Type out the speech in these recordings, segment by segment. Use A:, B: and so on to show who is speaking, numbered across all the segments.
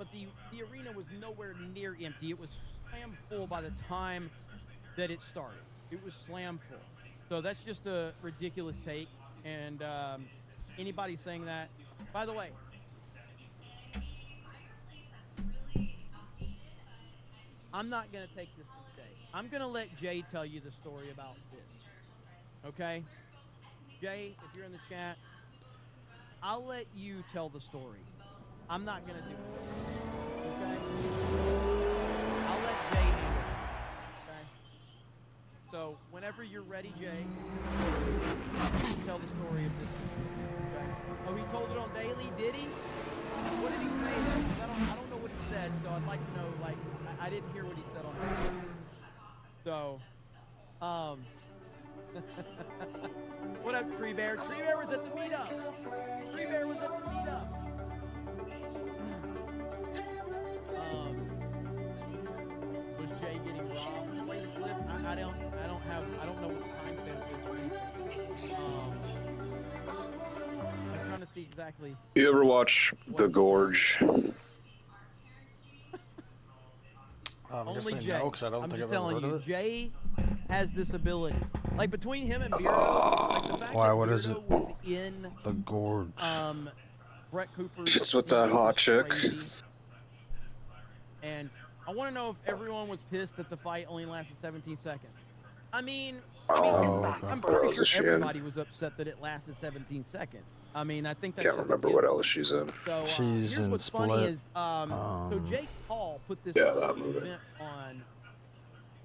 A: but the arena was nowhere near empty. It was slam full by the time that it started. It was slam full. So that's just a ridiculous take. And anybody saying that, by the way, I'm not going to take this from Jay. I'm going to let Jay tell you the story about this. Okay? Jay, if you're in the chat, I'll let you tell the story. I'm not going to do it. Okay? I'll let Jay handle it. Okay? So, whenever you're ready, Jay, you can tell the story of this. Okay? Oh, he told it on Daily, did he? What did he say then? 'Cause I don't know what he said, so I'd like to know, like, I didn't hear what he said on Daily. So, what up, Tree Bear? Tree Bear was at the meetup. Tree Bear was at the meetup. Was Jay getting robbed? Play slip? I don't know what the timestamp is. I'm trying to see exactly.
B: You ever watch The Gorge?
A: Only Jay.
C: No, 'cause I don't
A: I'm
C: think
A: just
C: I've ever
A: telling
C: heard
A: you,
C: of it.
A: Jay has this ability. Like between him and Beardo, like the fact
C: Why,
A: that
C: what
A: Beardo
C: is it?
A: was in
C: The Gorge.
A: Brett Cooper's
B: It's with that
A: series
B: hot
A: is
B: chick.
A: crazy. And I want to know if everyone was pissed that the fight only lasted 17 seconds. I mean,
C: Oh,
A: I'm
C: okay.
A: pretty sure
B: is she in?
A: everybody was upset that it lasted 17 seconds. I mean, I think that's
B: Can't
A: just
B: remember
A: a
B: what
A: given.
B: else she's in.
A: So
C: She's
A: here's
C: in
A: what's funny
C: Split.
A: is so Jake Paul put this
B: Yeah, that movie.
A: event on,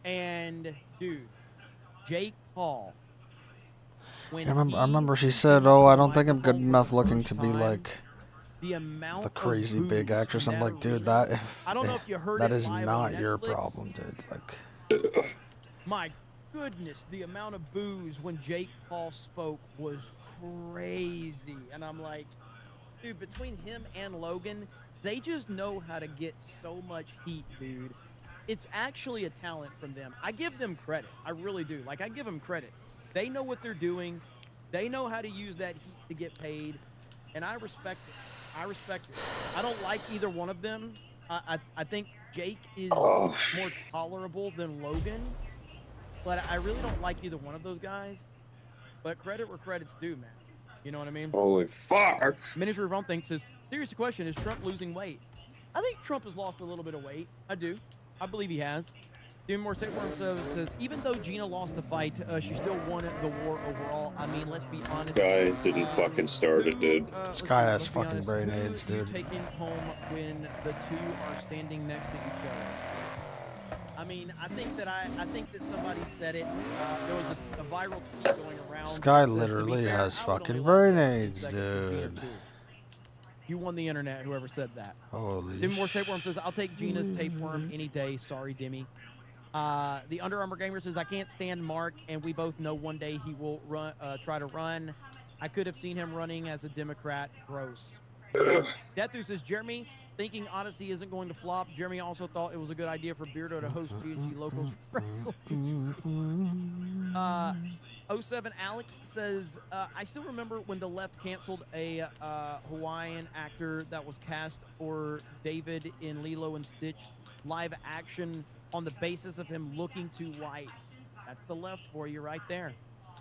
A: and dude, Jake Paul. When
C: I remember she said, "Oh, I don't think I'm good
A: microphone for
C: enough
A: the
C: looking
A: first
C: to be
A: time,
C: like
A: the amount
C: the
A: of
C: crazy big
A: boos
C: actress."
A: in
C: I'm
A: that
C: like, dude,
A: arena,
C: that if
A: I don't know if you heard
C: that
A: it
C: is
A: live on
C: not your
A: Netflix.
C: problem, dude. Like,
A: My goodness, the amount of boos when Jake Paul spoke was crazy. And I'm like, dude, between him and Logan, they just know how to get so much heat, dude. It's actually a talent from them. I give them credit. I really do. Like, I give them credit. They know what they're doing. They know how to use that heat to get paid. And I respect it. I respect it. I don't like either one of them. I think Jake is more tolerable than Logan. But I really don't like either one of those guys. But credit where credit's due, man. You know what I mean?
B: Holy fuck.
A: Miniature of Rome thinks says, serious question, is Trump losing weight? I think Trump has lost a little bit of weight. I do. I believe he has. Even more Tapeworm says, even though Gina lost the fight, she still won the war overall. I mean, let's be honest.
B: Guy didn't fucking start it, dude.
C: this guy has fucking brain aids,
A: Who are you
C: dude.
A: taking home when the two are standing next to each other? I mean, I think that somebody said it. There was a viral tweet going around.
C: This guy
A: that says, to be
C: literally
A: fair,
C: has
A: I would
C: fucking
A: only
C: brain
A: watch
C: aids,
A: 15 seconds of Gina
C: dude.
A: too. You won the internet, whoever said that.
C: Holy
A: Dimmy Moore Tapeworm says, I'll take Gina's tapeworm any day. Sorry, Dimmy. The Under Armour Gamer says, I can't stand Mark, and we both know one day he will run, try to run. I could have seen him running as a Democrat. Gross. Deathu says, Jeremy, thinking Odyssey isn't going to flop. Jeremy also thought it was a good idea for Beardo to host GNG Locals Wrestling. 07 Alex says, I still remember when the left canceled a Hawaiian actor that was cast for David in Lilo and Stitch live action on the basis of him looking too white. That's the left for you right there.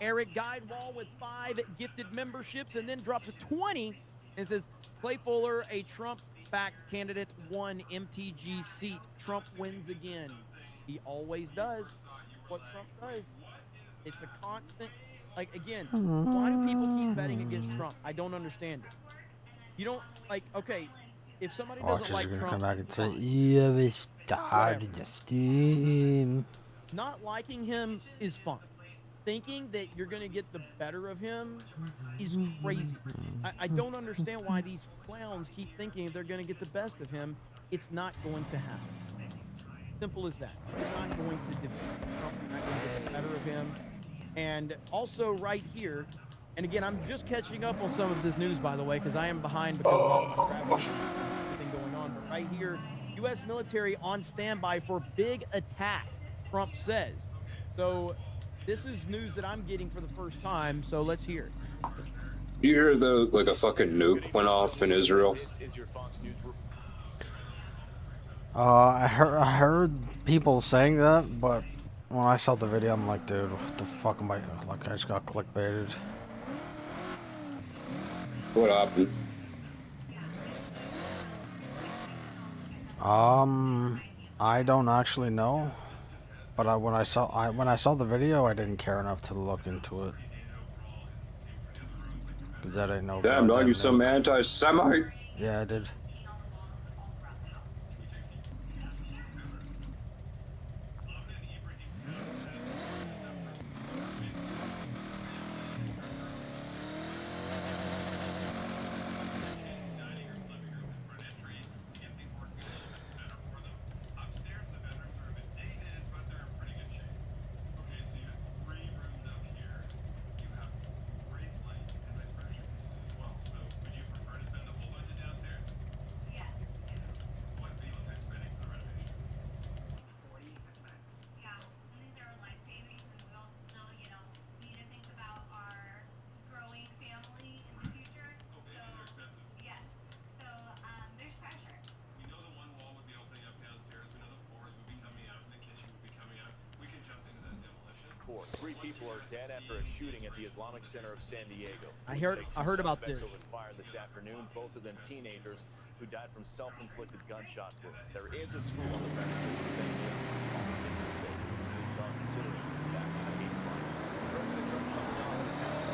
A: Eric Guidewall with 5 gifted memberships and then drops a 20 and says, Clay Fuller, a Trump-backed candidate, won MTG seat. Trump wins again. He always does what Trump does. It's a constant, like, again, why do people keep betting against Trump? I don't understand it. You don't, like, okay, if somebody doesn't
C: Watchers
A: like
C: are gonna
A: Trump,
C: come back and say,
A: fine.
C: "Yeah, we started the steam."
A: Not liking him is fun. Thinking that you're going to get the better of him is crazy. I don't understand why these clowns keep thinking they're going to get the best of him. It's not going to happen. Simple as that. You're not going to defeat Trump. You're not going to get the better of him. And also right here, and again, I'm just catching up on some of this news, by the way, because I am behind because of all the travel everything going on. But right here, U.S. military on standby for big attack, Trump says. So this is news that I'm getting for the first time, so let's hear it.
B: You hear like a fucking nuke went off in Israel?
C: I heard people saying that, but when I saw the video, I'm like, dude, what the fuck am I? Like, I just got clickbaited.
B: What happened?
C: I don't actually know, but when I saw the video, I didn't care enough to look into it. Cause that ain't no
B: Damn, dog,
C: goddamn
B: you some
C: news.
B: anti-Semite?
C: Yeah, I did.
D: Three people are dead after a shooting at the Islamic Center of San Diego.
A: I heard about this.
D: Opened fire this afternoon, both of them teenagers who died from self-inflicted gunshot wounds. There is a school on the premises. Police are considering this attack a hate crime. President Trump coming on the town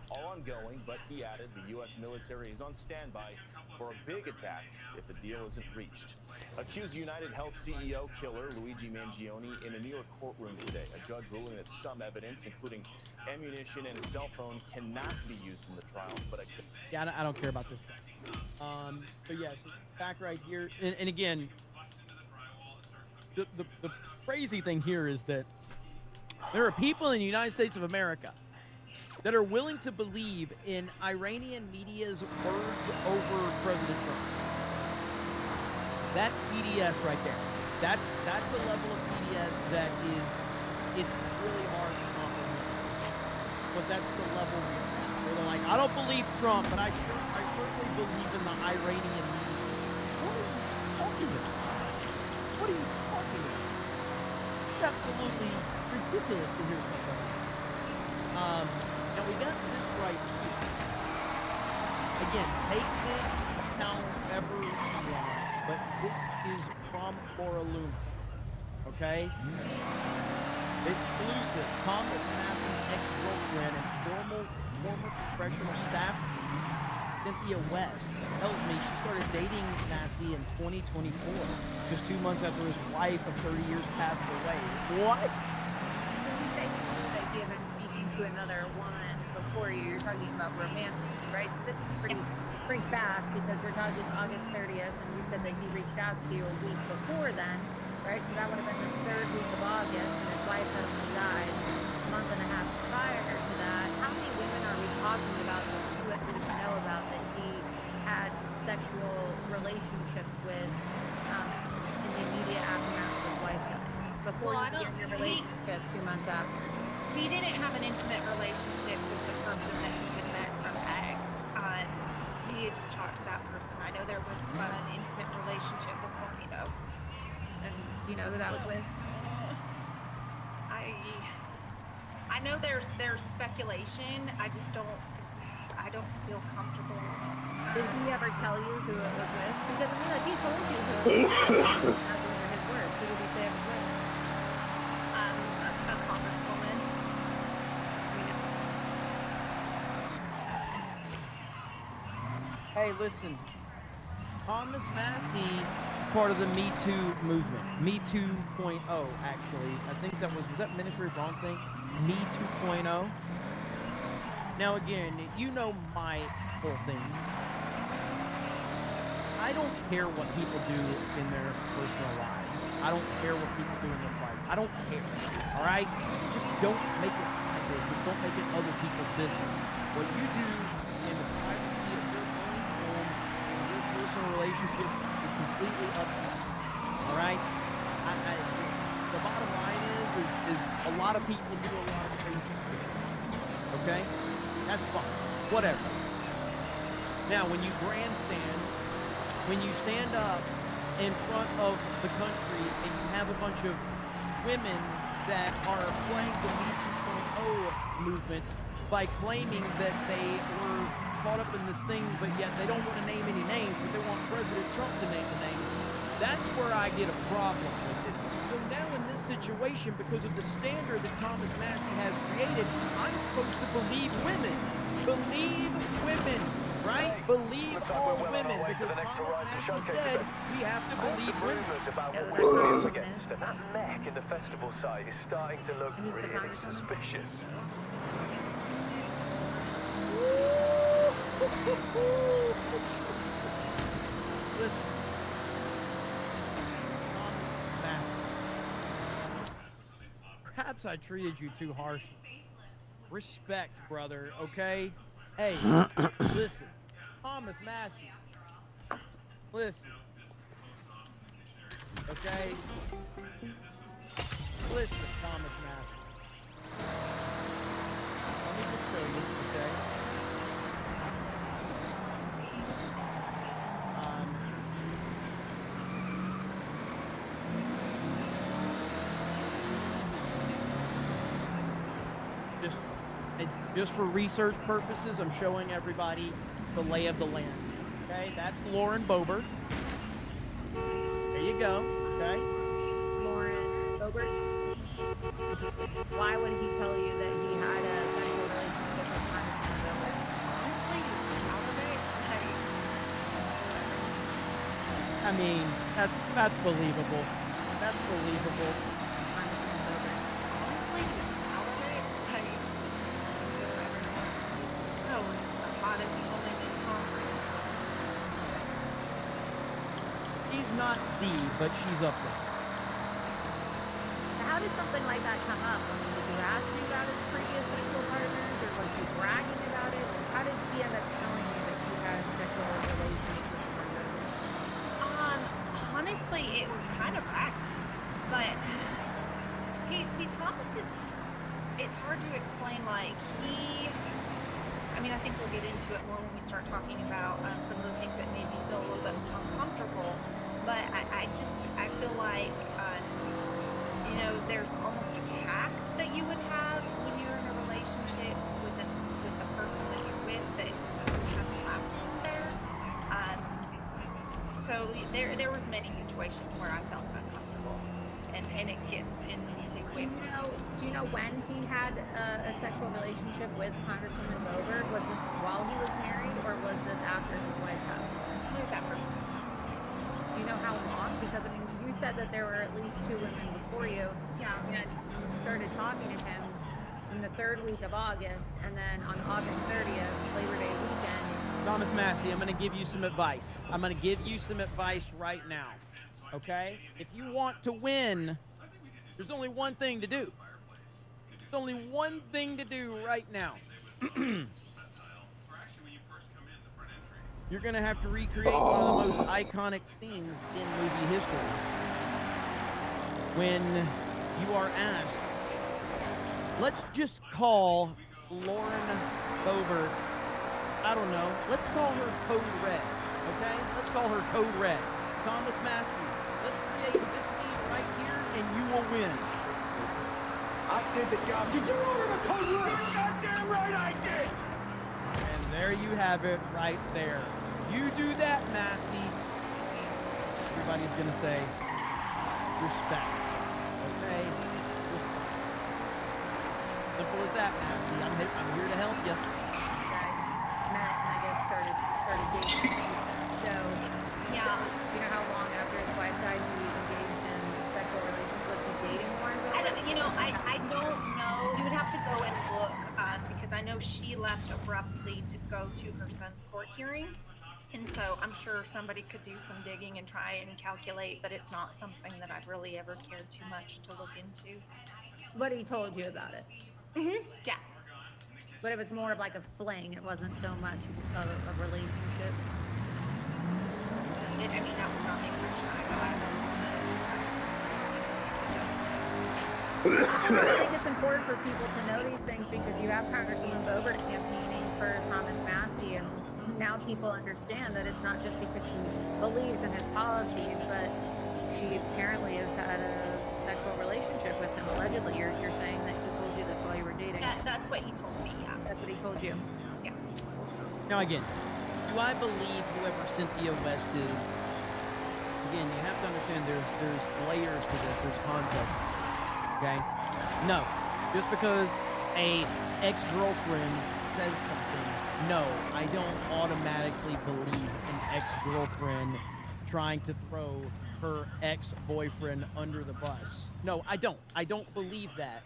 D: all ongoing, but he added the U.S. military is on standby for a big attack if a deal isn't reached. Accused United Health CEO killer Luigi Mangione in a New York courtroom today. A judge ruling that some evidence, including ammunition and a cell phone, cannot be used in the trial. But
A: yeah, I don't care about this guy. So yes, back right here, and again, the crazy thing here is that there are people in the United States of America that are willing to believe in Iranian media's words over President Trump. That's TDS right there. That's a level of TDS that it's really hard to comprehend. But that's the level we're at. Where they're like, I don't believe Trump, but I certainly believe in the Iranian media. What are you talking about? What are you talking about? It's absolutely ridiculous to hear something. Now we got this right here. Again, take this however you want, but this is from Luna. Okay? Exclusive. Thomas Massey's ex-girlfriend and former professional staff, Cynthia West, tells me she started dating Massey in 2024, just 2 months after his wife of 30 years passed away. What?
E: That he had been speaking to another woman before you're talking about romantically, right? So this is pretty fast because we're talking August 30th, and you said that he reached out to you a week before then, right? So that would have been the third week of August, and his wife had only died a month and a half prior to that. How many women are we talking about that you at least know about that he had sexual relationships with in the immediate aftermath of his wife dying? Before you began your relationship 2 months after?
F: He didn't have an intimate relationship with the person that he had met from X. He had just talked to that person. I know there was an intimate relationship before me, though.
E: And you know who that was with?
F: I know there's speculation. I don't feel comfortable.
E: Did he ever tell you who it was with? Because I mean, like he told you who it was with. Those were his words. Who did he say it was with?
F: A congresswoman.
A: Hey, listen. Thomas Massey is part of the Me Too movement. Me 2.0, actually. I think that was that Ministry of Wrong thing? Me 2.0. Now, again, you know my whole thing. I don't care what people do in their personal lives. I don't care what people do in their private. I don't care. All right? Just don't make it my business. Don't make it other people's business. What you do in the privacy of your own home, your personal relationship is completely up to you. All right? The bottom line is a lot of people do a lot of crazy things. Okay? That's fine. whatever. Now, when you grandstand, when you stand up in front of the country and you have a bunch of women that are playing the Me 2.0 movement by claiming that they were caught up in this thing, but yet they don't want to name any names, but they want President Trump to name the names, that's where I get a problem with it. So now in this situation, because of the standard that Thomas Massey has created, I'm supposed to believe women. Believe women, right? Believe all women, because Thomas Massey said we have to believe women.
G: About
E: Yeah,
G: what
E: that's
G: we're
E: right.
G: up against, and that mech in the festival site is starting to look
E: Who's the
G: really
E: congressman?
G: suspicious.
A: Listen, Thomas Massey, perhaps I treated you too harshly. Respect, brother, okay? Hey, listen, Thomas Massey, listen, okay? Listen, Thomas Massey. Let me just show you, okay? Just for research purposes, I'm showing everybody the lay of the land. Okay, that's Lauren Boebert. There you go. Okay.
E: Lauren Boebert. Why would he tell you that he had a sexual relationship with Congressman Boebert?
F: Honestly, he's out of it.
A: I mean, that's believable. That's believable.
E: Congressman Boebert.
F: Honestly, he's out of it. Oh, it's the hottest woman in Congress.
A: She's not the, but she's up there.
E: How did something like that come up? I mean, did you ask me about his previous sexual partners, or was he bragging about it? How did he end up telling you that he had sexual relations with Lauren Boebert?
F: Honestly, it was kind of random, but Thomas is just, it's hard to explain, like, I mean, I think we'll get into it more when we start talking about some of the things that made me feel a little bit uncomfortable, but I feel like, there's almost a pact that you would have when you're in a relationship with the person that you're with, that it's kind of laughable there. So there was many situations where I felt uncomfortable, and it gets into it.
E: Do you know when he had a sexual relationship with Congresswoman Boebert? Was this while he was married, or was this after his wife passed away?
F: Who is that person?
E: Do you know how long? Because I mean, you said that there were at least 2 women before you.
F: Yeah.
E: And you started talking to him in the 3rd week of August, and then on August 30th, Labor Day weekend.
A: Thomas Massey, I'm going to give you some advice. I'm going to give you some advice right now. Okay? If you want to win, there's only one thing to do. There's only one thing to do right now. You're going to have to recreate one of the most iconic scenes in movie history. When you are asked, let's just call Lauren Boebert, I don't know, let's call her Code Red, okay? Let's call her Code Red. Thomas Massey, let's create this scene right here and you will win.
B: I did the job. Did you order the code red? Goddamn right I did!
A: And there you have it right there. You do that, Massey. Everybody's going to say, respect. Okay? Respect. Simple as that, Massey. I'm here to help you.
E: Guys met and I guess started dating. So,
F: Yeah.
E: you know how long after his wife died he was engaged in sexual relations? Was he dating Lauren Boebert?
F: I don't know. You would have to go and look because I know she left abruptly to go to her son's court hearing. And so I'm sure somebody could do some digging and try and calculate, but it's not something that I've really ever cared too much to look into.
E: But he told you about it.
F: Yeah.
E: But it was more of like a fling. It wasn't so much of a relationship.
F: That was not the impression I got.
E: I think it's important for people to know these things because you have Congresswoman Boebert campaigning for Thomas Massey, and now people understand that it's not just because she believes in his policies, but she apparently has had a sexual relationship with him. Allegedly, you're saying that he told you this while you were dating.
F: That's what he told me. Yeah.
E: That's what he told you.
F: Yeah.
A: Now again, do I believe whoever Cynthia West is? Again, you have to understand there's layers to this. There's context. Okay? No. Just because a ex-girlfriend says something, no, I don't automatically believe an ex-girlfriend trying to throw her ex-boyfriend under the bus. No, I don't. I don't believe that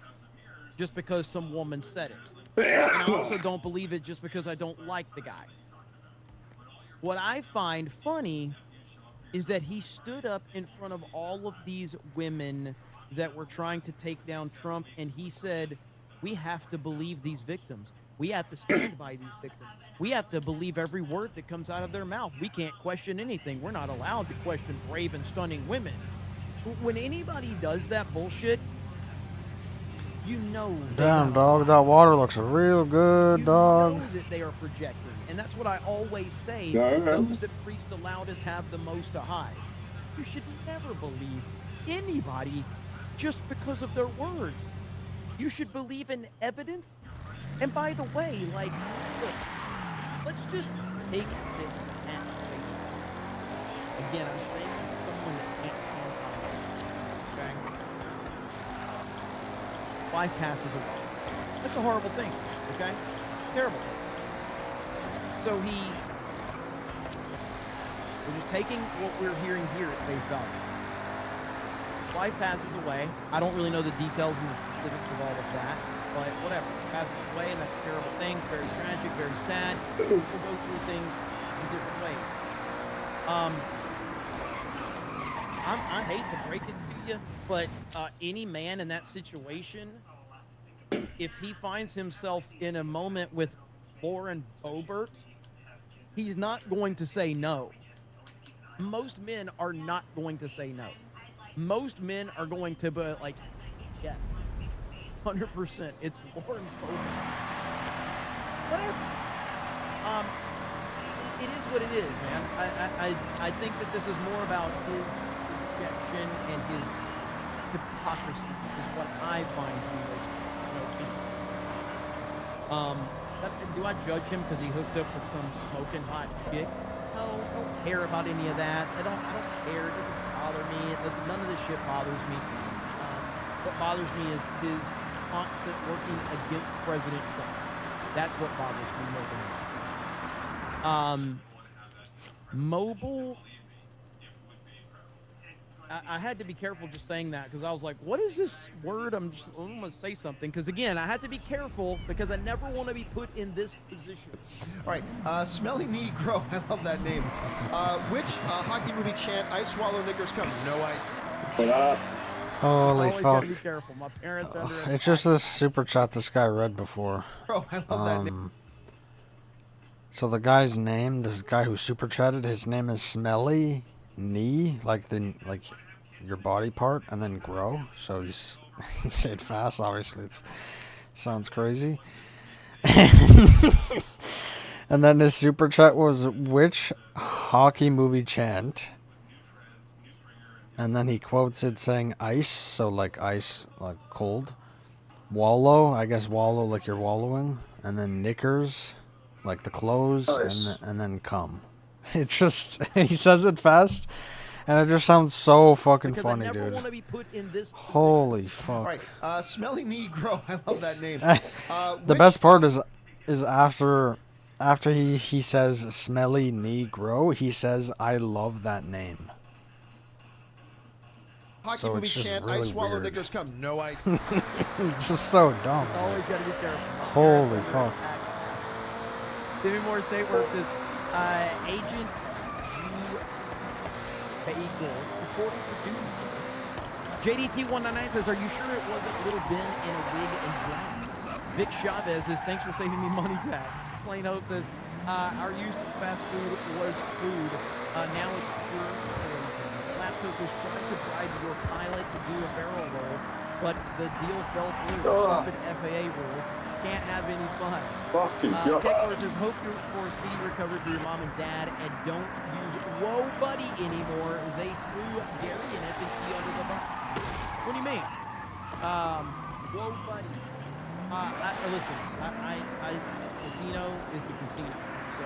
A: just because some woman said it. And I also don't believe it just because I don't like the guy. What I find funny is that he stood up in front of all of these women that were trying to take down Trump, and he said, we have to believe these victims. We have to stand by these victims. We have to believe every word that comes out of their mouth. We can't question anything. We're not allowed to question brave and stunning women. When anybody does that bullshit, you know.
C: Damn, dog, that water looks real good, dog.
A: You know that they are projecting. And that's what I always say. Those that preach the loudest have the most to hide. You should never believe anybody just because of their words. You should believe in evidence. And by the way, like, look, let's just take this at face value. Again, I'm saying someone that can't stand violence. Okay? Life passes away. That's a horrible thing. Okay? Terrible thing. So we're just taking what we're hearing here at face value. Life passes away. I don't really know the details and the specifics of all of that, but whatever. It passes away, and that's a terrible thing. Very tragic, very sad. People go through things in different ways. I hate to break it to you, but any man in that situation, if he finds himself in a moment with Lauren Boebert, he's not going to say no. Most men are not going to say no. Most men are going to be like, yes, 100%. It's Lauren Boebert. Whatever. It is what it is, man. I think that this is more about his rejection and his hypocrisy is what I find to be most interesting. Do I judge him because he hooked up with some smoking hot chick? No, I don't care about any of that. I don't care. It doesn't bother me. None of this shit bothers me. What bothers me is his constant working against President Trump. That's what bothers me more than anything. Mobile. I had to be careful just saying that because I was like, what is this word? I'm going to say something. Because, again, I had to be careful because I never want to be put in this position.
H: All right. Smelly Negro. I love that name. Which hockey movie chant, I swallow knickers come? No,
B: What up?
C: Holy
A: Always
C: fuck.
A: gotta be careful. My parents are under
C: It's just this super chat this guy read before.
H: Bro, I love that name.
C: So the guy's name, this guy who super chatted, his name is Smelly Knee, like your body part, and then grow. So you say it fast, obviously it sounds crazy. And then his super chat was, which hockey movie chant? And then he quotes it saying ice, so like ice, like cold. Wallow, I guess wallow like you're wallowing. And then knickers, like the clothes,
B: Nice.
C: and then come. It's just, he says it fast, and it just sounds so fucking
A: because
C: funny,
A: I never
C: dude.
A: want to be put in this position.
C: Holy fuck.
H: All right. Smelly Negro. I love that name.
C: The best part is after he says Smelly Negro, he says, I love that name.
H: Hockey
C: So
H: movie
C: it's just
H: chant, I
C: really
H: swallow
C: weird.
H: knickers come. No, I.
C: It's just so dumb.
A: Always got to be careful.
C: Holy fuck.
A: Jimmy Moore State Works is Agent G. Bagel reporting to News. JDT199 says, are you sure it wasn't Little Ben in a wig and drag? Vic Chavez says, thanks for saving me money tax. Slane Hope says, our use of fast food was food. Now it's pure poison. Laptos is trying to bribe your pilot to do a barrel roll. but the deal fell through. Stupid FAA rules. Can't have any fun. Techlord says, hope you're for a speedy recovery for your mom and dad, and don't use Whoa Buddy anymore. They threw Gary and FNT under the bus. What do you mean? Whoa Buddy. Listen, casino is the casino. So,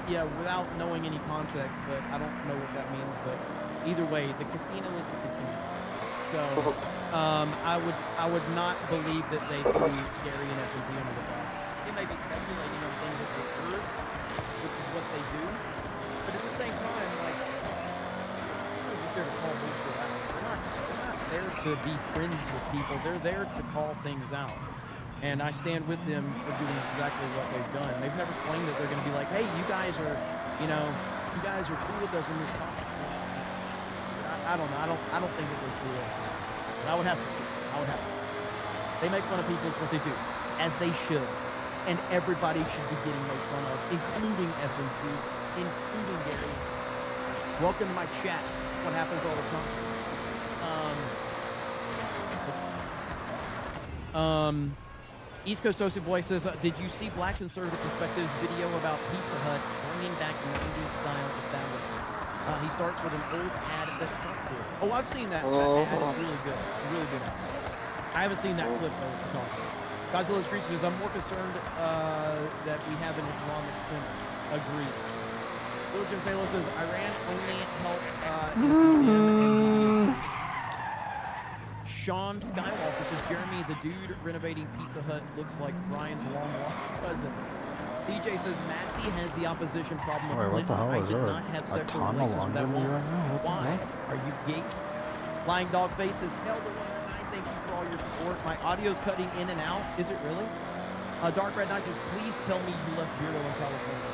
A: yeah, without knowing any context, but I don't know what that means, but either way, the casino is the casino. So, I would not believe that they threw Gary and FNT under the bus. They may be speculating on things that they heard, which is what they do, but at the same time, like, they're just there to call bullshit out. They're not there to be friends with people. They're there to call things out. And I stand with them for doing exactly what they've done. They've never claimed that they're going to be like, hey, you guys are cool with us in this topic. I don't know. I don't think that they're cool. But I would have to see. They make fun of people, is what they do, as they should. And everybody should be getting made fun of, including FNT, including Gary. Welcome to my chat. What happens all the time. East Coast Toasted Boy says, did you see Black Conservative Perspective's video about Pizza Hut bringing back 90s style establishments? He starts with an old ad that Trump did. Oh, I've seen that. That ad is really good. Really good. I haven't seen that clip, though, to talk about. Godzilla's Creature says, I'm more concerned that we have an Islamic center. Agreed. Little Jim Taylor says, Iran only helped Sean Skywalker says, Jeremy, the dude renovating Pizza Hut looks like Ryan's long-lost cousin. DJ says, Massey has the opposition problem.
C: Wait, what the hell is there? A tunnel under me right now? What the
A: Why?
C: heck?
A: Are you gay? Lying Dog Face says, hell to 109. Thank you for all your support. My audio's cutting in and out. Is it really? Dark Red Knight says, please tell me you left Beardo in California.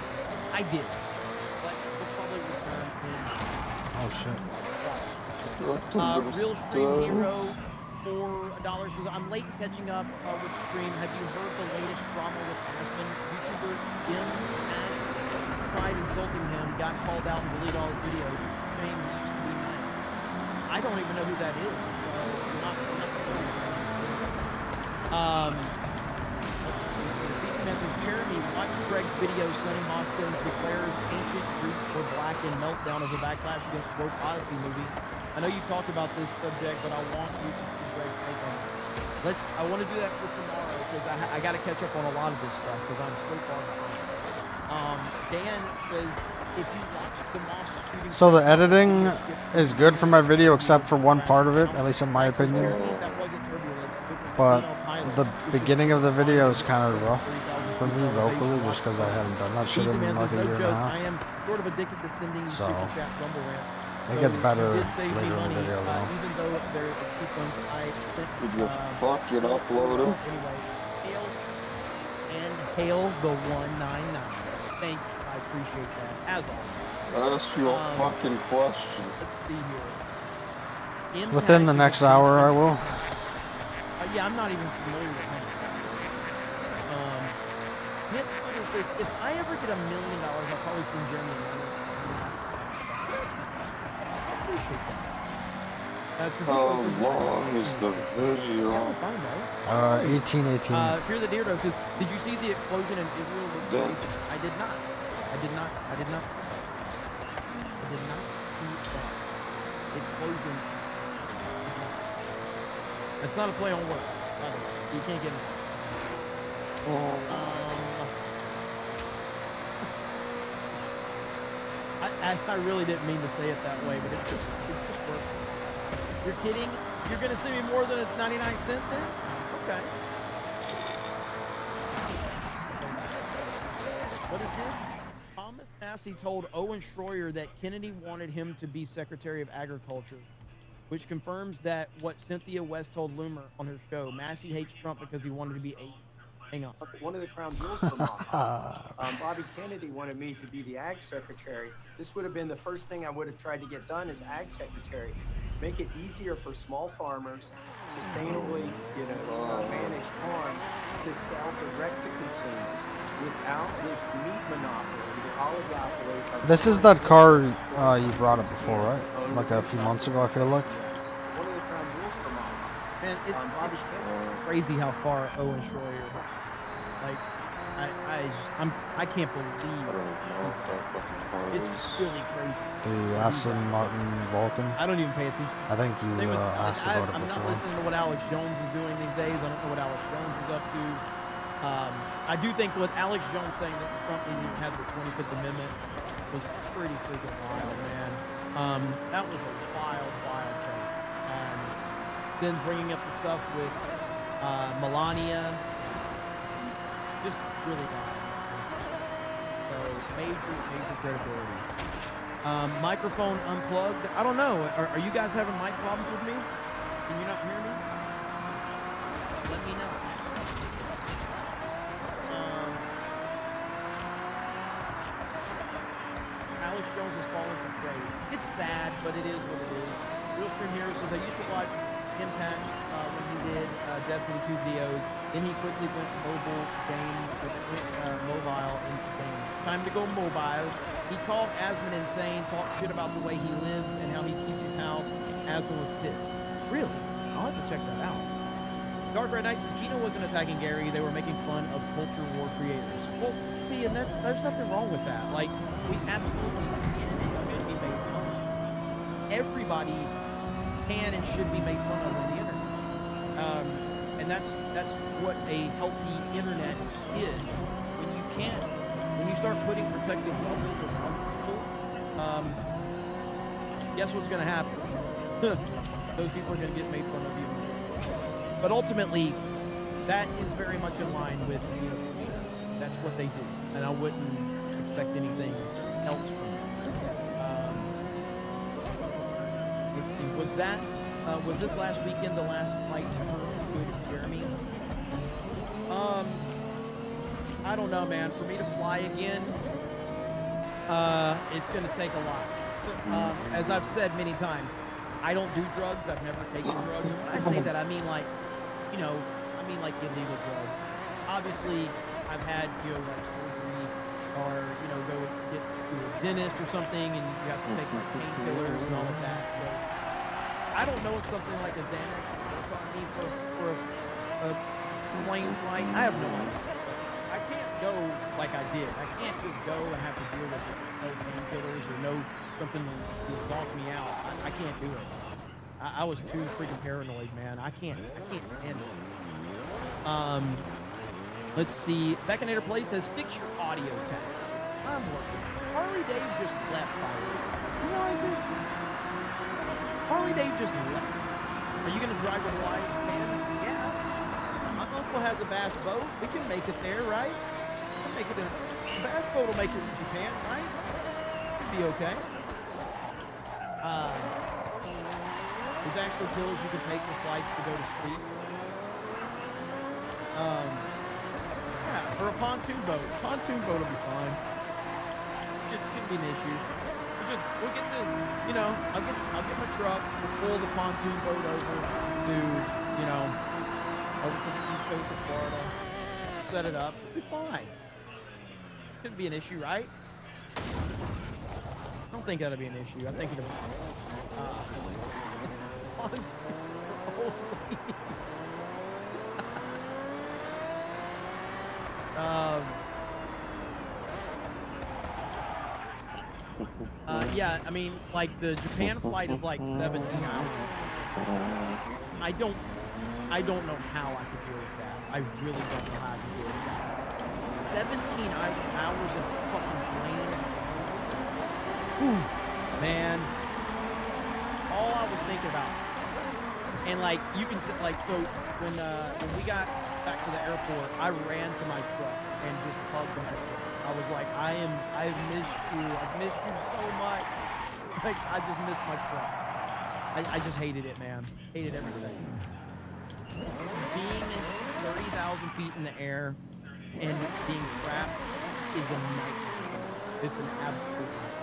A: I did. But we'll probably return in.
C: Oh, shit.
A: Real Stream Hero $4 says, I'm late catching up with stream. Have you heard the latest drama with Aspen? YouTuber M tried insulting him, got called out and deleted all his videos, saying he used to be nice. I don't even know who that is. Not Man says, Jeremy, watch Greg's video. Sonny Hoskins declares ancient Greeks were black in Meltdown as a backlash against Woke Odyssey movie. I know you talked about this subject, but I want you to see Greg's take on it. I want to do that for tomorrow because I got to catch up on a lot of this stuff because I'm so far behind. Dan says, if you watch the Moss shooting...
C: So the editing is good for my video except for one part of it, at least in my opinion. But the beginning of the video is kind of rough for me vocally just because I haven't done that shit in like a year and a half.
A: I am sort of addicted to sending
C: So
A: super chat rumble rants.
C: it gets better
A: It did save me
C: later in
A: money,
C: the video though.
A: even though there are sequence I sent,
I: Did you fucking upload them?
A: Anyway, hail the 199. Thank you. I appreciate that. As always.
I: Ask you a fucking question.
A: Let's see here.
C: Within the next hour, I will.
A: Yeah, I'm not even familiar with him. Nick Hunter says, if I ever get $1 million, I'll probably send Jeremy money. I appreciate that.
I: How long is the video?
A: Yeah, we're fine, though.
C: 1818.
A: Fear the Deerdo says, did you see the explosion in Israel? I did not. I did not see that. Explosion. It's not a play on work, by the way. You can't get me. I really didn't mean to say it that way, but it's just work. You're kidding? You're gonna send me more than a 99 cent then? Okay. What is this? Thomas Massey told Owen Schroyer that Kennedy wanted him to be Secretary of Agriculture, which confirms that what Cynthia West told Loomer on her show. Massey hates Trump because he wanted to be Asian. Hang on.
J: One of the crown jewels for Bobby Kennedy wanted me to be the Ag Secretary. This would have been the first thing I would have tried to get done as Ag Secretary. Make it easier for small farmers, sustainably, managed farms to sell direct to consumers without this meat monopoly, the oligopoly.
C: This is that car you brought up before, right? Like a few months ago, I feel like.
J: One of the crown jewels for Bobby.
A: man, it's
J: Bobby Kennedy.
A: crazy how far Owen Schroyer. Like, I can't believe he's it's really crazy.
C: The Aston Martin Vulcan.
A: I don't even pay attention.
C: I think you asked about it
A: I'm not
C: before.
A: listening to what Alex Jones is doing these days. I don't know what Alex Jones is up to. I do think what Alex Jones saying that Trump didn't even have the 25th Amendment was pretty freaking wild, man. That was a wild thing. Then bringing up the stuff with Melania, just really wild. So major credibility. Microphone unplugged. I don't know. Are you guys having mic problems with me? Can you not hear me? Let me know. Alex Jones has fallen from grace. It's sad, but it is what it is. Real Stream Hero says, I used to watch Impact when he did Destiny 2 videos. Then he quickly went mobile games, mobile into games. Time to go mobile. He called Asmund insane, talked shit about the way he lives and how he keeps his house. Asmund was pissed. Really? I'll have to check that out. Dark Red Knight says Kino wasn't attacking Gary. They were making fun of culture war creators. Well, see, and there's nothing wrong with that. Like, we absolutely can and should be made fun of. Everybody can and should be made fun of on the internet. And that's what a healthy internet is. When you start putting protective bubbles around people, guess what's going to happen? Those people are going to get made fun of even more. But ultimately, that is very much in line with communities. That's what they do, and I wouldn't expect anything else from them. Let's see, was this last weekend the last fight ever with Jeremy? I don't know, man. For me to fly again, it's going to take a lot. As I've said many times, I don't do drugs. I've never taken drugs. When I say that, I mean like illegal drugs. Obviously, I've had, like surgery or, go get to a dentist or something and you have to take like painkillers and all of that. So I don't know if something like a Xanax would work on me for a plane flight. I have no idea. I can't go like I did. I can't just go and have to deal with no painkillers or no something to zonk me out. I can't do it. I was too freaking paranoid, man. I can't stand it. Let's see. Baconator Play says, fix your audio tags. I'm working. Harley Dave just left, by the way. You realize this? Harley Dave just left. Are you going to drive to Hawaii, man? Yeah. My uncle has a bass boat. We can make it there, right? We can make it in. The bass boat will make it in Japan, right? Should be okay. There's actually pills you can take for flights to go to sleep. Yeah, for a pontoon boat. Pontoon boat will be fine. Shouldn't be an issue. We'll get the, I'll get my truck, we'll pull the pontoon boat over to, over to the east coast of Florida, set it up, it'll be fine. Shouldn't be an issue, right? I don't think that'll be an issue. I think it'll be, yeah, I mean, like the Japan flight is like 17 hours. I don't know how I could deal with that. I really don't know how I could deal with that. 17 hours of fucking plane. Whew, man. All I was thinking about. And like, you can, so when we got back to the airport, I ran to my truck and just hugged my truck. I was like, I've missed you. I've missed you so much. Like, I just missed my truck. I just hated it, man. Hated every second. Being 30,000 feet in the air and being trapped is a nightmare. It's an absolute nightmare.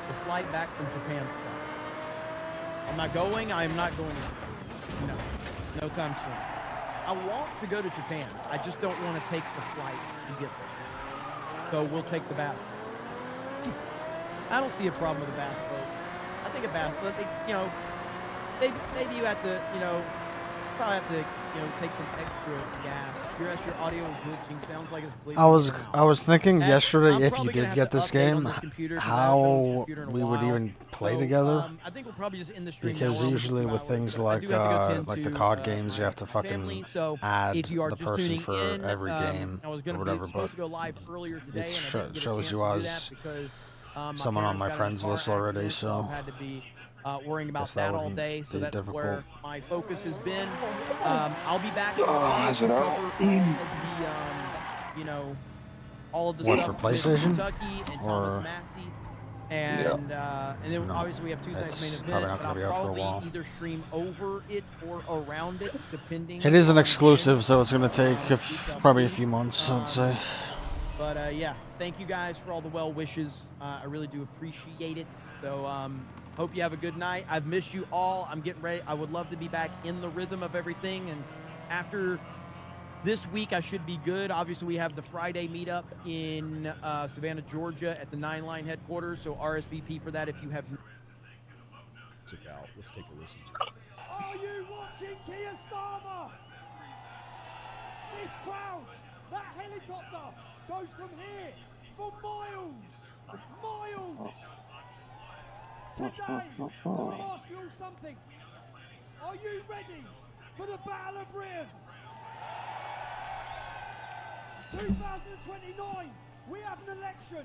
A: The flight back from Japan sucks. I'm not going anywhere. No time soon. I want to go to Japan. I just don't want to take the flight to get there. So we'll take the basketball. I don't see a problem with a bass boat. I think a bass boat, you know, maybe you have to, you know, probably have to, you know, take some extra gas. Your audio is glitching. Sounds like it's bleeding.
C: I was thinking yesterday if you
A: probably gonna
C: did
A: have
C: get
A: to
C: this
A: update on
C: game,
A: this computer 'cause I haven't
C: how
A: been on this computer in a
C: we would
A: while.
C: even play
A: So,
C: together.
A: I think we'll probably just end the stream now.
C: Because
A: We're almost
C: usually
A: 2
C: with
A: hours,
C: things
A: but I
C: like
A: do have to go tend
C: the
A: to,
C: COD games, you
A: my
C: have to
A: family.
C: fucking
A: So
C: add
A: if you are
C: the
A: just
C: person
A: tuning
C: for
A: in,
C: every game
A: I was
C: or
A: gonna
C: whatever,
A: supposed
C: but
A: to go live earlier today,
C: it
A: and I didn't get a
C: shows
A: chance
C: you
A: to do that
C: as
A: because my
C: someone on
A: parents
C: my
A: got in a
C: friends
A: car
C: list already,
A: accident, so
C: so
A: I've had to be worrying about
C: guess that
A: that all
C: wouldn't
A: day. So
C: be
A: that's
C: difficult.
A: where my focus has been. I'll be back
I: is
A: to
I: it
A: cover
I: out?
A: all of the, you know, all of the
C: What,
A: stuff
C: for
A: with
C: PlayStation?
A: Kentucky and
C: Or-
A: Thomas Massey. And then
C: No,
A: obviously we have Tuesday's main
C: it's
A: event,
C: probably not
A: but
C: gonna
A: I'll
C: be out for a
A: probably
C: while.
A: either stream over it or around it, depending.
C: It is an
A: on
C: exclusive,
A: when,
C: so it's gonna take
A: we shall
C: probably a
A: see.
C: few months, I'd say.
A: But yeah, thank you guys for all the well wishes. I really do appreciate it. So hope you have a good night. I've missed you all. I'm getting ready. I would love to be back in the rhythm of everything. And after this week, I should be good. Obviously, we have the Friday meetup in Savannah, Georgia at the 9 Line headquarters. So RSVP for that if you have.
K: Let's take a listen.
B: Are you watching Kia Starmer? This crowd, that helicopter goes from here for miles. Miles. Today, I want to ask you all something. Are you ready for the Battle of Britain? 2029, we have an election.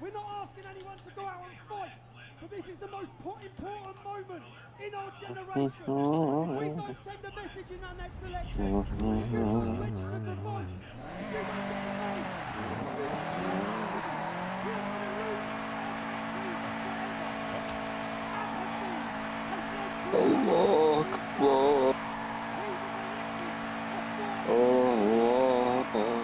B: We're not asking anyone to go out and fight, but this is the most important moment in our generation. If we don't send a message in our next election, we're going to Richmond to vote. If you don't get the vote,
I: Allah Akbar. Allah Akbar.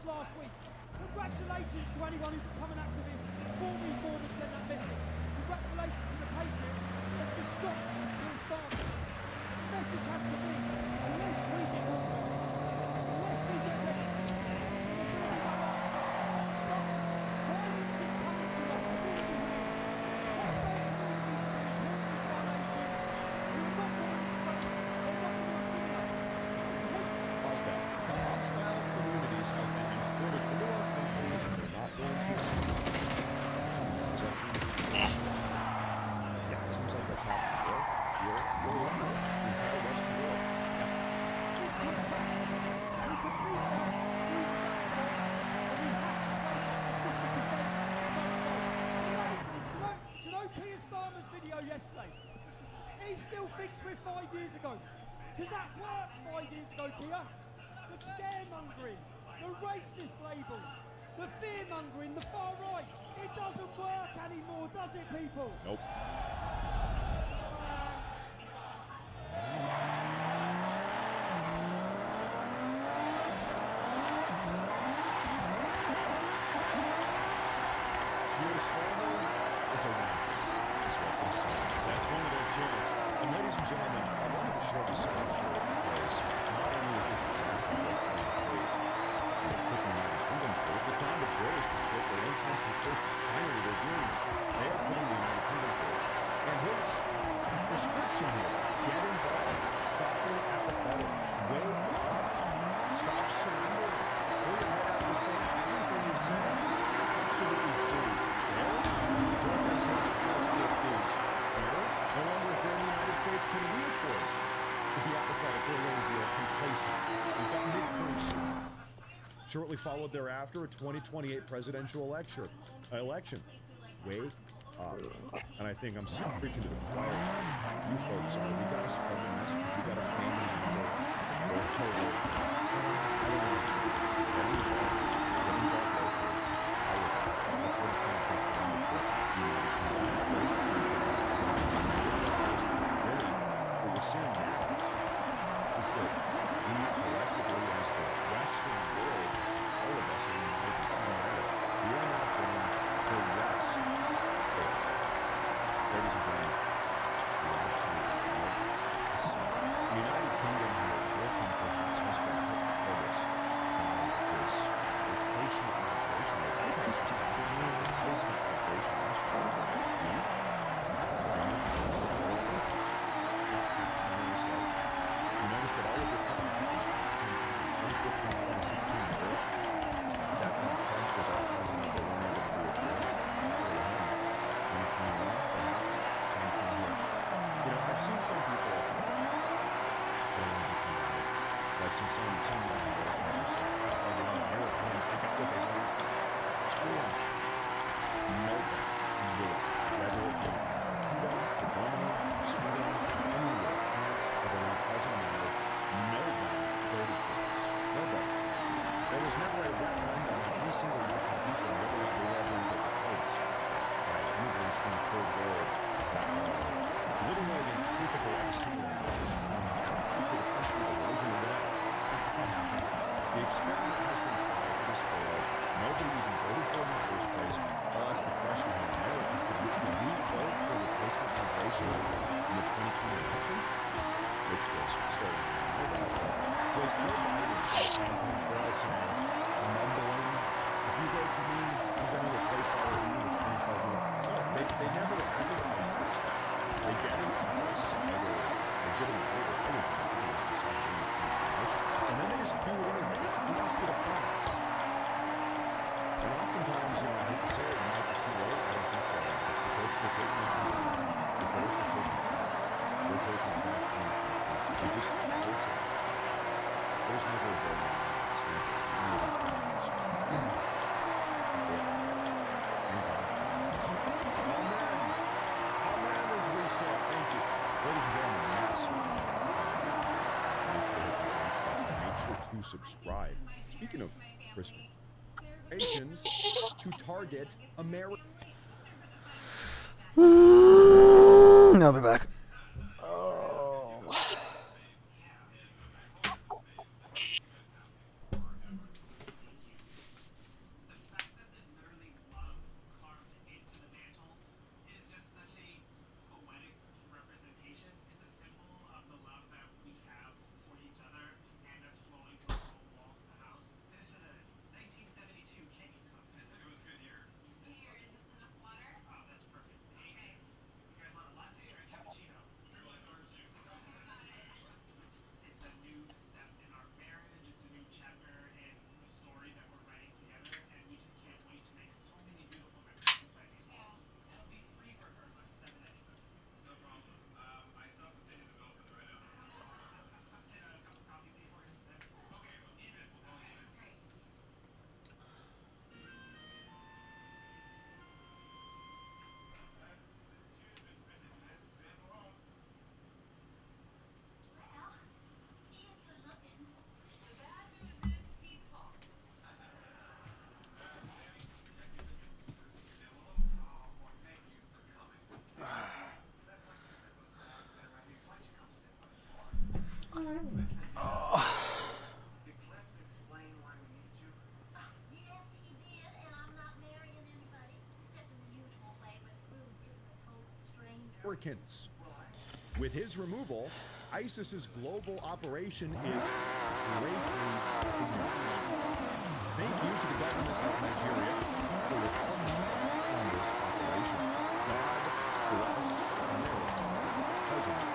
B: Last week. Congratulations to anyone who's become an activist for me forward and sent that message. Congratulations to the Patriots that just shot Bill Starmer. The message has to be, unless we get unless we get ready, violence is coming to us. It's already here.
K: Hostile communities have been imported into our country and we're not going to escape. Jesse? Yeah, it seems like that's happening. Here, the entire Western world.
B: You know Keir Starmer's video yesterday? He still thinks we're 5 years ago. Because that worked 5 years ago, Keir. The scaremongering, the racist label, the fearmongering, the far right. It doesn't work anymore, does it, people?
K: Nope. Keir Starmer is a winner, is what they say. That's one of their chants. And ladies and gentlemen, I wanted to show this speech here because not only is this exactly what's being played in the cooking and England first, it's on the British to put their own country first. Finally, they're doing it. They are putting the United Kingdom first. And his prescription here, get involved. Stop being apathetic. Wake up. Stop surrendering. Pull your head out and say everything you say. Absolutely true. There, just as much as it is here. apathetic or lazy or complacent. We've got midterms soon. Shortly followed thereafter, a 2028 presidential election. Wake up. And I think I'm preaching to the choir. You folks are. We got to spread the message. We got to family member or co-worker. I don't know. Get involved. Get involved locally. That's what it's going to take for them to put really, what we're seeing now is that we collectively, as the Western world, all of us in the United States, we are not going to rest first. Ladies and gentlemen, we absolutely love this. The United Kingdom here, working perhaps has been hit hardest by this replacement migration. Replacement migration last year. That's the news. You notice that all of this kind of happened in 2015, 2016. At that time, Trump was our president. They weren't able to do it here. 2021, same thing here. You know, I've seen some people, I've seen some Americans who say, oh, you know, Americans, they got what they want. Screw them. Nobody can do it. Whether it be Cuba, Germany, Sweden, anywhere else, whether it doesn't matter, nobody voted for us. Nobody. There was never a referendum on any single European country whether or not we were ever going to get replaced by immigrants from the third world that are literally incapable of assimilating into the country of origin or whatever. That's not happening. The experiment has been tried, it has failed. Nobody even voted for it in the first place. I'll ask the question here, Americans, did we vote for replacement migration in the 2020 election? Which was started in November. Was Joe Biden on trail saying, mumbling, if you vote for me, I'm going to replace all of you with 25 more? No, they never advertised this stuff. They get in office, either legitimately or illegitimately, as we saw during the election, and then they just do it anyway. Who else could have promised? And oftentimes, you know, I hate to say it, it might be too late. I don't think so. We're taking it back. The British are taking it back. We're taking it back. We just force it. There's never a vote on this in any of these countries. Amen, as we say. Thank you. Ladies and gentlemen, yes. Make sure to subscribe. Speaking of Kristen, Asians to target America.
C: I'll be back.
K: Americans. With his removal, ISIS's global operation is greatly diminished. Thank you to the government of Nigeria for reporting on this operation. God bless America. President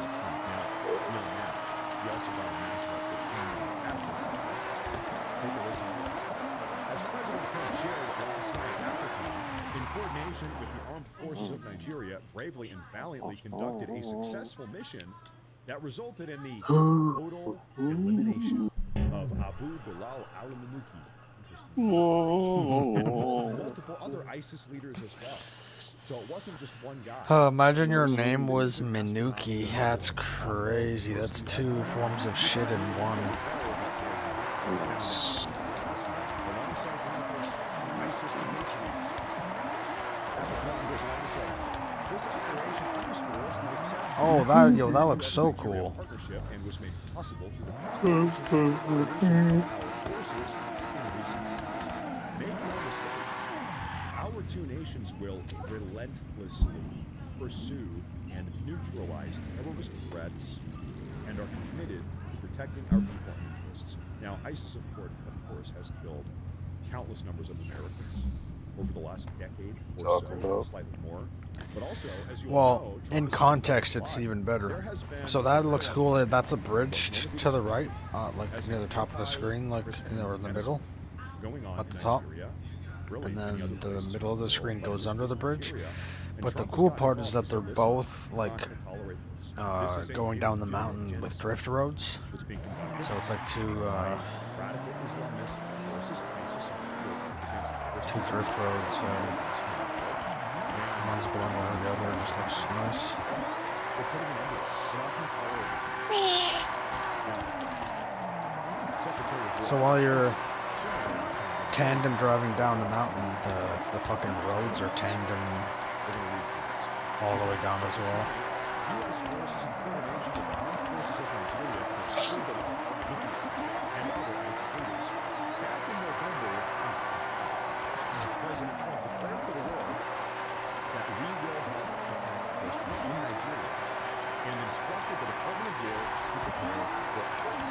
K: Trump. Now, you also got a nice one for Africa. Take a listen to this. As President Trump shared last night, Africa, in coordination with the armed forces of Nigeria, bravely and valiantly conducted a successful mission that resulted in the total elimination of Abu Bilal al-Manuki. Interesting. Multiple other ISIS leaders as well. So it wasn't just one guy.
C: Imagine your name was Minuki. That's crazy. That's 2 forms of shit in one. Oh, that looks so cool.
K: And was made possible through the cooperation of our forces in recent years. Make no mistake, our 2 nations will relentlessly pursue and neutralize terrorist threats and are committed to protecting our people and interests. Now, ISIS, of course, has killed countless numbers of Americans over the last decade or so, slightly more. But also, as you all know,
C: in context, it's even better. So that looks cool. That's a bridge to the right, like near the top of the screen, like or in the middle, at the top. And then the middle of the screen goes under the bridge. But the cool part is that they're both like going down the mountain with drift roads. So it's like 2 drift roads. One's going over the other. It just looks nice. So while you're tandem driving down the mountain, the fucking roads are tandem all the way down as well.
K: U.S. forces in coordination with the armed forces of Nigeria and other ISIS leaders. Back in November, President Trump declared for the world that we will help attack Christians in Nigeria and instructed the Department of War to prepare for action.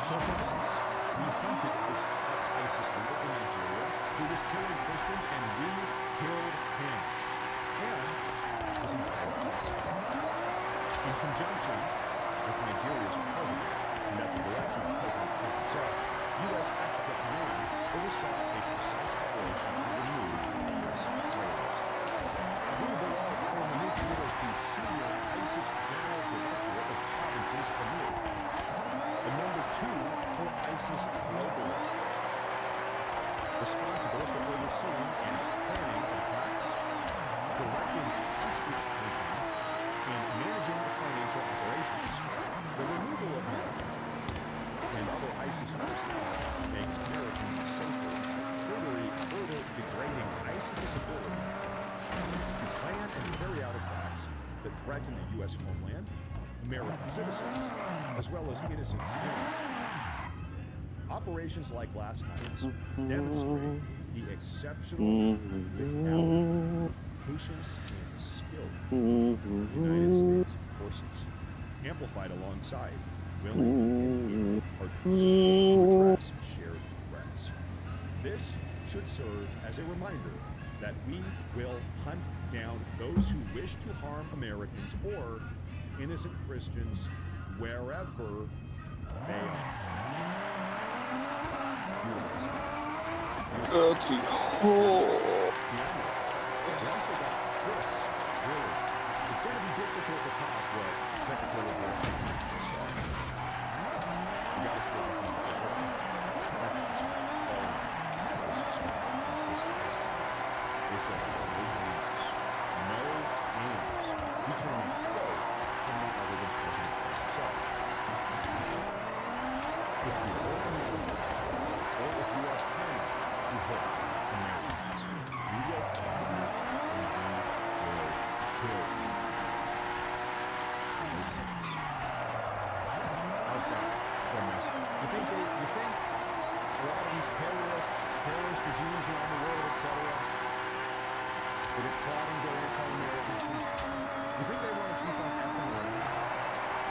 K: So for months, we hunted this ISIS leader in Nigeria who was killing Christians, and we killed him. And his entire class. In conjunction with Nigeria's president, and at the direction of President Trump himself, U.S. Africa Command oversaw a precise operation to remove this terrorist. Abu Bilal al-Manuki was the senior ISIS General Director of Provinces Amir, and number 2 for ISIS globally, responsible for overseeing and planning attacks, directing hostage taking, and managing financial operations. The removal of him and other ISIS personnel makes Americans safer, further degrading ISIS's ability to plan and carry out attacks that threaten the U.S. homeland, American citizens, as well as innocent civilians. Operations like last night's demonstrate the exceptional without patience and skill of the United States forces, amplified alongside willing and partners to address shared threats. This should serve as a reminder that we will hunt down those who wish to harm Americans or innocent Christians wherever they are. We also got this. Really, it's going to be difficult to top what Secretary of War thinks this said. We got to see if we can push it. That's this one. They said no names featuring a quote from none other than President himself. If you hold America, or if you are planning to hold Americans, we will fight you and we will kill you. How's that for a mess? You think a lot of these terrorist regimes around the world, etc., that are plotting their anti-American speech, you think they want to keep on acting around?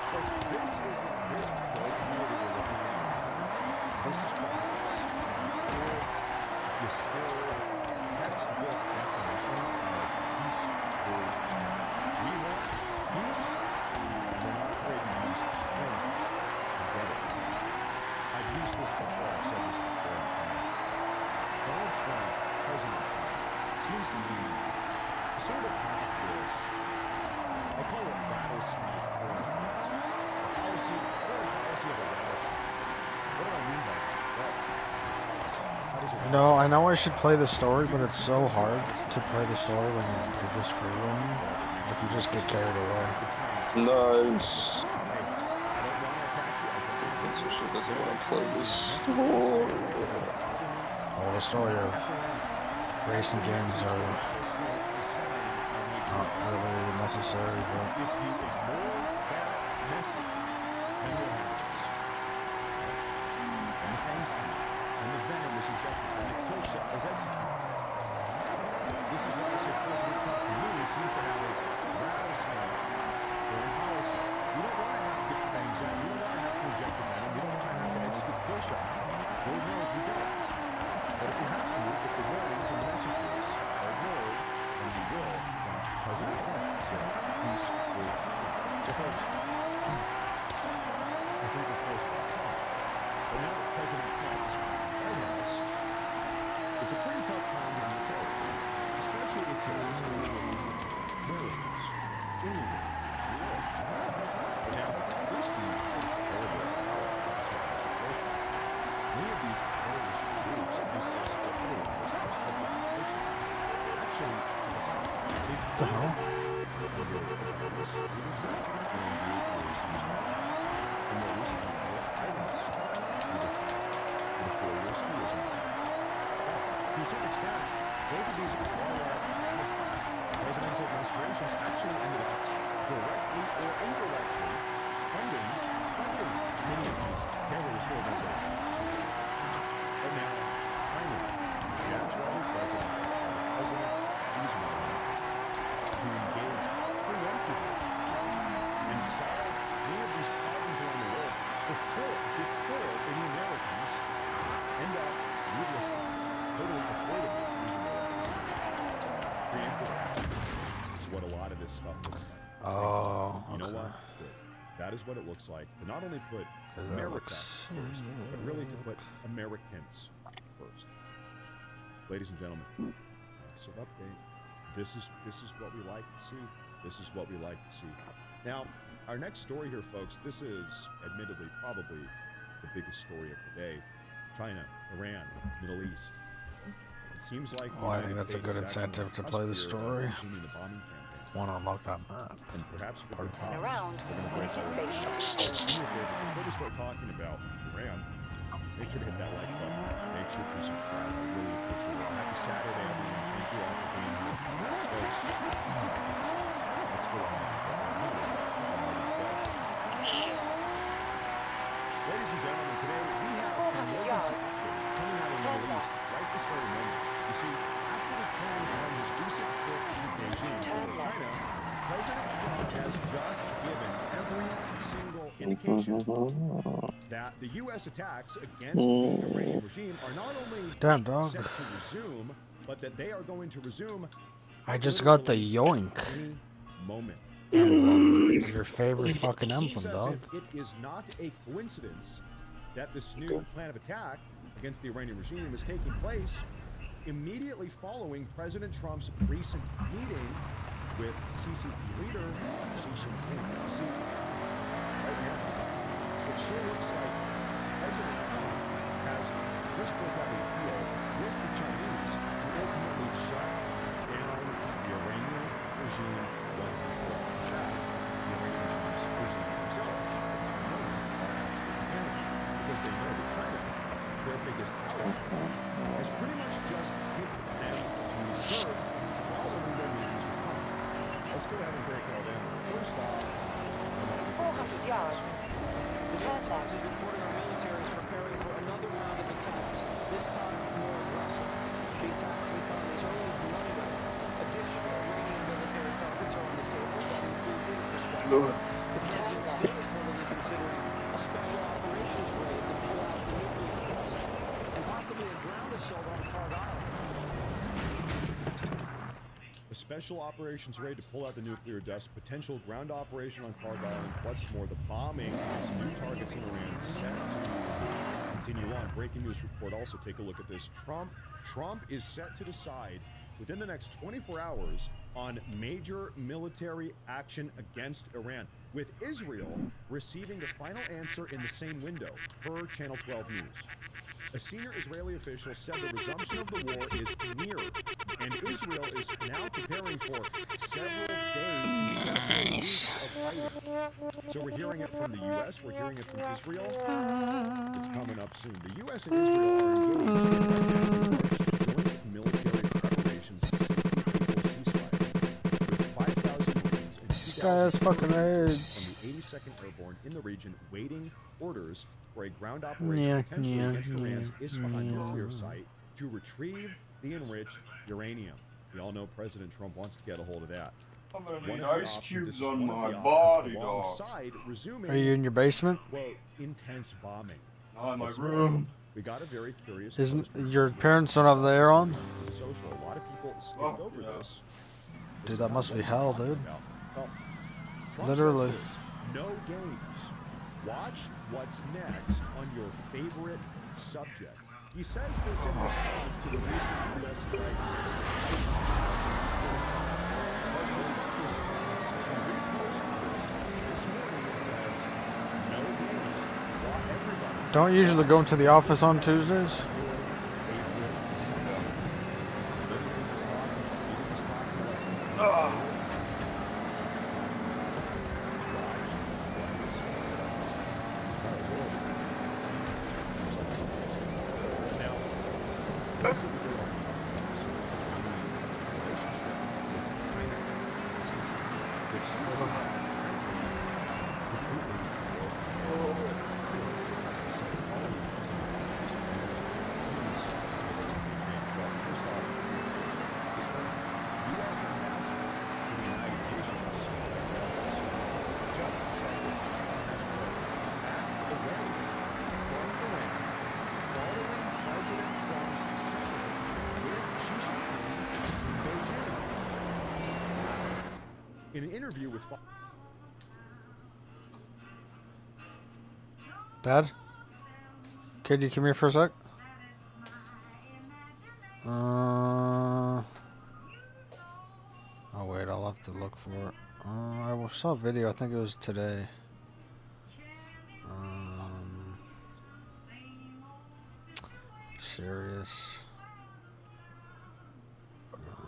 K: Folks, this is this quote here that you're looking at. This is perhaps distilled textbook definition of peace builders. We want peace, and we're not afraid to use strength to get it. I've used this before. I've said this before. Donald Trump, President Trump, seems to be sort of have this, I call it rattlesnake forums.
C: You know, I know I should play the story, but it's so hard to play the story when you're just free roaming. Like, you just get carried away.
I: Nice. She doesn't want to play this story.
C: Well, the story of racing games are not really necessary, but...
K: If you ignore that message, then what happens? And the fangs out, and the venom is injected, and the kill shot is executed. This is why I say President Trump really seems to have a rattlesnake foreign policy. You don't want to have to get the fangs out. You don't want to have to inject the venom. You don't want to have to execute the kill shot. Lord knows we don't. But if we have to, if the warnings and the messages are ignored, then we will. President Trump will peace with. So folks, I think this goes for fun. But now that President Trump is behind the White House, it's a pretty tough time on the terrorists, especially the terrorists who are Americans, anywhere in the world. But now, here's the sort of horrible situation. Many of these terrorist groups, at least those that are actually,
C: The hell?
K: To a certain extent, both of these presidential administrations actually ended up directly or indirectly funding many of these terrorist organizations. But now, finally, the actual president is willing to engage preemptively and solve many of these problems around the world before any Americans end up needlessly, totally avoidably losing their lives. Preemptive action is what a lot of this stuff looks like.
C: Oh,
K: You know
C: okay.
K: what? Good. That is what it looks like to not only put America first, but really to put Americans first. Ladies and gentlemen, massive update. This is what we like to see. This is what we like to see. Now, our next story here, folks, this is admittedly probably the biggest story of the day. China, Iran, Middle East. It seems like the
C: Well, I think
K: United
C: that's a
K: States
C: good
K: is actually
C: incentive to
K: on the
C: play the
K: cusp here of
C: story.
K: resuming the bombing campaign.
C: Want to unlock that map.
K: And perhaps for good
C: Pardon.
K: cause. We're going to break that down. So, do me a favor, before we start talking about Iran, make sure to hit that like button. Make sure to subscribe. I really appreciate it. Happy Saturday, everyone. Thank you all for being here. Folks, let's go on. Ladies and gentlemen, today we have an emergency update coming out of the Middle East right this very moment. You see, after returning from his recent trip to Beijing to China, President Trump has just given every single indication that the U.S. attacks against the Iranian regime are not only
C: Damn, dog.
K: set to resume, but that they are going to resume
C: I just got the
K: literally
C: yoink.
K: any moment.
C: Emblem. Your favorite fucking
K: It
C: emblem,
K: seems as
C: dog.
K: if it is not a coincidence that this new plan of attack against the Iranian regime is taking place immediately following President Trump's recent meeting with CCP leader Xi Jinping. You see, right now, it sure looks like President Trump has just broke out a deal with the Chinese to ultimately shut down the Iranian regime once and for all. In fact, the Iranian regime themselves, as we know, are absolutely panicked because they know that China, their biggest ally, has pretty much just hit them to the curb following their meetings with Trump. Let's go ahead and break it all down. First off,
L: 400 yards. Turn left.
B: Is reporting our military is preparing for another round of attacks, this time more aggressive. The attacks have come as early as Monday. Additional Iranian military targets are on the table. That includes infrastructure. The president still reportedly considering a special operations raid to pull out the nuclear cluster and possibly a ground assault on Card Island.
K: a special operations raid to pull out the nuclear dust, potential ground operation on Card Island. What's more, the bombing against new targets in Iran is set to continue on. Breaking news report. Also, take a look at this. Trump is set to decide within the next 24 hours on major military action against Iran. with Israel receiving the final answer in the same window, per Channel 12 News. A senior Israeli official said the resumption of the war is near, and Israel is now preparing for several days to several weeks of fighting. So we're hearing it from the U.S., we're hearing it from Israel. It's coming up soon. The U.S. and Israel are engaged in right now the largest joint military preparations since the April ceasefire, with 5,000 Marines and 2,000 from the 82nd Airborne in the region waiting orders for a ground operation potentially against Iran's Isfahan nuclear site to retrieve the enriched uranium. We all know President Trump wants to get a hold of that.
I: I'm gonna
K: One
I: need
K: of the
I: ice
K: options,
I: cubes
K: this is
I: on
K: one of
I: my
K: the
I: body,
K: options
I: dog.
K: alongside resuming,
C: Are you in your basement?
K: quote, intense bombing.
I: Not in my
K: This
I: room.
K: morning, we got a very curious
C: Isn't
K: post from
C: your
K: President
C: parents don't have the air on?
K: Social. A lot of people skipped over this.
C: Dude, that must be hell, dude.
K: Well, Trump
C: Literally.
K: says this, no games. Watch what's next on your favorite subject. He says this in response to the recent U.S. strike against this ISIS President Trump responds and reposts this morning. It says, no games. Want everybody.
C: Don't you usually go into the office on Tuesdays?
K: In an interview with
C: Dad? Kid, you come here for a sec? Oh wait, I'll have to look for it. I saw a video, I think it was today. Serious.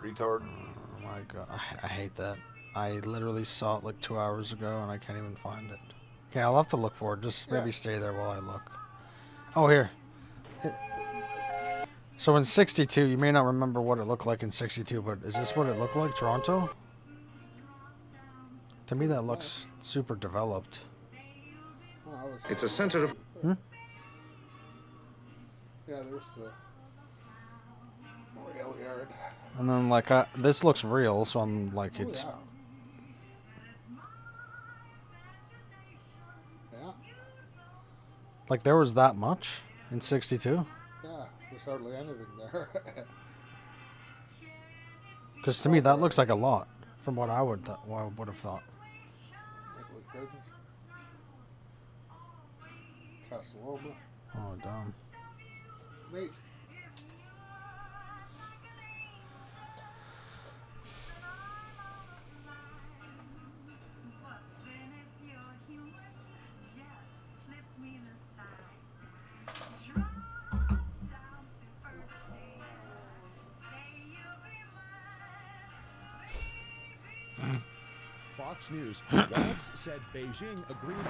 M: Retard.
C: Oh my god, I hate that. I literally saw it like 2 hours ago and I can't even find it. Okay, I'll have to look for it. Just maybe stay there while I look. Oh, here. So in 62, you may not remember what it looked like in 62, but is this what it looked like, Toronto? To me, that looks super developed.
M: It's a center of...
N: Yeah, there's the rail yard.
C: And then, like, this looks real, so I'm like, it's...
N: Yeah.
C: Like, there was that much in 62?
N: Yeah, there's hardly anything there.
C: Because to me, that looks like a lot from what I would have thought.
N: Nicholas Gardens. Casaloma.
C: Oh, dumb.
N: Neat.
K: Fox News, Waltz said Beijing agreed on a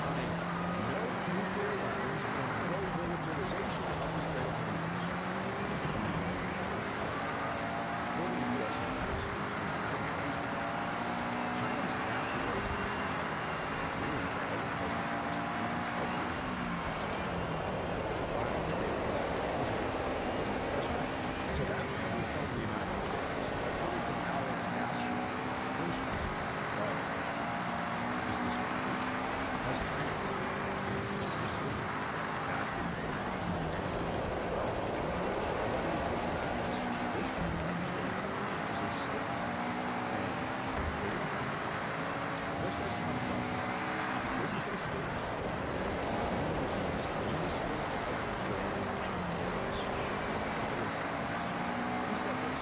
K: no nuclear weapons and no militarization of the Strait of Hormuz. According to U.S. news, China's so that's coming from the United States. That's coming from our ambassador. Is this has China seriously acted? Well, this is a state. Just as China, this is a state. He said this,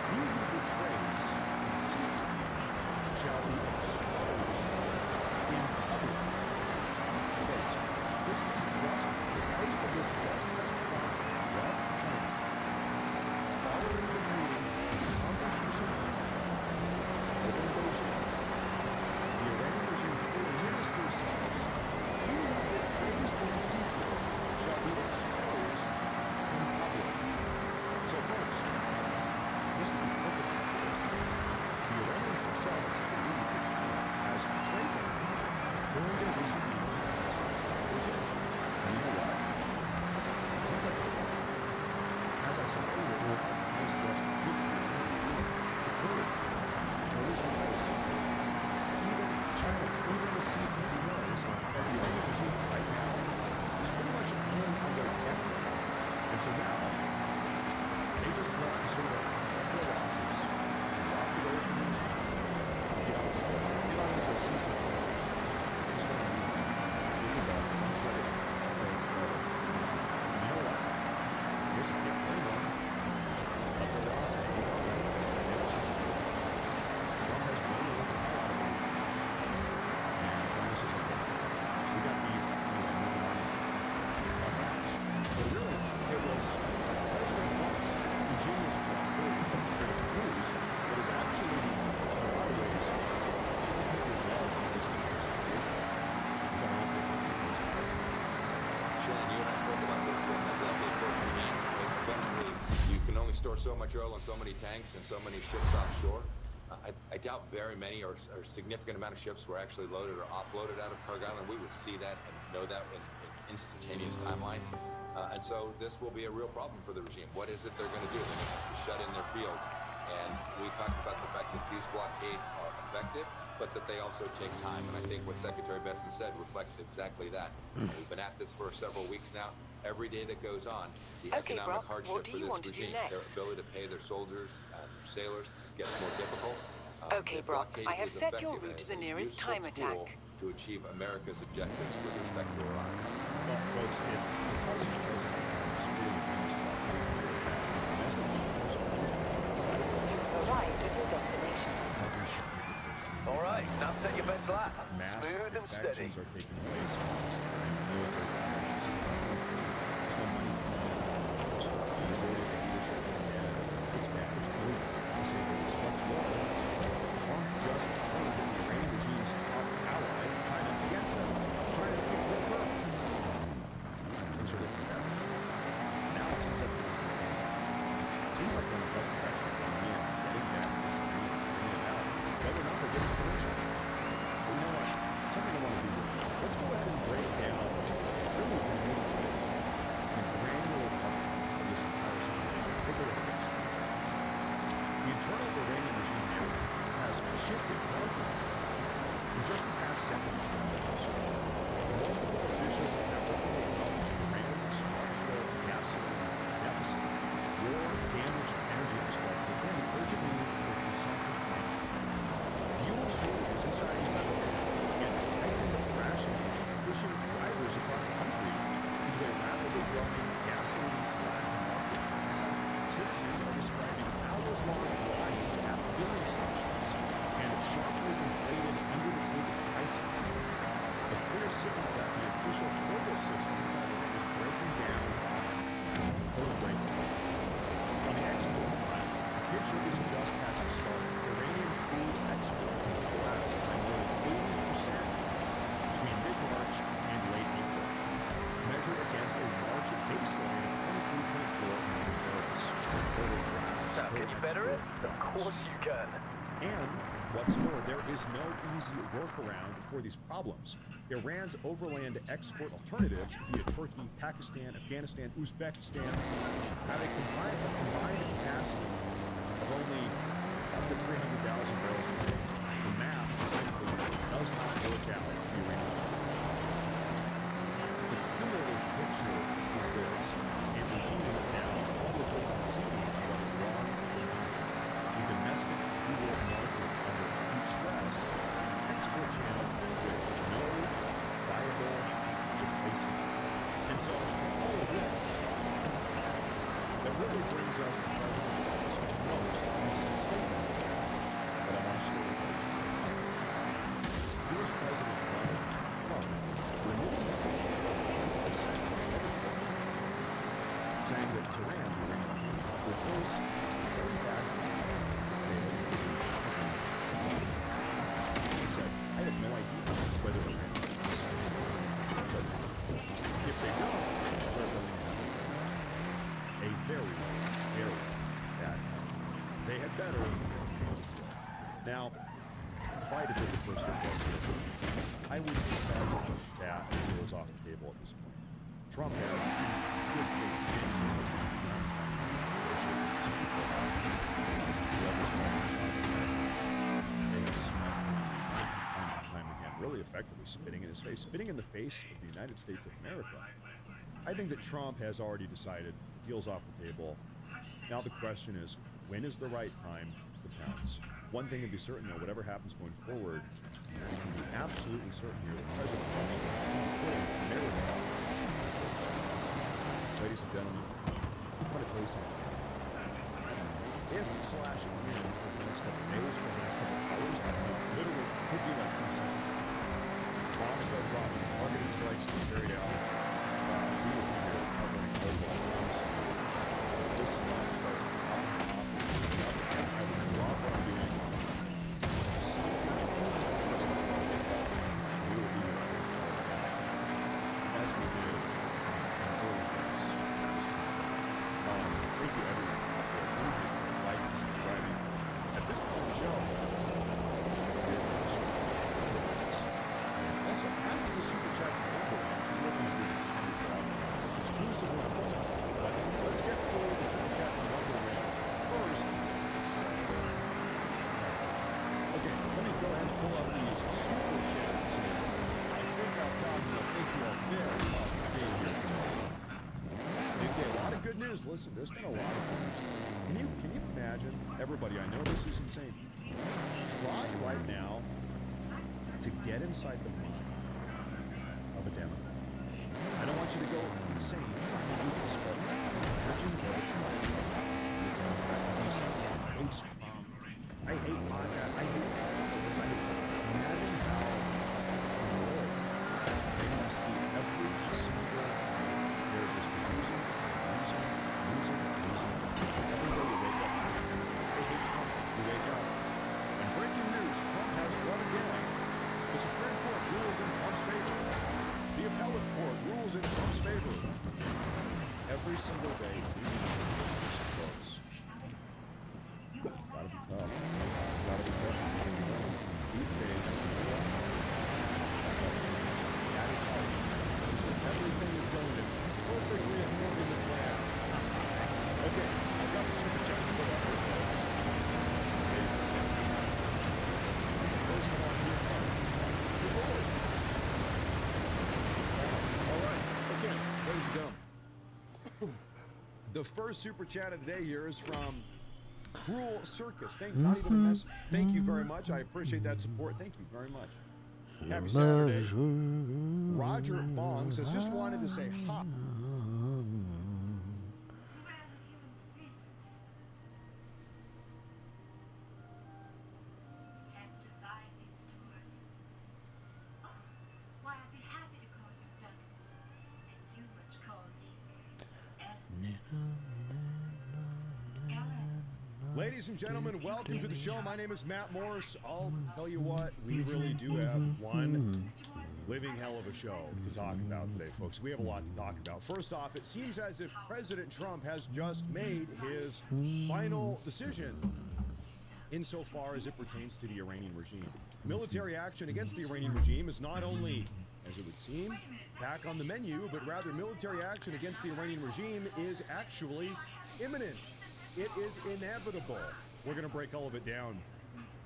K: he who betrays in secret shall be exposed in this is just, most of this just has come from left China. Following the news of the Shisha over in Beijing, the Iranian regime flew minuscule size. He who betrays in secret shall be exposed in public. So folks, just to be perfectly clear, the Iranians themselves believe that China has betrayed them during their recent invasion of Israel. And you know what? It seems like they're wrong. As I said earlier, has just 50 occurred. No reason why it's secret. Even China, even the CCP knows that the Iranian regime right now is pretty much in on their death. And so now, they just want to sort of cut their losses and walk away from the regime. Get on with their CCP. They just want to move on. It is a credit. You know what? I guess I can't blame them. Cut their losses. Move on. They lost. Trump has blown it over hell out of them. And Trump says, okay, we got to be moving on. But really, it was President Trump's ingenious blockade of critical news that is actually, in a lot of ways, ultimately led to this entire situation.
M: Sean, you and I spoke about this when the first began. Eventually, you can only store so much oil in so many tanks and so many ships offshore. I doubt very many or a significant amount of ships were actually loaded or offloaded out of Kyrgyz Island. We would see that and know that in an instantaneous timeline. And so this will be a real problem for the regime. What is it they're going to do? They're going to have to shut in their fields. And we talked about the fact that these blockades are effective, but that they also take time. And I think what Secretary Besson said reflects exactly that. We've been at this for several weeks now. Every day that goes on, the economic hardship for this regime, their ability to pay their soldiers and their sailors gets more difficult.
L: Okay, Brock, I have set your route to the nearest time attack.
M: To achieve America's objectives with respect to Iran.
K: Well, folks, it's because of the president who's really doing this blockade really bad. That's not the first one.
L: You've arrived at your destination.
G: All right, now set your best lap.
K: Mass
G: Smooth and steady.
K: defections are taking place on this time. Military packages. There's no money. The majority of the leadership, and it's bad. It's brutal. I say this. What's more, Trump just heard that the Iranian regime's top ally, China, against them. China's getting real hurt. Things are looking bad. Now it seems like one of the best protections on the end, getting that, bringing it out. Whether or not they get his permission. But you know what? Something I want to do here. Let's go ahead and break down really the nitty-gritty and granular part of this entire situation. Take a look at this. The internal Iranian regime narrative has shifted markedly in just the past 7 to 10 years. Multiple officials have now openly acknowledged Iran's structural gasoline deficit, war, damaged energy infrastructure, and the urgent need for consumption management. Fuel shortages inside Iran and heightened rationing, pushing drivers across the country into a rapidly growing gasoline black market. Citizens are describing hours-long lines at filling stations and sharply inflated under-the-table prices. A clear signal that the official quota system inside Iran is breaking down. Total breakdown. On the export front, the picture is just as stark. Iranian crude exports have collapsed by nearly 80% between mid-March and late April, measured against a March baseline of 23.4 million barrels. Total collapse.
G: Now, can you better it? Of course you can.
K: And what's more, there is no easy workaround for these problems. Iran's overland export alternatives via Turkey, Pakistan, Afghanistan, Uzbekistan have a combined capacity of only up to 300,000 barrels per day. The math simply does not work out for the Iranian. The cumulative picture is this: a regime now publicly conceding what Iran came out. A domestic fuel market under acute stress, export channel with no viable replacement. And so it's all of this that really brings us to President Trump's most recent statement that I want to share with you. Here's President Donald Trump renewing his commitment Tehran, the Iranian regime, will face very bad he said, I have no idea whether Iran will decide to do it. So, if they don't, they're going to have a very, very bad time. They had better. Now, if I had to take a personal guess here, I would suspect that the deal is off the table at this point. Trump has good really effectively spitting in his face, spitting in the face of the United States of America. I think that Trump has already decided the deal's off the table. Now the question is, when is the right time to pounce? One thing can be certain, though, whatever happens going forward, you can be absolutely certain here that President Trump is going to put America. Ladies and gentlemen, I'm going to tell you something. If slashing in over the next couple of days, over the next couple of hours, literally could be like this. Bombs start dropping, targeted strikes get carried out. We will be here covering overall bombs. If this stuff starts popping off, I would drop what I'm doing. We will be here. As we did in early days. Thank you, everyone. Like and subscribing. At this point in the show, also, after the Super Chats and Rumble Rounds, we're looking to do this exclusively on Rumble. But let's get through the Super Chats and Rumble Rounds first. Okay, let me go ahead and pull up these Super Chats here. I think I'll probably thank you all very much for being here today. Okay, a lot of good news. Listen, there's been a lot of good news. Can you imagine, everybody, I know this is insane. Try right now to get inside the mind of a Democrat. I don't want you to go insane trying to do this, but imagine what it's like. Be someone who hates Trump. I hate podcast. I hate politics. I hate Trump. Imagine how the world they must be every single. They're just losing. Every day you wake up. They hate Trump. You wake up. And breaking news: Trump has won again. The Supreme Court rules in Trump's favor. The appellate court rules in Trump's favor. Every single day, close. It's gotta be tough. It's gotta be tough. These days, that is how everything is going perfectly according to plan. Okay, I've got the super chats to put up here, folks. Today's the 6th. First one here. All right, okay, ladies and gentlemen. The first super chat of the day here is from Cruel Circus. Not even a mess. Thank you very much. I appreciate that support. Thank you very much. Happy Saturday. Roger Bong says, just wanted to say hi. Ladies and gentlemen, welcome to the show. My name is Matt Morris. I'll tell you what, we really do have one living hell of a show to talk about today, folks. We have a lot to talk about. First off, it seems as if President Trump has just made his final decision insofar as it pertains to the Iranian regime. Military action against the Iranian regime is not only, as it would seem, back on the menu, but rather military action against the Iranian regime is actually imminent. It is inevitable. We're going to break all of it down.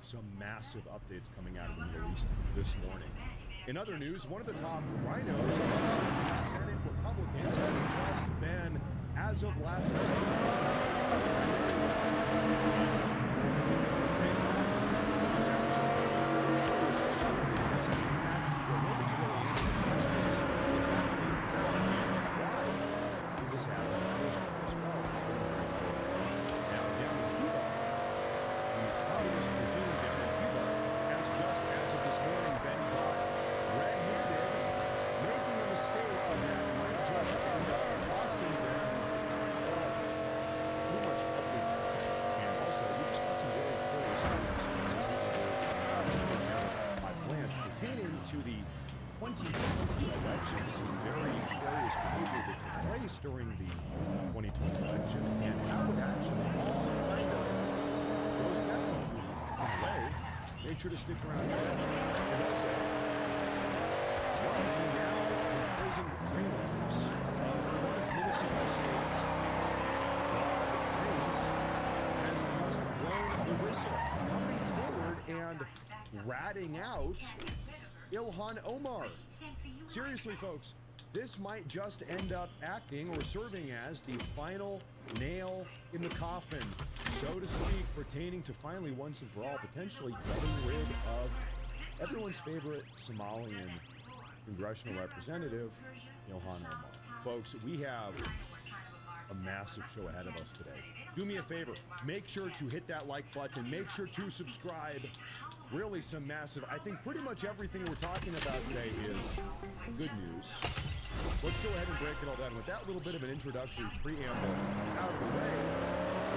K: Some massive updates coming out of the Middle East this morning. In other news, one of the top rhinos amongst the Senate Republicans has just been, as of last night, 2020 election, some very nefarious behavior that took place during the 2020 election, and how it actually all kind of goes back to you in a way. Make sure to stick around for that. And also, one of the now imprisoned railroaders, one of Minnesota State's Reigns, has just blown the whistle, coming forward and ratting out Ilhan Omar. Seriously, folks, this might just end up acting or serving as the final nail in the coffin, so to speak, pertaining to finally, once and for all, potentially getting rid of everyone's favorite Somalian congressional representative, Ilhan Omar. Folks, we have a massive show ahead of us today. Do me a favor, make sure to hit that like button, make sure to subscribe. Really some massive, I think pretty much everything we're talking about today is good news. Let's go ahead and break it all down. With that little bit of an introductory preamble out of the way,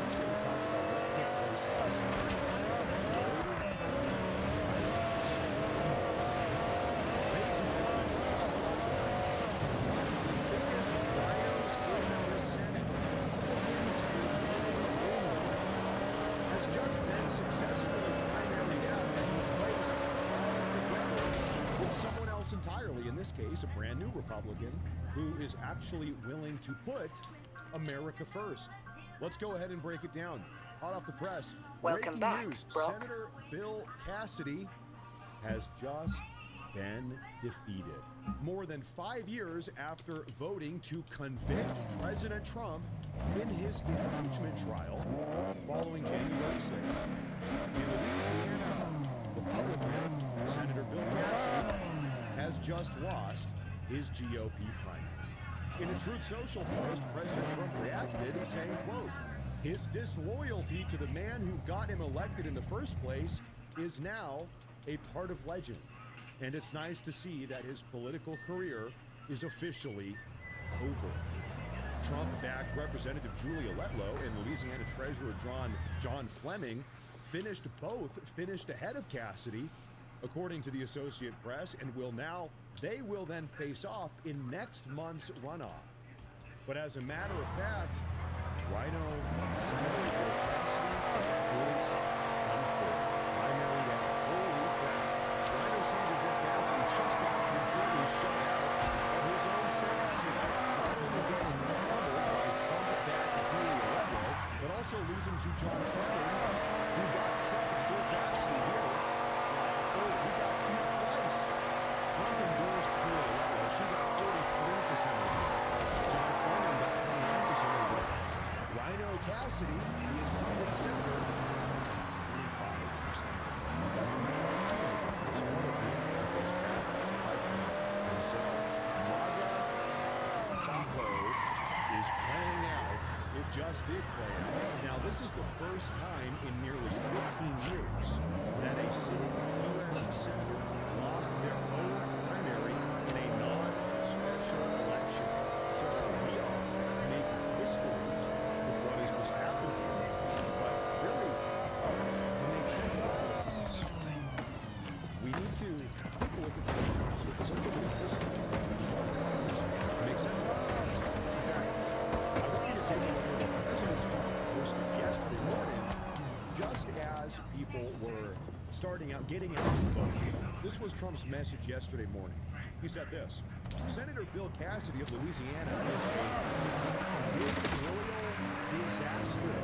K: let's talk about what took place last night. Ladies and gentlemen, just last night, one of the biggest rhinos in the Senate, has just been successfully primaried out and replaced with someone else entirely, in this case a brand new Republican who is actually willing to put America first. Let's go ahead and break it down. Hot off the press,
L: Welcome
K: breaking
L: back,
K: news,
L: Brock.
K: Senator Bill Cassidy has just been defeated. More than 5 years after voting to convict President Trump in his impeachment trial following January 6th, the Louisiana Republican, Senator Bill Cassidy, has just lost his GOP primary. In a Truth Social post, President Trump reacted saying, quote, "His disloyalty to the man who got him elected in the first place is now a part of legend. And it's nice to see that his political career is officially over." Trump-backed Representative Julia Letlow and Louisiana Treasurer John Fleming finished ahead of Cassidy, according to the Associated Press, and they will then face off in next month's runoff. But as a matter of fact, Rhino Senator Bill Cassidy is unfair. Primary out. Holy crap. Rhino Senator Bill Cassidy just got completely shut out of his own Senate seat. Not only getting pummeled by Trump-backed Julia Letlow, but also losing to John Fleming, who got second. Bill Cassidy here. He got beat twice. Trump endorsed Julia Letlow. She got 43% of the vote. John Fleming got 29% of the vote. Rhino Cassidy, the incumbent senator, 25% of the vote. It's wonderful. It's backed by Trump himself. MAGA Fafo is playing out. It just did play out. Now, this is the first time in nearly 15 years that a sitting U.S. senator lost their own primary in a non-special election. So we are making history with what has just happened here. But really, to make sense of all of this, we need to take a look at some things with some of the history to make sense of all of this. In fact, I want you to take a look at what President Trump posted yesterday morning, just as people were getting out to vote. This was Trump's message yesterday morning. He said this: "Senator Bill Cassidy of Louisiana is a disloyal disaster.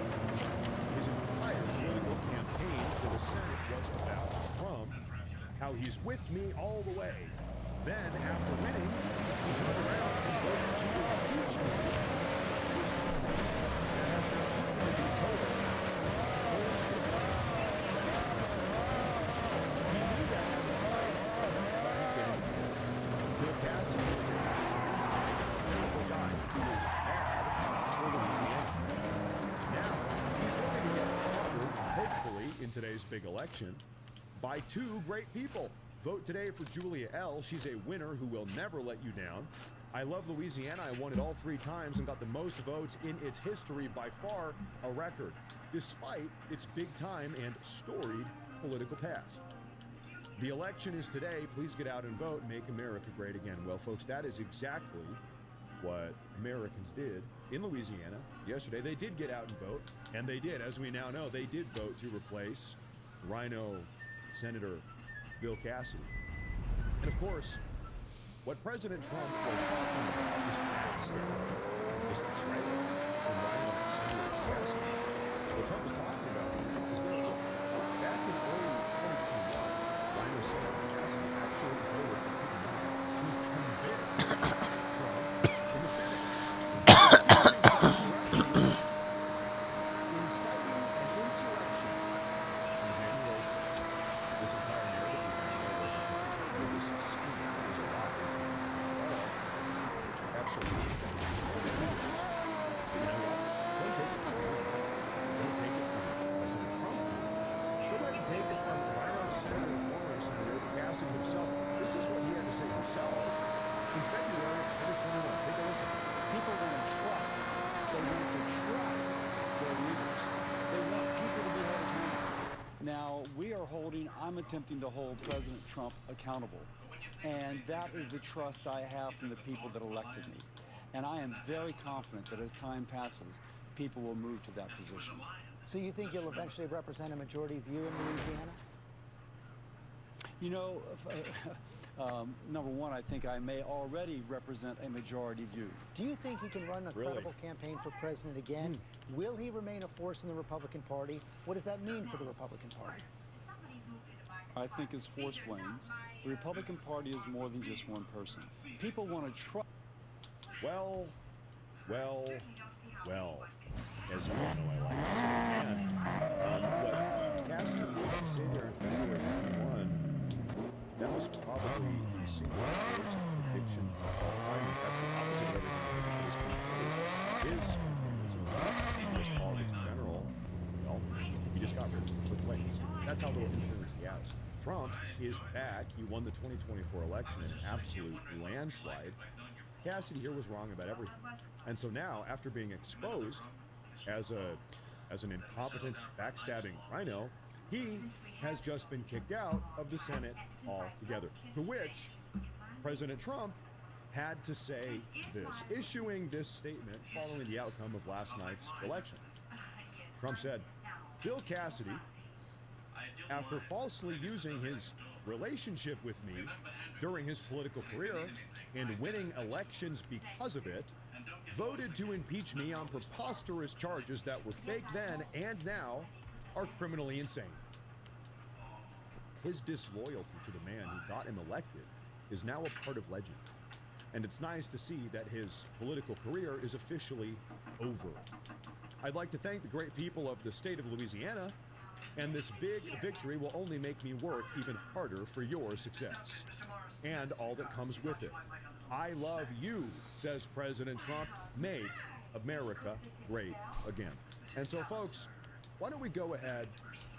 K: His entire political campaign for the Senate was about Trump, how he's with me all the way. Then, after winning, he turned around and voted to impeach me for something that has not proven to be total bullshit," says the president. He knew that at the time, but he didn't. Bill Cassidy is a seismic, terrible guy who is bad for Louisiana. Now, he's going to get clobbered, hopefully, in today's big election, by two great people. Vote today for Julia L. She's a winner who will never let you down. I love Louisiana. I won it all 3 times and got the most votes in its history, by far a record, despite its big time and storied political past. The election is today. Please get out and vote and make America great again. Well, folks, that is exactly what Americans did in Louisiana yesterday. They did get out and vote, and they did, as we now know, they did vote to replace Rhino Senator Bill Cassidy. And of course, what President Trump was talking about is backstabbing, this betrayal from Rhino Senator Cassidy. What Trump was talking about is this. Back in early 2021, Rhino Senator Cassidy actually voted to convict Trump in the Senate. Inciting an insurrection on January 6th. This entire narrative was a scheme. It was a lie. Absolutely insane. You know what? Don't take it from me. Don't take it from President Trump. Go ahead and take it from Rhino Senator, former Senator Cassidy himself. This is what he had to say himself in February of 2021. Take a listen.
O: People want to trust. They want to trust their leaders. They want people to be held accountable. Now, I'm attempting to hold President Trump accountable. And that is the trust I have from the people that elected me. And I am very confident that as time passes, people will move to that position.
P: So you think you'll eventually represent a majority view in Louisiana?
O: You know, number one, I think I may already represent a majority view.
P: Do you think he can run a credible campaign for president again? Will he remain a force in the Republican Party? What does that mean for the Republican Party?
O: I think as force wanes, the Republican Party is more than just one person. People want to trust.
K: Well, as you all know, I like to say, and what Cassidy had to say there in February of 21, that was probably the single worst prediction of all time. In fact, the opposite of everything that is controlled is influence in U.S. politics in general. Well, he just got replaced. That's how little influence he has. Trump is back. He won the 2024 election in an absolute landslide. Cassidy here was wrong about everything. And so now, after being exposed as an incompetent, backstabbing rhino, he has just been kicked out of the Senate altogether. To which President Trump had to say this, issuing this statement following the outcome of last night's election. Trump said, Bill Cassidy, after falsely using his relationship with me during his political career and winning elections because of it, voted to impeach me on preposterous charges that were fake then and now are criminally insane. His disloyalty to the man who got him elected is now a part of legend. And it's nice to see that his political career is officially over. I'd like to thank the great people of the state of Louisiana, and this big victory will only make me work even harder for your success and all that comes with it. I love you, says President Trump. Make America great again. And so, folks, why don't we go ahead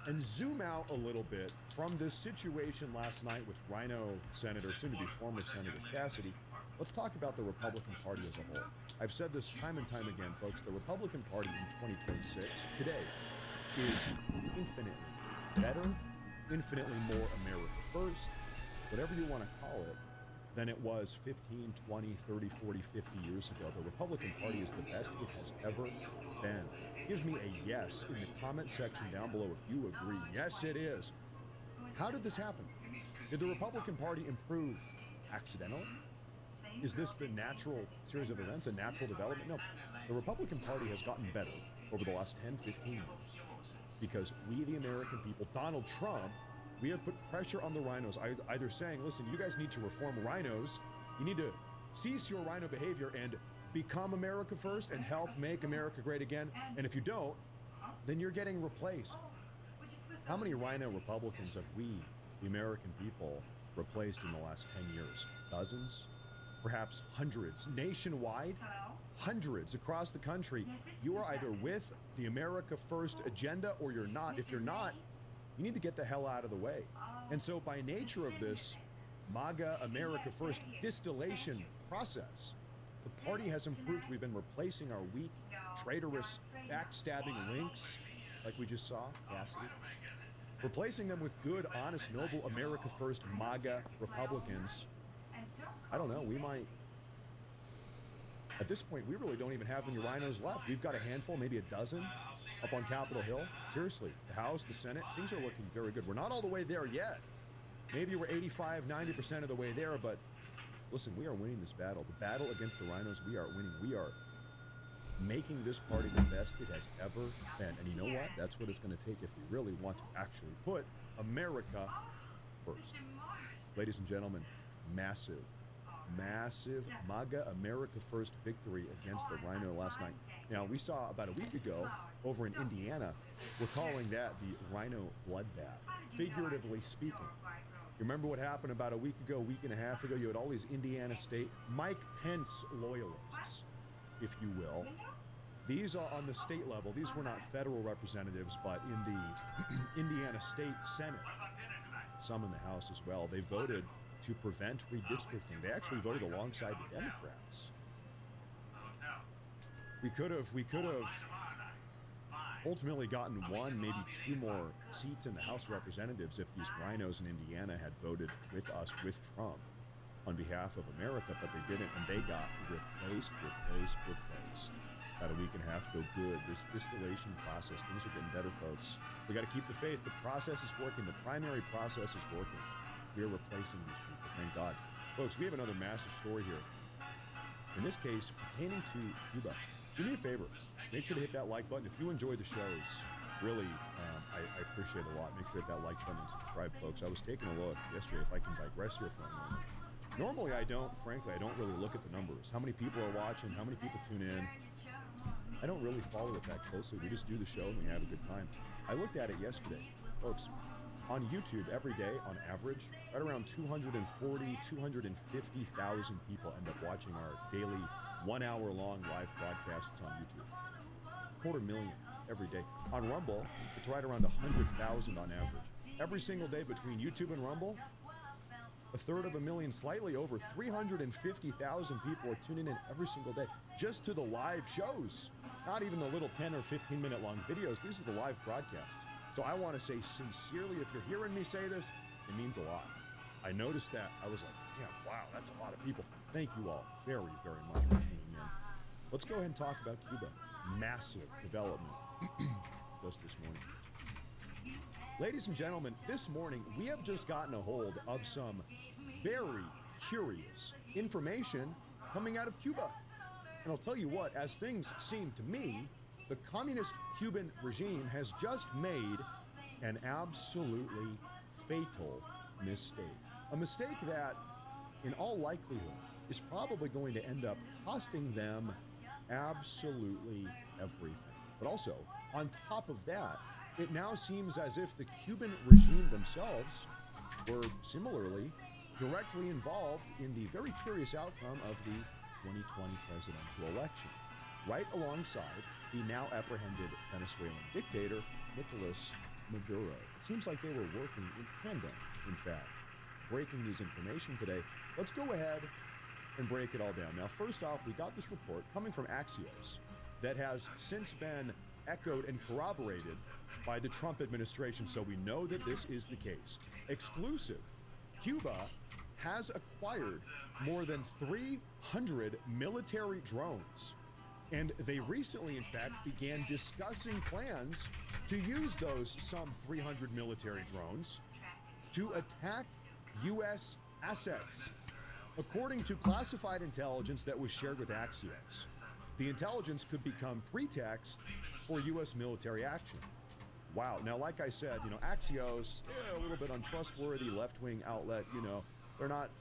K: and zoom out a little bit from this situation last night with Rhino Senator, soon to be former Senator Cassidy. Let's talk about the Republican Party as a whole. I've said this time and time again, folks. The Republican Party in 2026 today is infinitely better, infinitely more America first, whatever you want to call it, than it was 15, 20, 30, 40, 50 years ago. The Republican Party is the best it has ever been. Give me a yes in the comment section down below if you agree. Yes, it is. How did this happen? Did the Republican Party improve accidentally? Is this the natural series of events, a natural development? No. The Republican Party has gotten better over the last 10, 15 years because we, the American people, Donald Trump, we have put pressure on the rhinos, either saying, listen, you guys need to reform rhinos. You need to cease your rhino behavior and become America first and help make America great again. And if you don't, then you're getting replaced. How many rhino Republicans have we, the American people, replaced in the last 10 years? Dozens? Perhaps hundreds. Nationwide? Hundreds across the country. You are either with the America First agenda or you're not. If you're not, you need to get the hell out of the way. And so by nature of this MAGA America First distillation process, the party has improved. We've been replacing our weak, traitorous, backstabbing links, like we just saw, Cassidy. Replacing them with good, honest, noble, America First, MAGA Republicans. I don't know, we might... At this point, we really don't even have many rhinos left. We've got a handful, maybe a dozen, up on Capitol Hill. Seriously, the House, the Senate, things are looking very good. We're not all the way there yet. Maybe we're 85, 90% of the way there, but listen, we are winning this battle. The battle against the rhinos, we are winning. We are making this party the best it has ever been. And you know what? That's what it's going to take if we really want to actually put America first. Ladies and gentlemen, massive MAGA America First victory against the rhino last night. Now, we saw about a week ago over in Indiana, we're calling that the rhino bloodbath, figuratively speaking. You remember what happened about a week ago, week and a half ago? You had all these Indiana State, Mike Pence loyalists, if you will. These are on the state level. These were not federal representatives, but in the Indiana State Senate, some in the House as well. They voted to prevent redistricting. They actually voted alongside the Democrats. We could have ultimately gotten one, maybe two more seats in the House of Representatives if these rhinos in Indiana had voted with us, with Trump, on behalf of America, but they didn't, and they got replaced. About a week and a half ago, good. This distillation process, things are getting better, folks. We got to keep the faith. The process is working. The primary process is working. We are replacing these people, thank God. Folks, we have another massive story here. In this case, pertaining to Cuba. Do me a favor. Make sure to hit that like button. If you enjoy the shows, really, I appreciate it a lot. Make sure to hit that like button and subscribe, folks. I was taking a look yesterday, if I can digress here for a moment. Normally, frankly, I don't really look at the numbers. How many people are watching? How many people tune in? I don't really follow it that closely. We just do the show and we have a good time. I looked at it yesterday. Folks, on YouTube every day, on average, right around 240, 250,000 people end up watching our daily 1 hour long live broadcasts on YouTube. 250,000 every day. On Rumble, it's right around 100,000 on average. Every single day between YouTube and Rumble, 1/3 of slightly over 350,000 people are tuning in every single day just to the live shows. Not even the little 10 or 15 minute long videos. These are the live broadcasts. So I want to say sincerely, if you're hearing me say this, it means a lot. I noticed that. I was like, man, wow, that's a lot of people. Thank you all very, very much for tuning in. Let's go ahead and talk about Cuba. Massive development just this morning. Ladies and gentlemen, this morning we have just gotten a hold of some very curious information coming out of Cuba. And I'll tell you what, as things seem to me, the communist Cuban regime has just made an absolutely fatal mistake. A mistake that, in all likelihood, is probably going to end up costing them absolutely everything. But also, on top of that, it now seems as if the Cuban regime themselves were similarly directly involved in the very curious outcome of the 2020 presidential election, right alongside the now apprehended Venezuelan dictator, Nicolas Maduro. It seems like they were working in tandem, in fact. Breaking news information today. Let's go ahead and break it all down. Now, first off, we got this report coming from Axios that has since been echoed and corroborated by the Trump administration, so we know that this is the case. Exclusive. Cuba has acquired more than 300 military drones, and they recently, in fact, began discussing plans to use those some 300 military drones to attack U.S. assets. According to classified intelligence that was shared with Axios, the intelligence could become pretext for U.S. military action. Wow. Now, like I said, Axios, they're a little bit untrustworthy, left-wing outlet, they're not,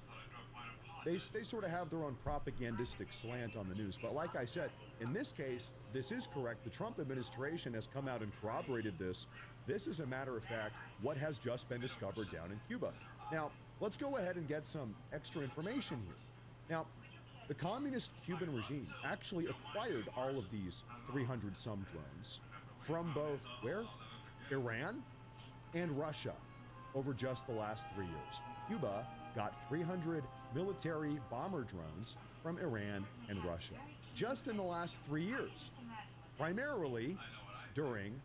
K: they sort of have their own propagandistic slant on the news. But like I said, in this case, this is correct. The Trump administration has come out and corroborated this. This is, a matter of fact, what has just been discovered down in Cuba. Now, let's go ahead and get some extra information here. Now, the communist Cuban regime actually acquired all of these 300-some drones from both, where? Iran and Russia over just the last 3 years. Cuba got 300 military bomber drones from Iran and Russia just in the last 3 years, primarily during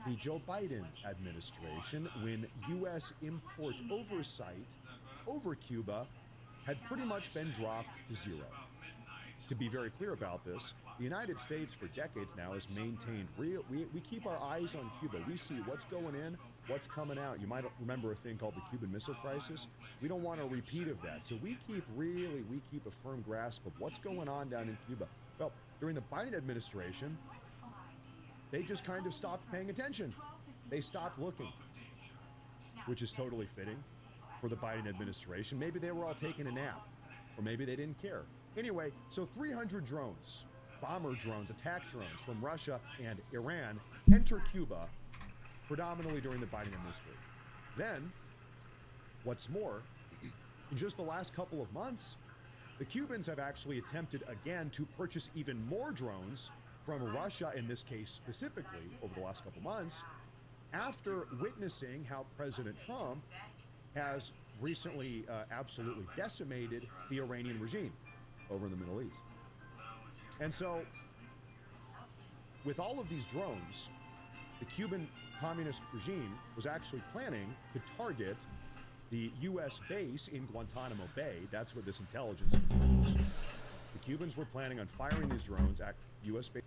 K: the Joe Biden administration when U.S. import oversight over Cuba had pretty much been dropped to zero. To be very clear about this, the United States for decades now has maintained we keep our eyes on Cuba. We see what's going in, what's coming out. You might remember a thing called the Cuban Missile Crisis. We don't want a repeat of that. So we keep a firm grasp of what's going on down in Cuba. Well, during the Biden administration, they just kind of stopped paying attention. They stopped looking, which is totally fitting for the Biden administration. Maybe they were all taking a nap, or maybe they didn't care. Anyway, so 300 drones, bomber drones, attack drones from Russia and Iran enter Cuba predominantly during the Biden administration. Then, what's more, in just the last couple of months, the Cubans have actually attempted again to purchase even more drones from Russia, in this case specifically, over the last couple months, after witnessing how President Trump has recently absolutely decimated the Iranian regime over in the Middle East. And so, with all of these drones, the Cuban communist regime was actually planning to target the U.S. base in Guantanamo Bay. That's what this intelligence informs. The Cubans were planning on firing these drones at U.S. base.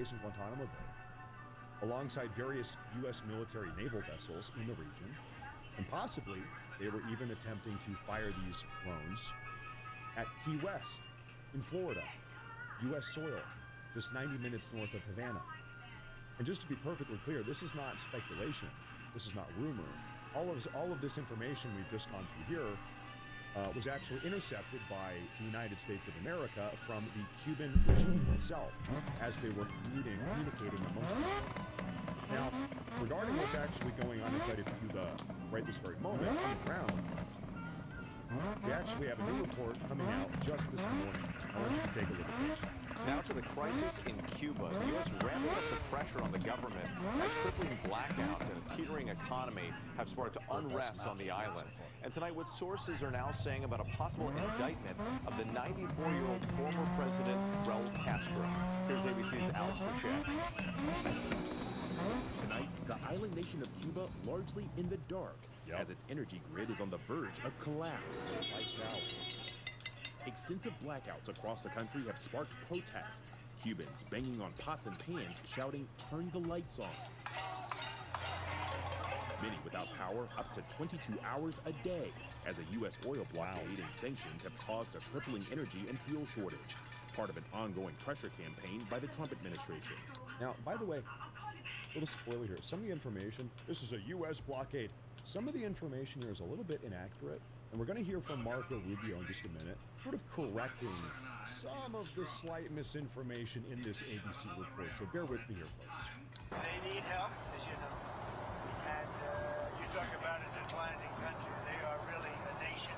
K: base in Guantanamo Bay, alongside various U.S. military naval vessels in the region, and possibly they were even attempting to fire these drones at Key West in Florida, U.S. soil, just 90 minutes north of Havana. And just to be perfectly clear, this is not speculation. This is not rumor. All of this information we've just gone through here was actually intercepted by the United States of America from the Cuban regime itself as they were communicating amongst them. Now, regarding what's actually going on inside of Cuba right this very moment on the ground, we actually have a new report coming out just this morning. I want you to take a look at this.
Q: Now to the crisis in Cuba. The U.S. ramping up the pressure on the government as crippling blackouts and a teetering economy have sparked unrest on the island. And tonight, what sources are now saying about a possible indictment of the 94-year-old former president, Raul Castro. Here's ABC's Alex Boucher.
R: Tonight, the island nation of Cuba largely in the dark as its energy grid is on the verge of collapse.
K: Lights out.
R: Extensive blackouts across the country have sparked protest. Cubans banging on pots and pans, shouting, "Turn the lights on." Many without power up to 22 hours a day, as a U.S. oil blockade and sanctions have caused a crippling energy and fuel shortage, part of an ongoing pressure campaign by the Trump administration.
K: Now, by the way, little spoiler here. Some of the information, this is a U.S. blockade. Some of the information here is a little bit inaccurate, and we're going to hear from Marco Rubio in just a minute, sort of correcting some of the slight misinformation in this ABC report. So bear with me here, folks.
S: They need help, as you know. And you talk about a declining country. They are really a nation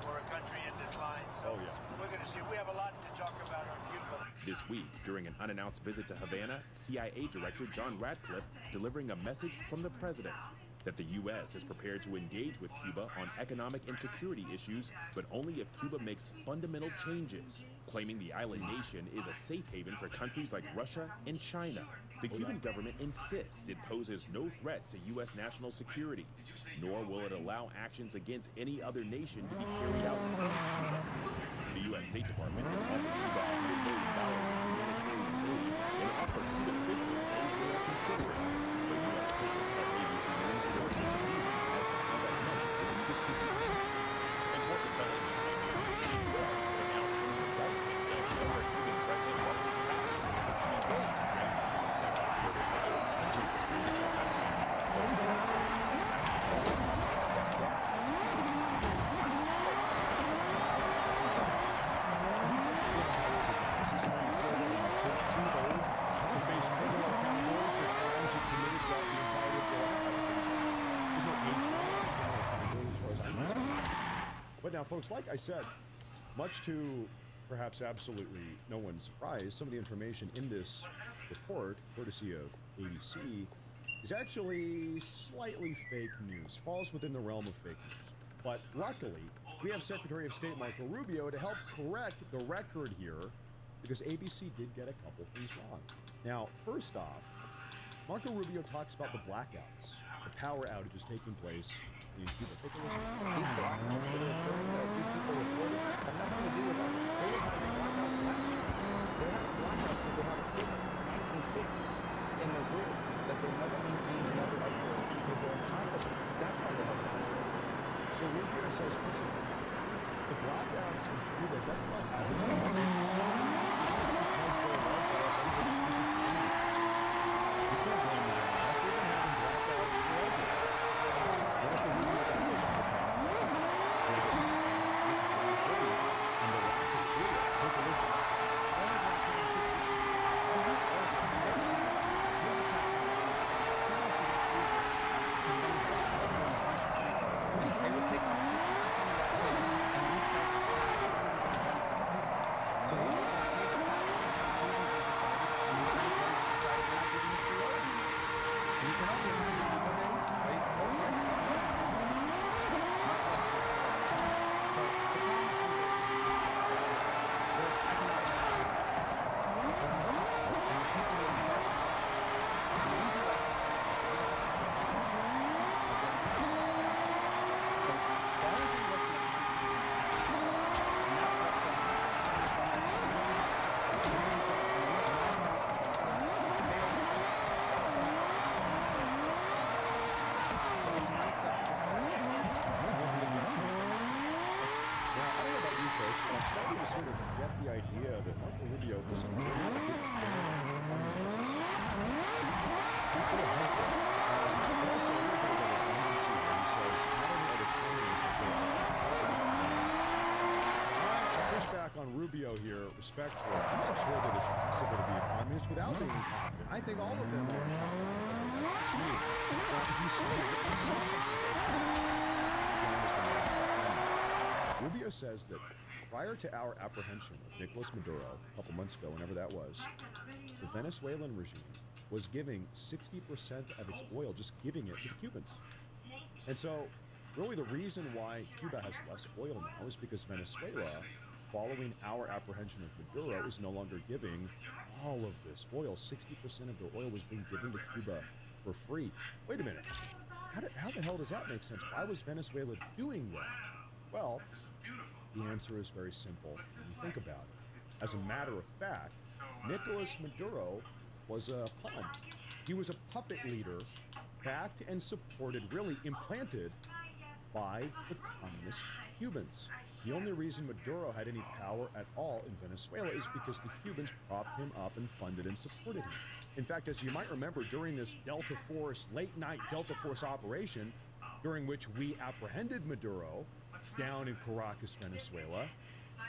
S: or a country in decline. So we're going to see. We have a lot to talk about on Cuba.
R: This week, during an unannounced visit to Havana, CIA Director John Ratcliffe delivering a message from the president that the U.S. is prepared to engage with Cuba on economic and security issues, but only if Cuba makes fundamental changes, claiming the island nation is a safe haven for countries like Russia and China. The Cuban government insists it poses no threat to U.S. national security, nor will it allow actions against any other nation to be carried out from Cuba. The U.S. State Department has offered Cuba $100 million in humanitarian aid and offered Cuban officials saying they are considering. But U.S. officials tell ABC News there are disagreements as to how that money will be distributed. And what the television news, the U.S. announced an indictment of former Cuban President Raul Castro in the coming days,
K: But now, folks, like I said, much to perhaps absolutely no one's surprise, some of the information in this report, courtesy of ABC, is actually slightly fake news, falls within the realm of fake news. But luckily, we have Secretary of State Marco Rubio to help correct the record here, because ABC did get a couple things wrong. Now, first off, Marco Rubio talks about the blackouts, the power outages taking place in Cuba. Take a listen.
T: These blackouts that are occurring that I see people reporting have nothing to do with us. They were having blackouts last year. They're having blackouts because they have equipment from the 1950s in their grid that they never maintained and never upgraded because they're incompetent. That's why they're having blackouts.
K: So Rubio says, listen, the blackouts in Cuba, that's not how it's done. This is because they're led by a bunch of stupid communists. You can't blame them on us. They've been having blackouts forever. Marco Rubio goes on the top for this blockade and the lack of data. Take a listen.
T: So
K: starting to get the idea that Marco Rubio isn't really a big fan of communists. He could have helped it. But also a little bit of a redundancy where he says not only are the communists, but communists. I push back on Rubio here respectfully. I'm not sure that it's possible to be a communist without being confident. I think all of them are communist. That's just me. But he's saying Rubio says that prior to our apprehension of Nicolas Maduro a couple months ago, whenever that was, the Venezuelan regime was giving 60% of its oil, just giving it to the Cubans. And so, really the reason why Cuba has less oil now is because Venezuela, following our apprehension of Maduro, is no longer giving all of this oil. 60% of their oil was being given to Cuba for free. Wait a minute. How the hell does that make sense? Why was Venezuela doing that? Well, the answer is very simple when you think about it. As a matter of fact, Nicolas Maduro was a pawn. He was a puppet leader backed and supported, really implanted by the communist Cubans. The only reason Maduro had any power at all in Venezuela is because the Cubans propped him up and funded and supported him. In fact, as you might remember, during this Delta Force, late-night Delta Force operation, during which we apprehended Maduro down in Caracas, Venezuela,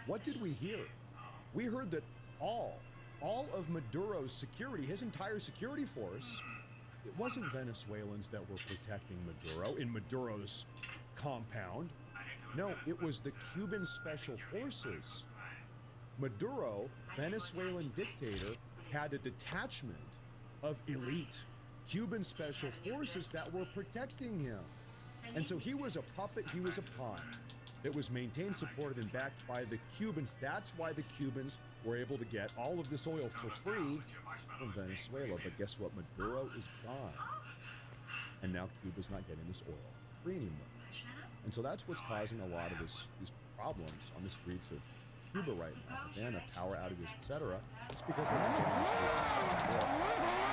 K: what did we hear? We heard that all of Maduro's security, his entire security force, it wasn't Venezuelans that were protecting Maduro in Maduro's compound. No, it was the Cuban Special Forces. Maduro, Venezuelan dictator, had a detachment of elite Cuban Special Forces that were protecting him. And so he was a puppet, he was a pawn that was maintained, supported, and backed by the Cubans. That's why the Cubans were able to get all of this oil for free from Venezuela. But guess what? Maduro is gone. And now Cuba's not getting this oil for free anymore. And so that's what's causing a lot of these problems on the streets of Cuba right now. Havana, power outages, etc. It's because they're not getting this oil.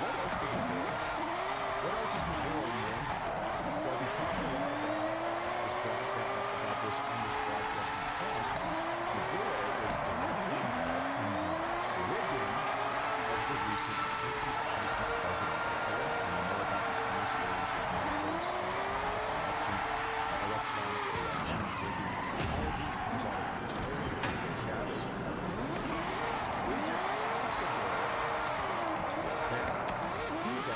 K: What else did he do? What else is Maduro doing? Well, we've talked a lot about this broadcast, about this on this broadcast in the past. Maduro is the rigging of the recent president. And we know about this Venezuelan electronic election rigging technology comes out of Venezuela. Chavez. Is it possible that Cuba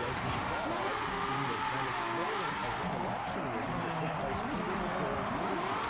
K: was involved in the Venezuelan election rigging that took place under Maduro's leadership?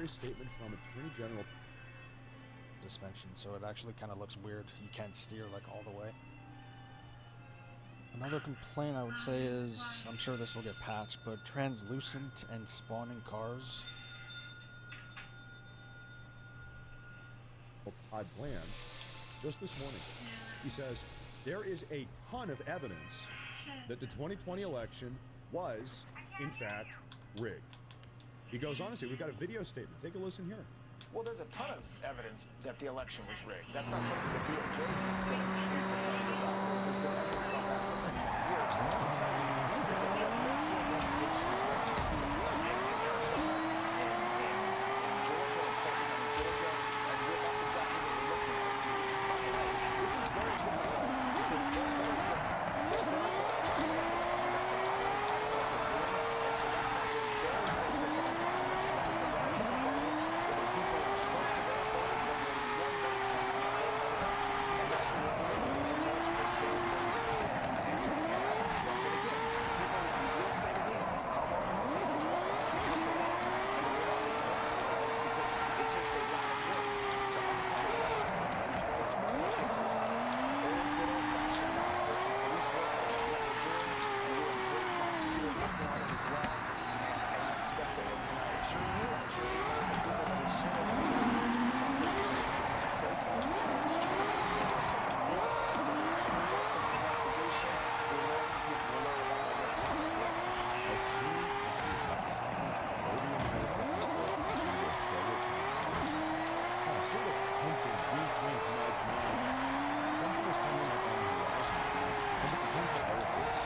K: Statement from Attorney General
C: suspension, so it actually kind of looks weird. You can't steer like all the way. Another complaint I would say is, I'm sure this will get patched, but translucent and spawning cars.
K: Todd Blanche, just this morning, he says there is a ton of evidence that the 2020 election was, in fact, rigged. He goes on to say, we've got a video statement. Take a listen here.
U: Well, there's a ton of evidence that the election was rigged. That's not something the DOJ needs to tell you about. There's been evidence about that for many, many years. What I'm telling you is that we have multiple investigations in Arizona, in Georgia, in Georgia, and with
K: hinting, wink, wink, nudge, nudge. Something is coming up on the horizon as it becomes to all of this.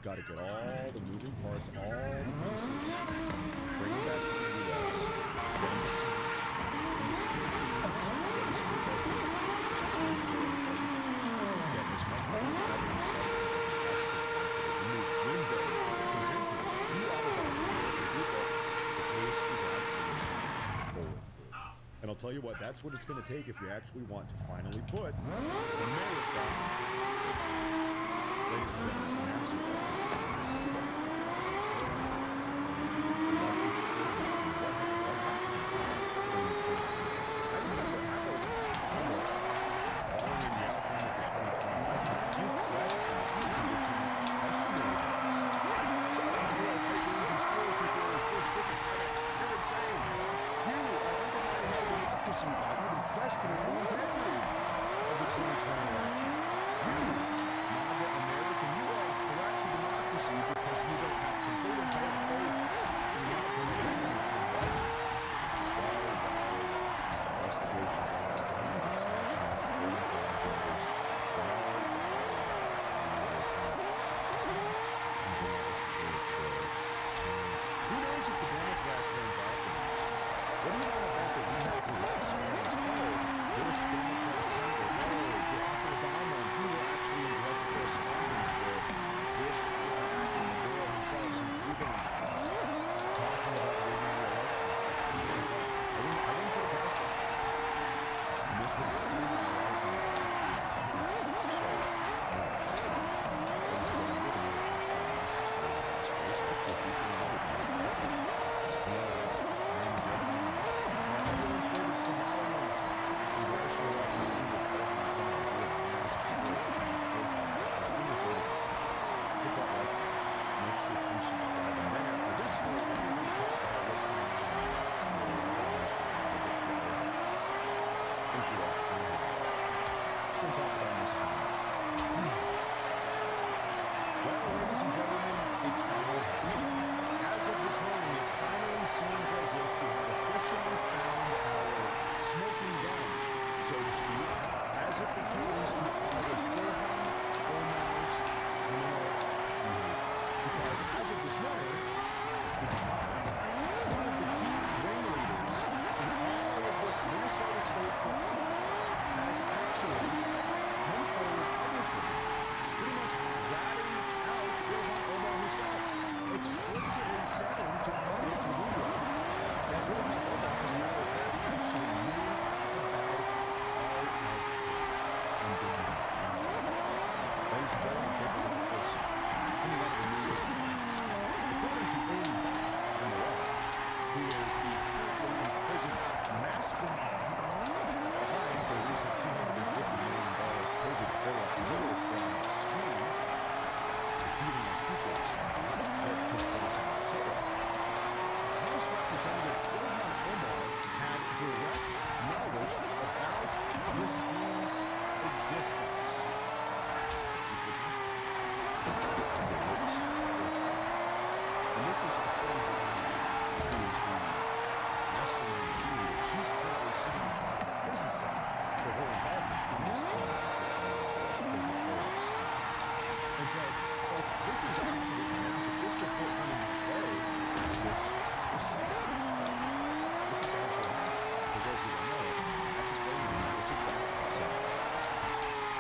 K: Got to get all the moving parts, all the pieces, bring them back to the U.S., get them to see, in the Philippines, get as much evidence as possible. In the window presented to all of us before people, the case is actually bulletproof. And I'll tell you what, that's what it's going to take if we actually want to finally put America, ladies and gentlemen, massive.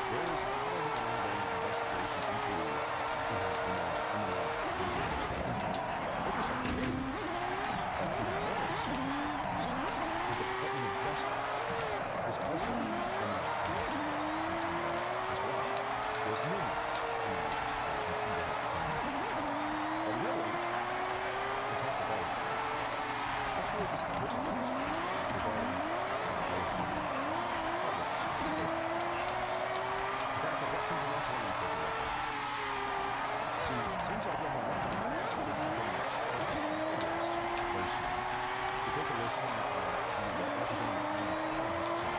K: There is not only ongoing investigations into who have the most criminal behavior inside the House Oversight Committee, but we have other circumstances. The Department of Justice is also in the investigation as well. There's numerous but really, to talk about that's really just the witness regarding that's something else I want to take a look at. See, it seems like when we're looking at actually being exposed to this person, to take a listen to what Representative Andy has to say.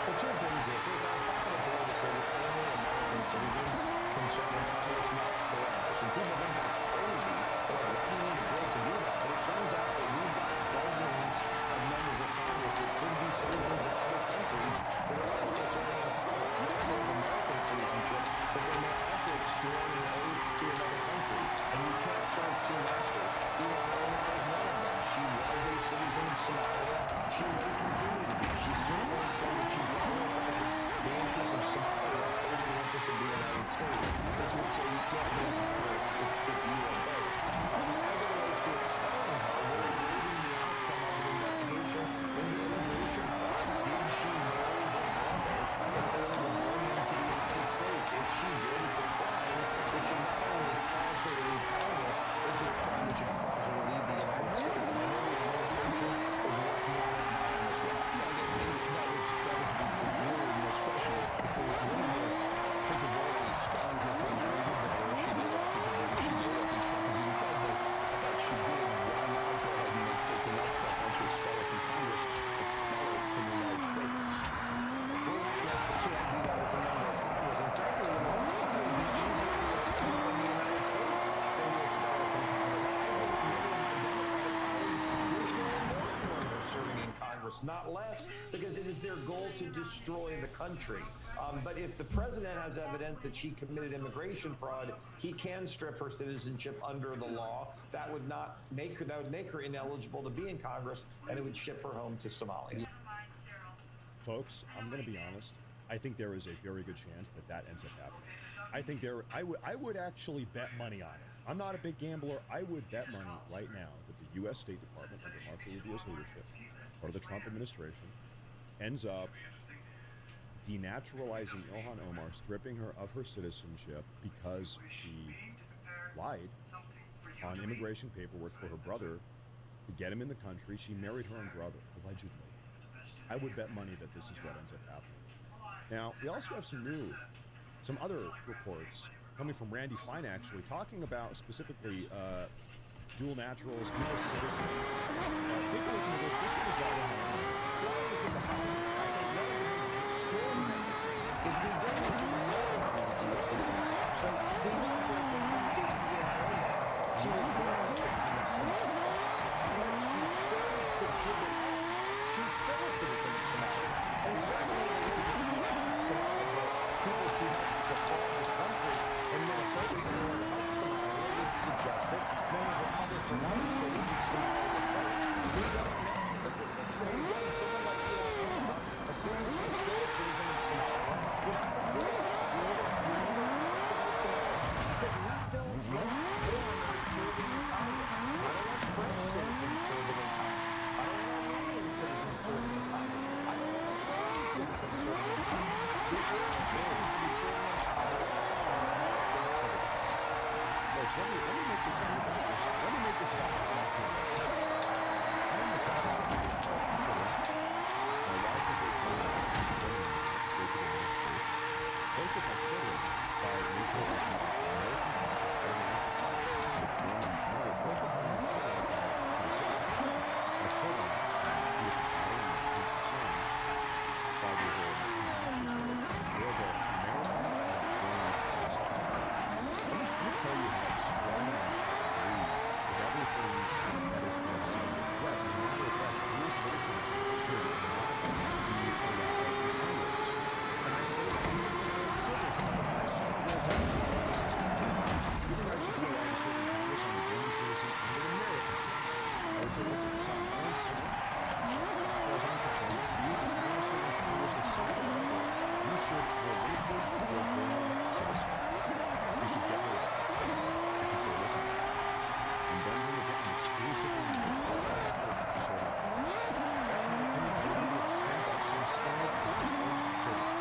U: Well, two things here. First, I'm not going to go to say that only American citizens can serve in Congress, not foreigners. And people think that's crazy. Or why do you need a bill to do that? But it turns out that we've got dozens of members of Congress that could be citizens of other countries that are also serving in Congress. Yes, they have American citizenship, but then they're also sworn an oath to another country. And you can't serve two masters. Ilhan Omar is one of them. She was a citizen of Somalia. She may continue to be. She certainly said that she was the interest of Somalia over the interest of the United States. This would say you can't be in Congress if you are both. As it relates to expelling her, we're awaiting the outcome of the investigation in the immigration fraud. Did she marry her brother in order to bring him to the United States? If she did, it's a crime that should not only cause her to leave Congress, it's a crime that should cause her to leave the United States. And I know the administration is working on it now in this way.
H: That was the really most special. If we think of all the expelling her from marrying her brother, if she did that, she did what Trump has even said that she did. Why not go ahead and take the next step once you expel her from Congress, expel her from the United States?
U: Well, you can't do that as a member of Congress. And frankly, in the long run, it would be easier to expel her from the United States than to expel her from Congress. I hope many of my Democratic colleagues wish there were more foreigners serving in Congress, not less, because it is their goal to destroy the country. But if the president has evidence that she committed immigration fraud, he can strip her citizenship under the law. That would make her ineligible to be in Congress, and it would ship her home to Somalia.
K: Folks, I'm going to be honest. I think there is a very good chance that that ends up happening. I think I would actually bet money on it. I'm not a big gambler. I would bet money right now that the U.S. State Department under Marco Rubio's leadership, or the Trump administration, ends up denaturalizing Ilhan Omar, stripping her of her citizenship because she lied on immigration paperwork for her brother to get him in the country. She married her own brother, allegedly. I would bet money that this is what ends up happening. Now, we also have some other reports coming from Randy Fine, actually, talking about specifically dual naturals, dual citizens. Take a listen to this. This one is about Ilhan Omar. relinquish your born citizenship. You should get rid of it. You should say, listen, and then bring it down exclusively on the powers of serving powers. That's my opinion. I don't need to extend that same standard to my own children.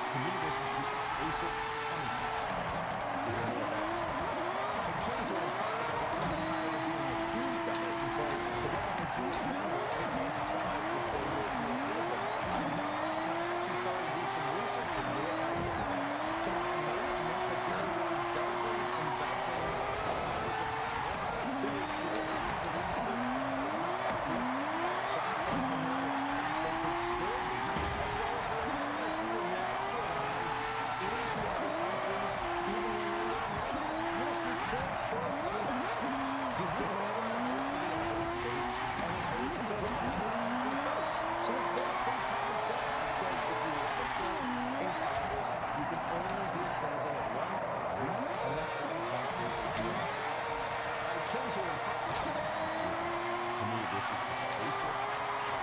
K: To me, this is just basic common sense. Is there more of that discussion?
T: The kids are in power. They're tired of being accused of it, and so the government Jewish members can't decide if they will appeal them. Now I actually started to do some research into it, and I looked at some of the management that there were dozens and dozens of members of Congress who were sure that these are these outside of the monarchy, they could still be, as well as their members who were naturalized into other countries, even when they were young. Mr. Trump says to them, you can only move to the United States on an oath to go back to the country first. So it's very pretty common sense that says if you want to serve in Congress, you can only be a citizen of one country, and that one country is the United States. The kids are in power.
K: To me, this is just basic,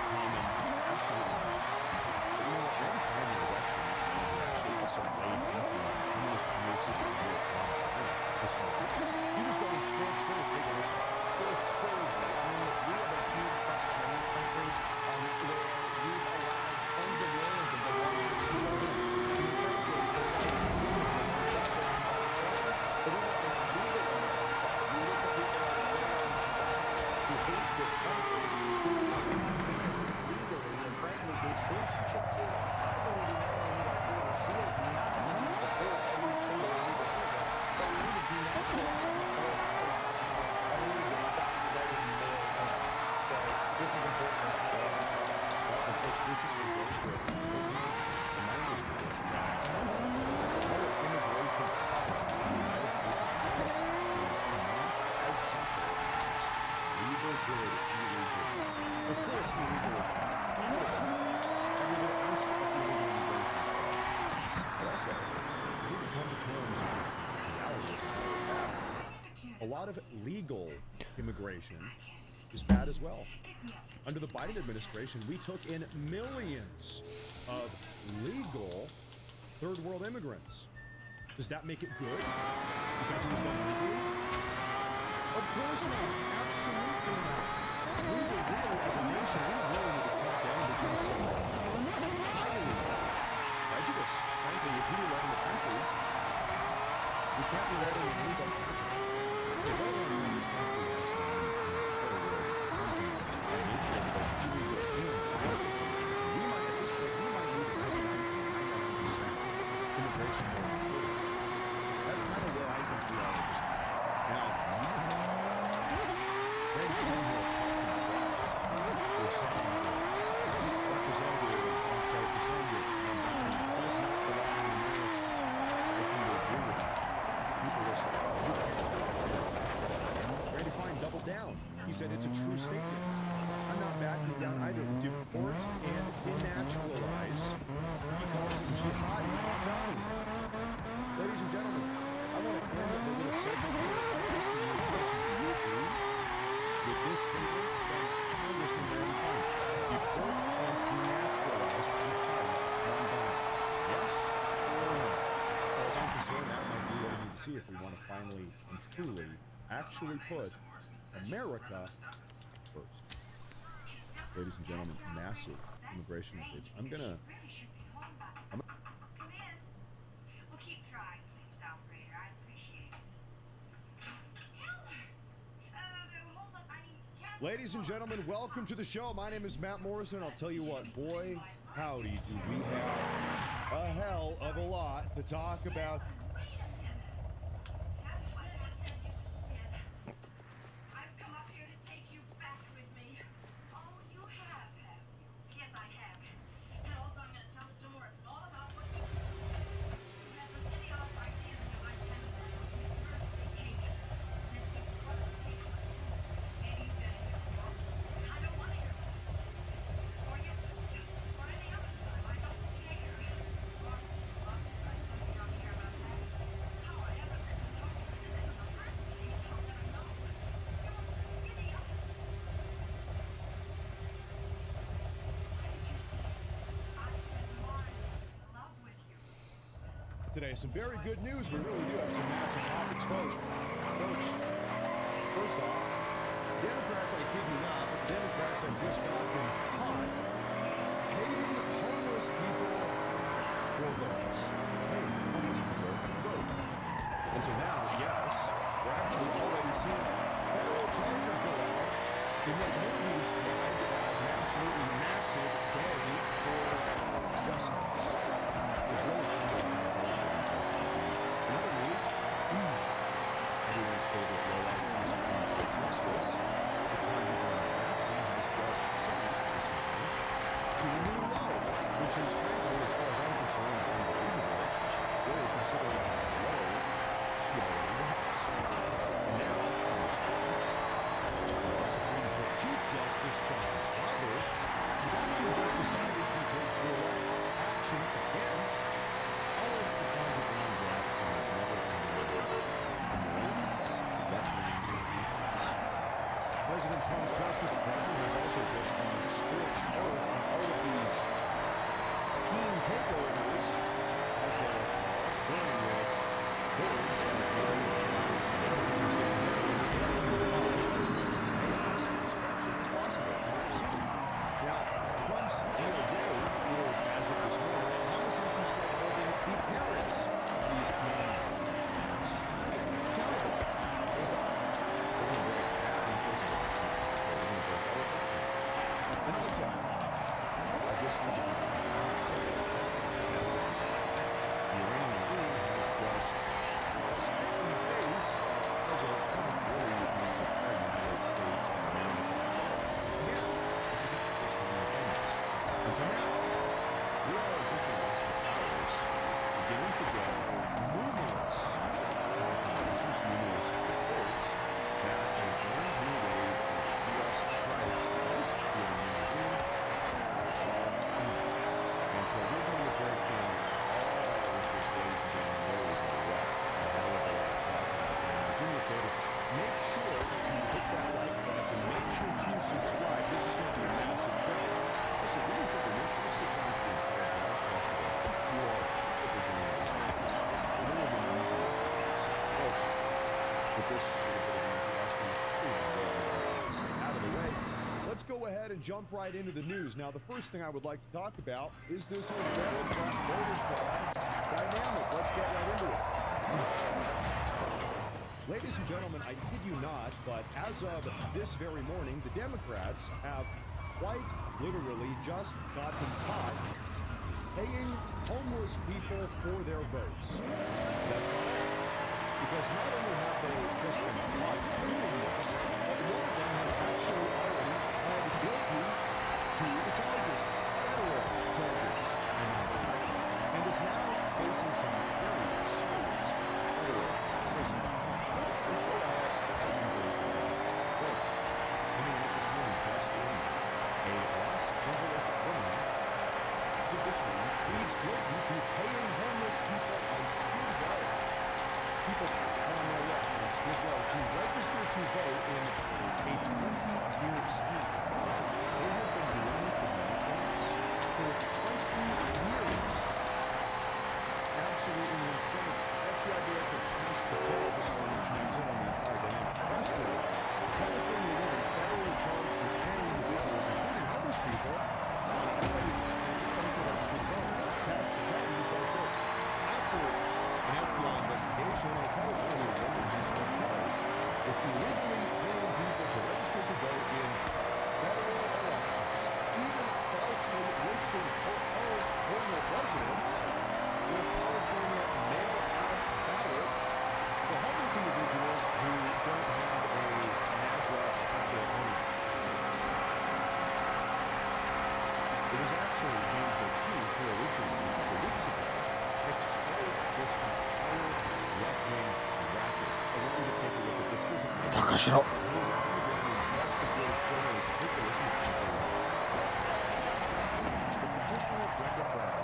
K: common, absolutely common. But you know what? Randy Feynman was actually not the one who actually also laid into the communist roots of the New York He was going square truth. Take a listen.
T: It's crazy. I mean, we have a huge problem in this country where we've allowed tens of millions of them to essentially but we have this leader on the other side. You look at people like Barron who hate this country, who legally and frankly gave citizenship to. I believe we not only need our border sealed, we not only need to deport every single illegal immigrant, but we need to denaturalize the whole entire population. And we need to stop letting more in. So this is important.
K: Well, and folks, this is a great book. Remind us that our immigration problem in the United States of America is not as simple as legal good, illegal bad. Of course, illegal is bad. Every little ounce of illegal immigration is bad. But also, we need to come to terms with reality as well. A lot of legal immigration is bad as well. Under the Biden administration, we took in millions of legal third world immigrants. Does that make it good because it was done legally? Of course not. Absolutely not. We were really, as a nation, we really need to crack down and begin some highly prejudice. Frankly, if you let in the country, you can't be letting in illegal person. The government in this country has been our nation of both illegal and legal. We might, at this point, we might need to regulate 99% immigration going forward. That's kind of where I think we are at this point. Now, Greg Fanhill talks in the crowd. We're saying Representative, I'm sorry for saying it, does not belong in America. I tend to agree with that. People will say, oh, you can't stop it. Randy Fine doubled down. He said it's a true statement. I'm not backing down either. Deport and denaturalize. He calls it jihadi. Brownie. Ladies and gentlemen, I want to end the little segment here by asking you a question. Do you agree with this statement from Congressman Randy Fine? Deport and denaturalize jihadi non-violent. Yes or no? As far as I'm concerned, that might be what we need to see if we want to finally and truly actually put America first. Ladies and gentlemen, massive immigration updates. I'm gonna Ladies and gentlemen, welcome to the show. My name is Matt Morrison. I'll tell you what, boy, howdy, do we have a hell of a lot to talk about. today. Some very good news. We really do have some massive top exposure. Folks, first off, Democrats, I kid you not, but Democrats have just gotten caught paying homeless people for votes. Hey, homeless people vote. And so now, yes, we're actually already seeing federal charges go out in what may be described as an absolutely massive day for justice. With really in other news, everyone's favorite low-light Supreme Court justice, Jackson, has just sentenced this morning to a new law, which is frankly, as far as I'm concerned, unbelievable. Really considering how low she already was. And now, in response, the Supreme Court Chief Justice John Roberts has actually just decided to take direct action against all of the Brown Jackson's never that's bringing to the President Trump's Justice Department has also just gone scorched earth on all of these keen takeovers, as they are called, during which hordes of as much chaos and destruction as possible. Now, Trump's DOJ is, as of this morning, promising to start holding the parents of these maniacs accountable. And also, I just need to say the Iranian regime has just spit in the face of President Trump really being the United States and America. Again, this is not the first time we've done this. And so now, we are just in the last couple hours beginning to get numerous confirmations, numerous reports that a brand new wave of U.S. strikes against the Iranian regime and so we're going to break down all of this, ladies and gentlemen. There is a lot, a hell of a lot to talk about. And do me a favor, make sure to hit that like button, make sure to subscribe. This is going to be a massive show. Listen, do me a favor, make sure to stick around for the entire broadcast. You are probably doing this. A little bit unusual. Folks, with this little bit of introduction, out of the way, let's go ahead and jump right into the news. Now, the first thing I would like to talk about is this whole voter fraud dynamic. Let's get right into it. Ladies and gentlemen, I kid you not, but as of this very morning, the Democrats have quite literally just gotten caught paying homeless people for their votes. That's not all. Because not only have they just been caught doing this, but one of them has actually already pled guilty to the charges, federal charges, and is now facing some very serious federal prison. Let's go ahead and go first. Coming out this morning, just in a Los Angeles woman, as of this morning, pleads guilty to paying homeless people on Skid Row. People on their way on Skid Row to register to vote in a 20-year scheme. They have been doing this, the Democrats, for 20 years. Absolutely insane. FBI Director Kash Patel this morning chimes in on the entire dynamic. Press release. California woman federally charged with paying individuals, including homeless people, everybody's escaping to register to vote. Kash Patel, he says this. After an FBI investigation, a California woman has been charged with illegally paying people to register to vote in federal elections, even falsely listing her own former residents in California mail-out ballots for homeless individuals who don't have an address of their own. It was actually James O'Keefe who originally, a couple weeks ago, exposed this entire left-wing racket. I want you to take a look at this. Here's a picture. He's undergoing investigative journalism. Take a listen to it. The petitioner, Brenda Brown,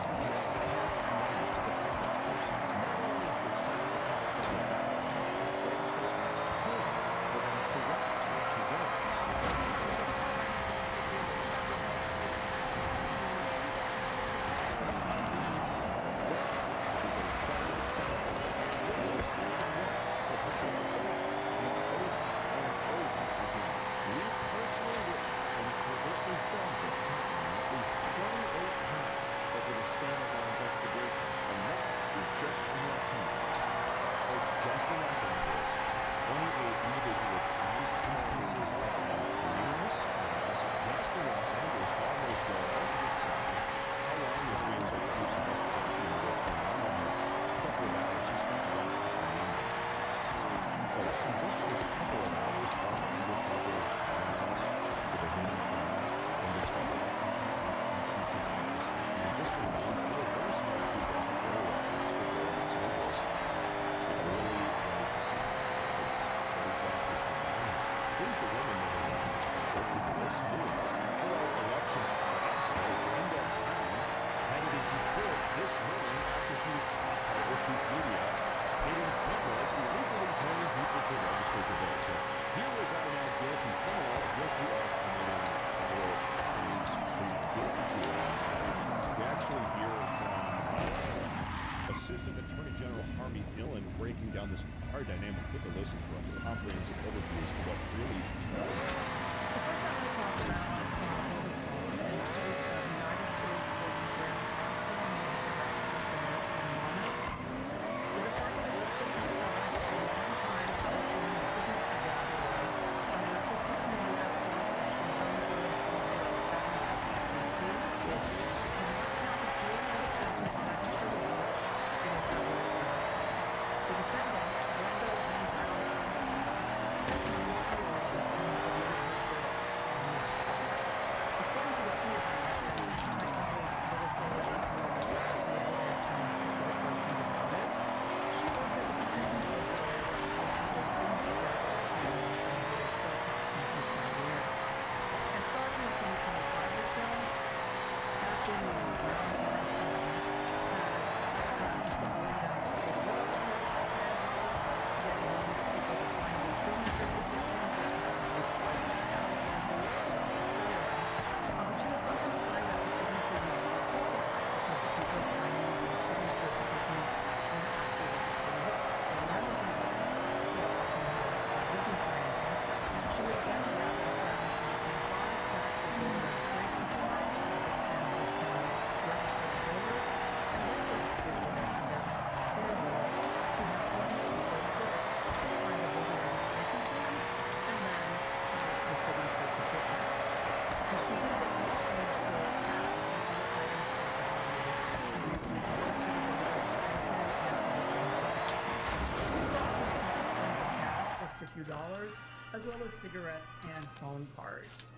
R: Assistant Attorney General Harvey Dillon breaking down this entire dynamic. Take a listen for a comprehensive overview as to what really is happening.
D: few dollars, as well as cigarettes and phone cards.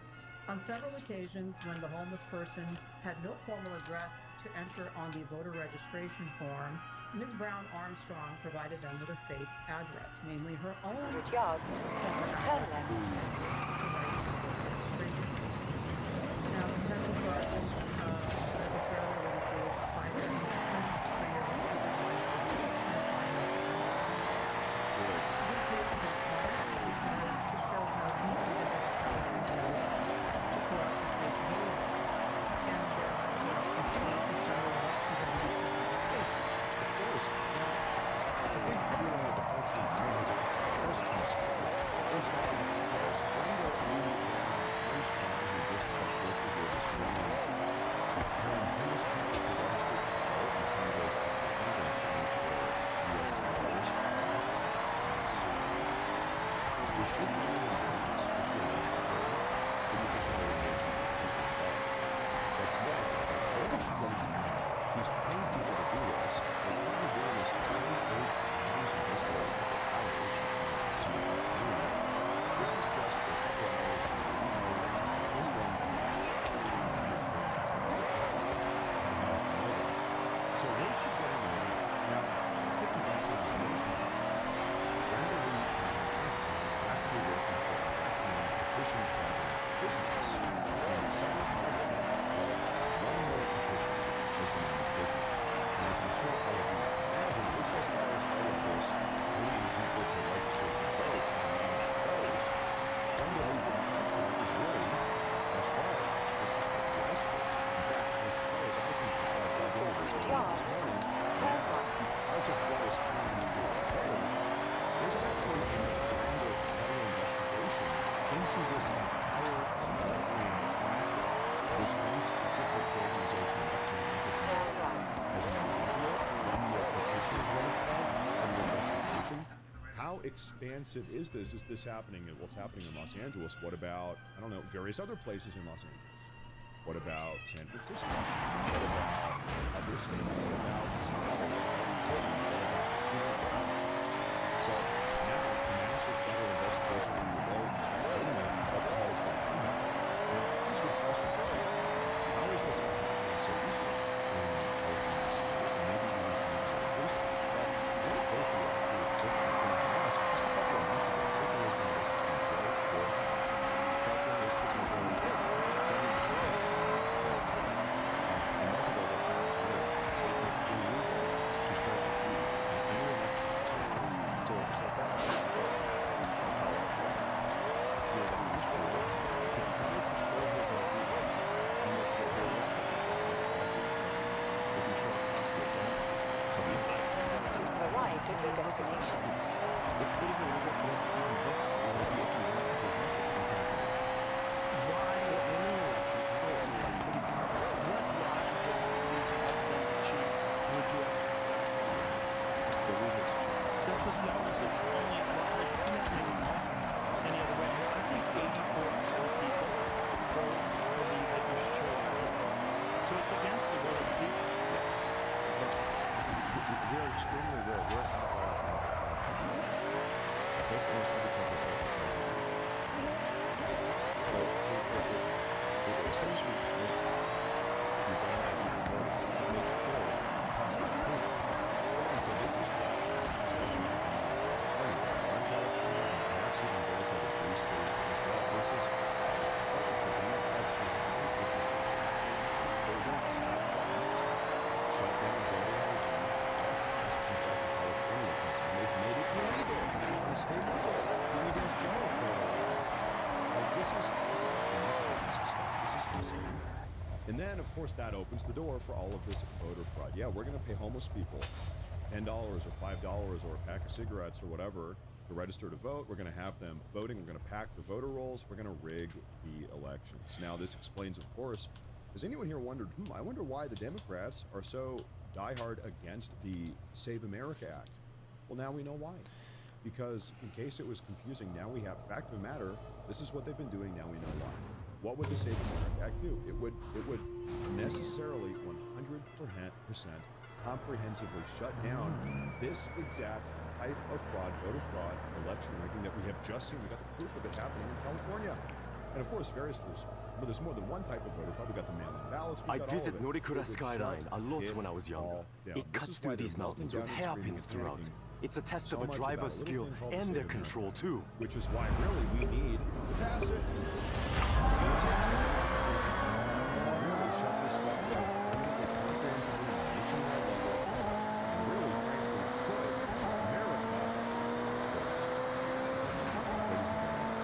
D: On several occasions, when the homeless person had no formal address to enter on the voter registration form, Ms. Brown Armstrong provided them with a fake address, namely her own
L: 100 yards. Turn left.
D: Now, the potential charges registrarily would include a fine of 3 years supervised release and a fine of $1,000. This case is important because it shows how easy it is to corrupt the state behavior. And there are the state and federal elections that are used by the state.
R: Of course. Now, I think everyone with the functioning brain has a questions. First off, there's Brenda Lee Armstrong, who just reported with this morning. When homeless people were arrested in some of those petitions and stands for U.S. dollars, cash, and cigarettes. We should be able to do this. We should be able to do it. But you think that that's why. Whatever she's going to do, she's paying people to do this. And all we're doing is paying 8,000 just for hours and some of that money. This is just for a couple of hours and we know anyone can in the United States has money. So what is she getting in? Now, let's get some background information. Brenda Lee Armstrong is actually working for a left-wing petition gathering business in Southern California called One More Petition is the name of the business. And as I'm sure all of you imagine, insofar as all of this bringing people to register to vote goes, Brenda Lee Armstrong is really as far as desperate. In fact, as far as I can tell, I've got into this this morning, because of what is happening today, there's actually a much grander federal investigation into this entire left-wing racket, this one specific organization, left-wing entity, as an individual. One More Petition is what it's called, federal investigation. How expansive is this? Is this happening? Well, it's happening in Los Angeles. What about, I don't know, various other places in Los Angeles? What about San Francisco? What about other states? What about Seattle? So now a massive federal investigation on the vote. What the hell is going on? Now, here's a good question. How is this happening so easily in California state? And maybe in these things are other states. But I want to go through a quick thing on this. Just a couple of months ago, take a listen to this. It's going to be very good. California is taking a very good. A month ago, the past year, it became illegal to show
L: destination.
R: And then, of course, that opens the door for all of this voter fraud. Yeah, we're going to pay homeless people $10 or $5 or a pack of cigarettes or whatever to register to vote. We're going to have them voting. We're going to pack the voter rolls. We're going to rig the elections. Now, this explains, of course, has anyone here wondered, I wonder why the Democrats are so diehard against the Save America Act? Well, now we know why. Because in case it was confusing, now we have fact of the matter. This is what they've been doing. Now we know why. What would the Save America Act do? It would necessarily 100% comprehensively shut down this exact type of fraud, voter fraud, election rigging that we have just seen. We got the proof of it happening in California. And of course, there's more than one type of voter fraud. We got the mail-in ballots.
E: I'd visit Norikura Skyline a lot when I was younger. It cuts through these mountains with hairpins throughout. It's a test of a driver's skill and their control too.
R: Which is why really we need to pass it. It's going to take some time to really shut this stuff down, permanently, comprehensively, on a nationwide level, and really, frankly, put America first. Ladies and gentlemen,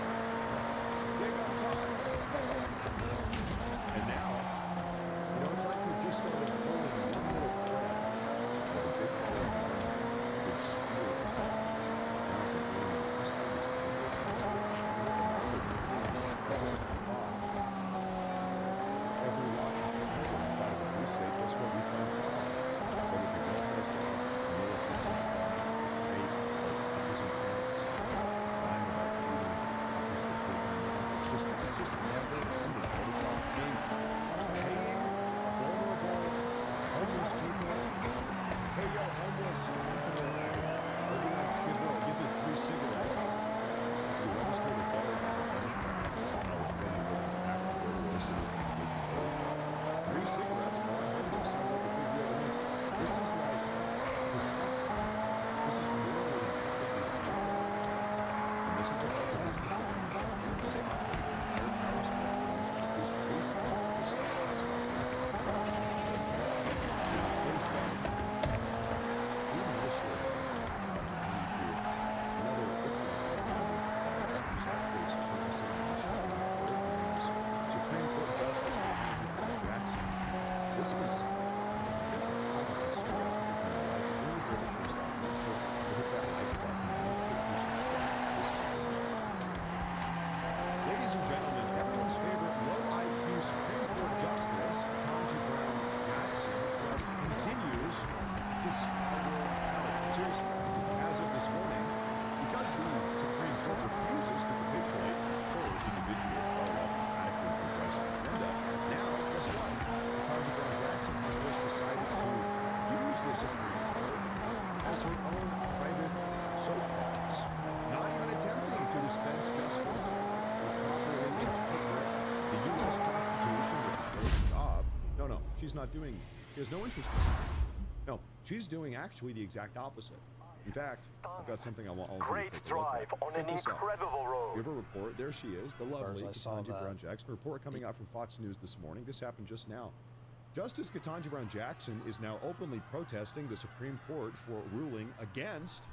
R: they got caught. And now, it's like we've just started pulling one little thread of a big big spiral. Now it's like, wait a minute, this thing is every lock inside of a blue state, guess what we find fraud? Whether it be welfare fraud, meal assistance fraud, rape, or abusing parents, lying about treating autistic kids in the home. It's just never ending. Voter fraud, paying vulnerable homeless people. Hey, yo, homeless, I'll be on Skid Row, I'll give you 3 cigarettes if you register to vote as a Democrat. California would act like they're racist. 3 cigarettes for 100 sounds like a big deal to me. This is like disgusting. This is morally unacceptable. And this is what happens. This is what happens. This police this is disgusting. Even this way, another Supreme Court Justice Jackson. This is ladies and gentlemen, everyone's favorite low IQ Supreme Court Justice, Ketanji Brown Jackson, just continues to spiral out. Seriously, as of this morning, because the Supreme Court refuses to capitulate her individual far-left radically progressive agenda, now, guess what? Ketanji Brown Jackson has just decided to use the Supreme Court as her own private soapbox, not even attempting to dispense justice or properly interpret the U.S. Constitution, which is her job. No, she's not doing. She has no interest in it. No, she's doing actually the exact opposite. In fact, I've got something I want all of you to take a look at.
E: Great drive on an incredible road.
R: Give a report. There she is, the lovely Ketanji Brown Jackson. A report coming out from Fox News this morning. This happened just now. Justice Ketanji Brown Jackson is now openly protesting the Supreme Court for ruling against,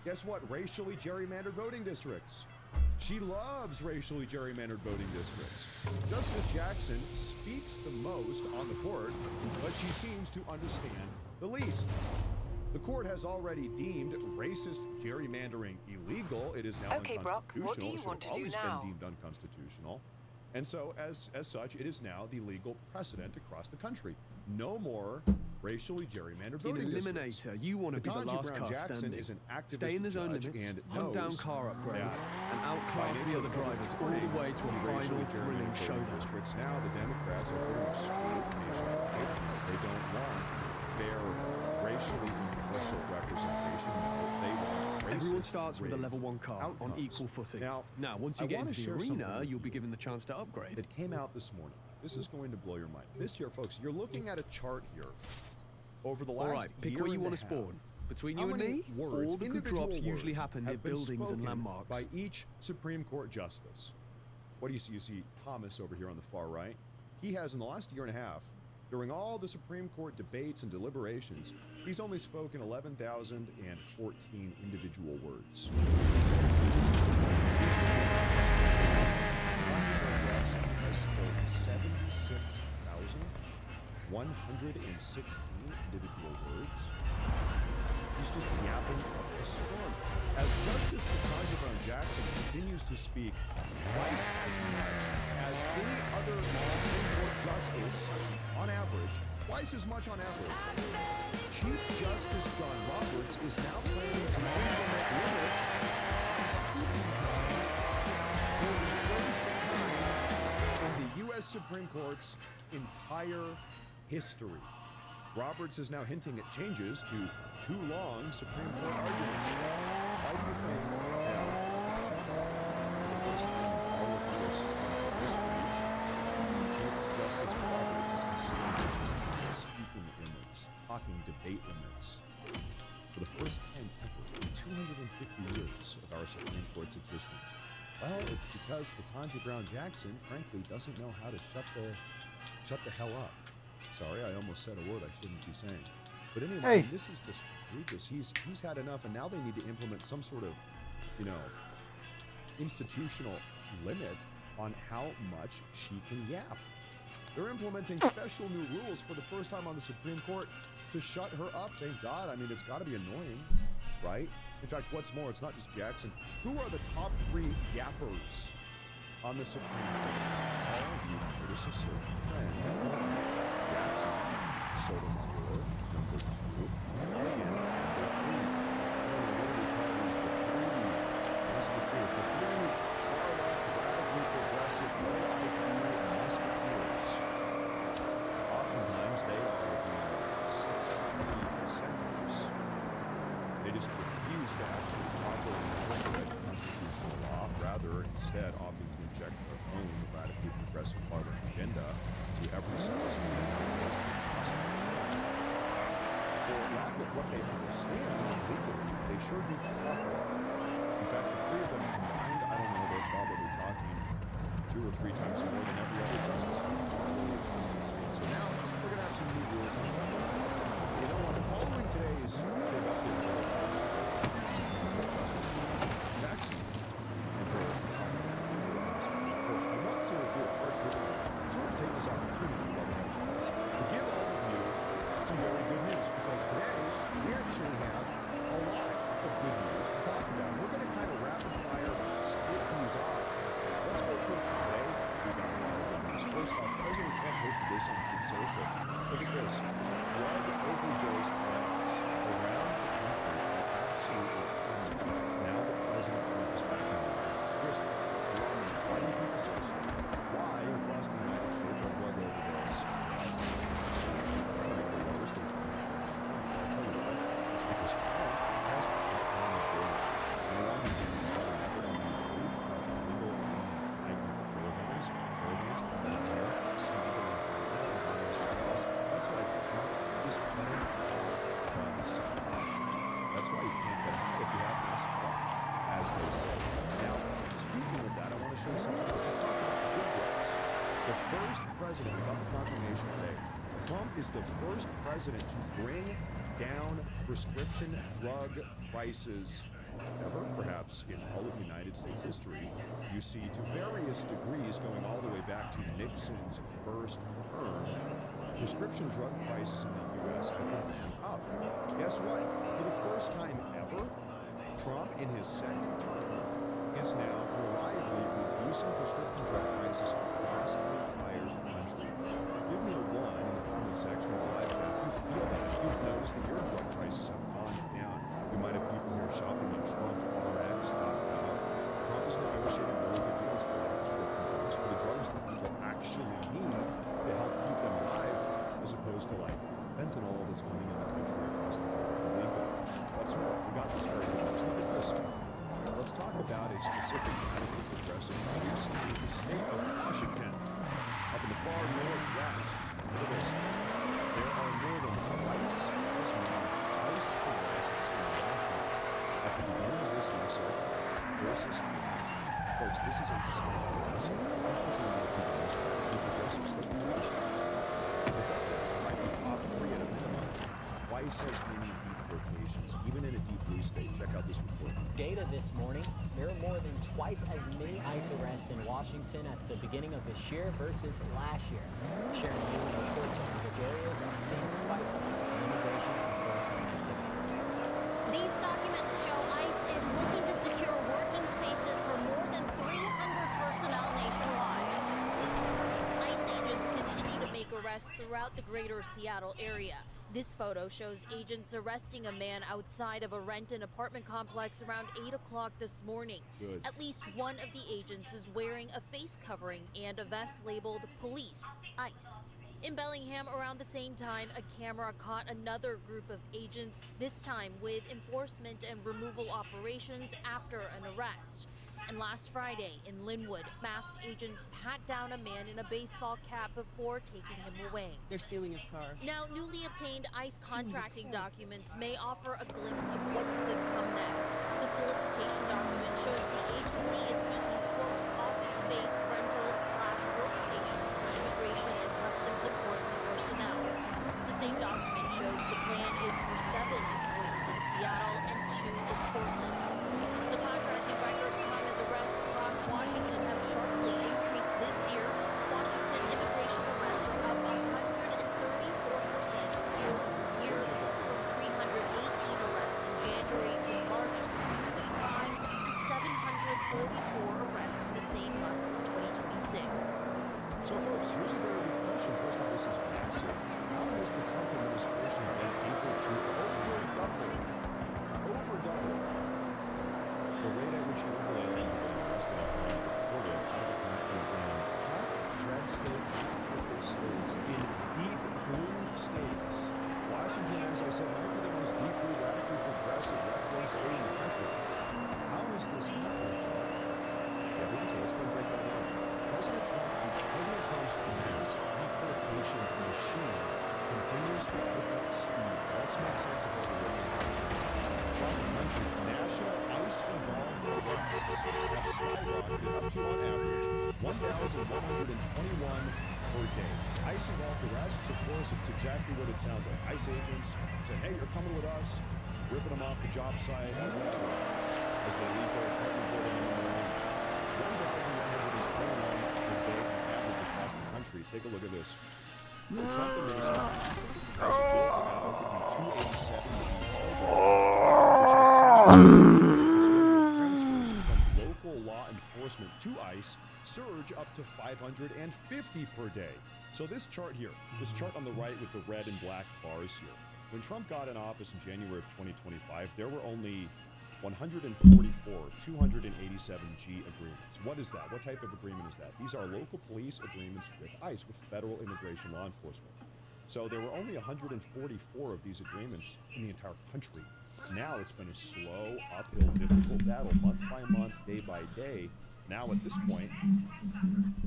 R: guess what, racially gerrymandered voting districts. She loves racially gerrymandered voting districts. Justice Jackson speaks the most on the court, but she seems to understand the least.
K: The court has already deemed racist gerrymandering illegal. It is now
L: Okay, Brock,
K: unconstitutional.
L: what do you
K: It should
L: want to
K: have
L: do
K: always
L: now?
K: been deemed unconstitutional. And so, as such, it is now the legal precedent across the country. No more racially gerrymandered
F: In
K: voting
F: Eliminator,
K: districts.
F: you want to be the
K: Ketanji
F: last
K: Brown
F: car
K: Jackson
F: standing.
K: is an activist
F: Stay in the zone
K: judge
F: limits,
K: and
F: hunt down
K: knows
F: car upgrades,
K: that
F: and
K: by
F: outclass
K: nature
F: the
K: of
F: other
K: voting
F: drivers all
K: splitting
F: the way to a
K: the racially
F: final thrilling
K: gerrymandered voting
F: showdown.
K: districts. Now the Democrats are going to split nationwide. They don't want fair racially impartial representation. No, they want racist,
F: Everyone starts with a
K: rigged
F: level 1 car on
K: outcomes.
F: equal footing.
K: Now,
F: once
K: I
F: you get
K: wanna
F: into the
K: share something
F: arena,
K: with
F: you'll be
K: you.
F: given the chance to upgrade.
K: It came out this morning. This is going to blow your mind. This here, folks, you're looking at a chart here over the last
F: All right, pick
K: year
F: where you
K: and
F: want
K: a
F: to
K: half.
F: spawn. Between
K: How
F: you and
K: many
F: me,
K: words,
F: all the good
K: individual
F: drops usually
K: words
F: happen near
K: have been
F: buildings and
K: spoken
F: landmarks.
K: by each Supreme Court justice. What do you see? You see Thomas over here on the far right. He has, in the last year and a half, during all the Supreme Court debates and deliberations, he's only spoken 11,014 individual words. Jackson has spoken 76,116 individual words. He's just yapping up a storm. As Justice Ketanji Brown Jackson continues to speak twice as much as any other Supreme Court justice, on average, twice as much on average, Chief Justice John Roberts is now planning to implement limits on speaking time for the first time in the U.S. Supreme Court's entire history. Roberts is now hinting at changes to too long Supreme Court arguments. Why do you think now, for the first time in all of U.S. history, Chief Justice Roberts is considering speaking limits, talking debate limits, for the first time ever in 250 years of our Supreme Court's existence? Well, it's because Ketanji Brown Jackson, frankly, doesn't know how to shut the hell up. Sorry, I almost said a word I shouldn't be saying. But anyway,
C: Hey.
K: this is just egregious. He's had enough, and now they need to implement some sort of, institutional limit on how much she can yap. They're implementing special new rules for the first time on the Supreme Court to shut her up. Thank God. I mean, it's got to be annoying, right? In fact, what's more, it's not just Jackson. Who are the top 3 yappers on the Supreme Court? You notice a certain trend. Jackson, Sotomayor, number 2. Kagan, number 3. I don't know what do we call these? The 3 musketeers. The 3 far-left, radically progressive, low-IQ musketeers. Oftentimes, they are the 6 senators. They just refuse to actually properly implement constitutional law, rather instead opting to inject their own radically progressive far-right agenda to every single case they possibly can. For lack of what they understand legally, they sure do talk a lot. In fact, the 3 of them combined, I don't know, they're probably talking 2 or 3 times more than every other justice. It's just insane. So now we're going to have some new rules and stuff. You know what? Following today's productive Justice Jackson and her I want to do a part sort of take this opportunity while we have a chance to give all of you some very good news, because today we actually have a lot of good news to talk about. We're going to kind of rapid fire split these off. Let's go through today. We got a lot of good news. First off, President Trump hosted this on Truth Social. Look at this. Drug overdose deaths around the country are absolutely criminal. Now that President Trump is back in the White House. Just alarming. Why do you think this is? Why across the United States are drug overdose deaths so criminally low? States are I'll tell you why. It's because Trump has shut down the border. No longer can you have an effort on the move of illegal caravans, smuggling That's why Trump is cutting off gun supply. That's why you can't get out if you have gun supply, as they say. Now, speaking of that, I want to show you something else. Let's talk about the good drugs. The first president, we got the confirmation today, Trump is the first president to bring down prescription drug prices ever, perhaps in all of United States history. You see, to various degrees, going all the way back to Nixon's first term, prescription drug prices in the U.S. have been going up. up. Guess what? For the first time ever, Trump in his second term is now reliably reducing prescription drug prices across the entire country. Give me a 1 in the comment section of the live chat if you feel that, if you've noticed that your drug prices have gone down. We might have people here shopping on TrumpRx.gov. Trump is negotiating really good deals for prescription drugs, for the drugs that people actually need to help keep them alive, as opposed to like fentanyl that's coming in the country across the board illegal. What's more, we got this very good news. Look at this. Let's talk about a specific radically progressive use in the state of Washington. Up in the far northwest, look at this. There are more than twice as many ICE arrests in Washington at the beginning of this year so far versus last. Folks, this is a schedule state. Washington is the most progressive state in the nation. It's up there. It might be top 3 at a minimum. Twice as many deportations, even in a deep blue state. Check out this report.
F: Data this morning, there are more than twice as many ICE arrests in Washington at the beginning of this year versus last year. Sharing new reports on which areas are seeing spikes in immigration enforcement activity.
V: These documents show ICE is looking to secure working spaces for more than 300 personnel nationwide. ICE agents continue to make arrests throughout the greater Seattle area. This photo shows agents arresting a man outside of a rented apartment complex around 8 o'clock this morning.
K: Good.
V: At least one of the agents is wearing a face covering and a vest labeled Police, ICE. In Bellingham, around the same time, a camera caught another group of agents, this time with enforcement and removal operations after an arrest. And last Friday in Linwood, masked agents pat down a man in a baseball cap before taking him away.
W: They're stealing his car.
V: Now, newly obtained ICE contracting documents may offer a glimpse of what could come next. The solicitation document shows the agency is seeking, quote, office space rental / workstations for immigration and customs enforcement personnel. The same document shows the plan is for 7 employees in Seattle and 2 in Portland. The contracting records come as arrests across Washington have sharply increased this year. Washington immigration arrests are up 134% year-over-year, from 318 arrests in January to March of 2025 to 744 arrests in the same months in 2026.
K: So, folks, here's a very big question. First of all, this is massive. How has the Trump administration been able to overdouble the rate at which illegal aliens are being arrested and being deported out of the country in red states, purple states, in deep blue states? Washington, as I said, might be the most deeply radically progressive left-wing state in the country. How is this happening? Yeah, we can see. Let's go and break that down. President Trump's mass deportation machine continues to pick up speed. Let's make sense of what we're looking at. Across the country, national ICE-involved arrests have skyrocketed up to, on average, 1,121 per day. ICE-involved arrests, of course, it's exactly what it sounds like. ICE agents saying, hey, you're coming with us, ripping them off the job site as they leave their apartment building in the morning. 1,121 per day on average across the country. Take a look at this. The Trump administration has built out the 287 transfers from local law enforcement to ICE surge up to 550 per day. So this chart here, this chart on the right with the red and black bars here, when Trump got in office in January of 2025, there were only 144 287G agreements. What is that? What type of agreement is that? These are local police agreements with ICE, with federal immigration law enforcement. So there were only 144 of these agreements in the entire country. Now it's been a slow, uphill, difficult battle, month by month, day by day. Now at this point,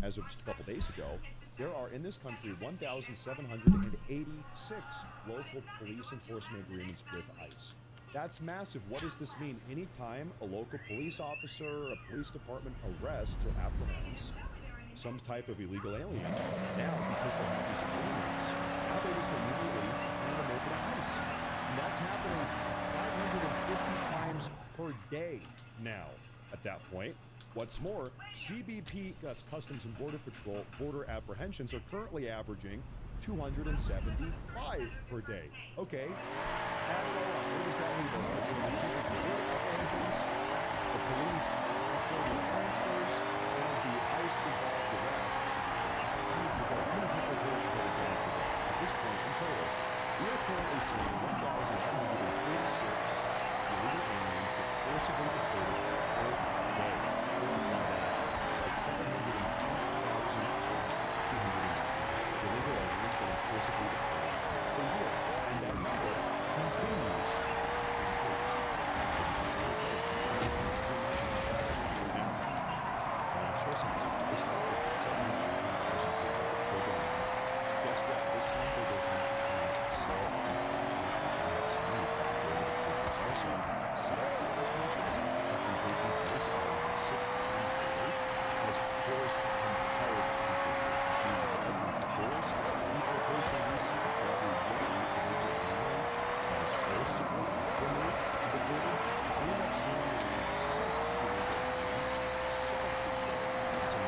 K: as of just a couple days ago, there are in this country 1,786 local police enforcement agreements with ICE. That's massive. What does this mean? Anytime a local police officer, a police department arrests or apprehends some type of illegal alien, now, because they have these agreements, now they just immediately hand them over to ICE. And that's happening 550 times per day now at that point. What's more, CBP, that's Customs and Border Patrol, border apprehensions are currently averaging 275 per day. Okay, add it all up. Where does that leave us between the secret border engines, the police custodial transfers, and the ICE-involved arrests? How many deportations are we getting per day? At this point in total, we are currently seeing 1,146 illegal aliens get forcibly deported per day. Multiply that out. That's 710,200 illegal aliens getting forcibly deported per year. And that number continues to increase. As you can see, and I'll show some this number, 710,000 people, it's still going on. Guess what? This number does not count self-deportations. Also, self-deportations have been taking place at around 6 times the rate as forced compelled deportations, meaning for every forced deportation we see, for every one illegal alien that is forcibly deported, we end up seeing around 6 illegal aliens self-deported. So I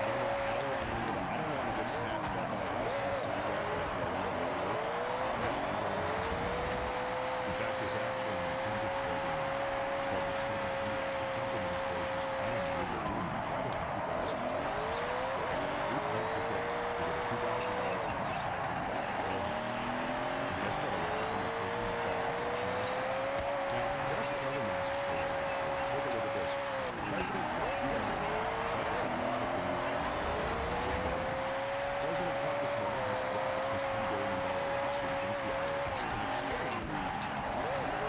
K: don't want to get snatched up in a house on a sidewalk or a whatever. In fact, there's actually an incentive program. It's called the CBP. The Trump administration is planning illegal aliens right around $2,000 to self-deport. If you plane ticket, you get a $2,000 travel stipend back home. And guess what? A lot of them are taking that off. It's massive. Now, there's another massive story. Take a look at this. President Trump, you guys know that. It's like this a lot of the news happening. President Trump this morning has dropped his $10 billion lawsuit against the IRS in exchange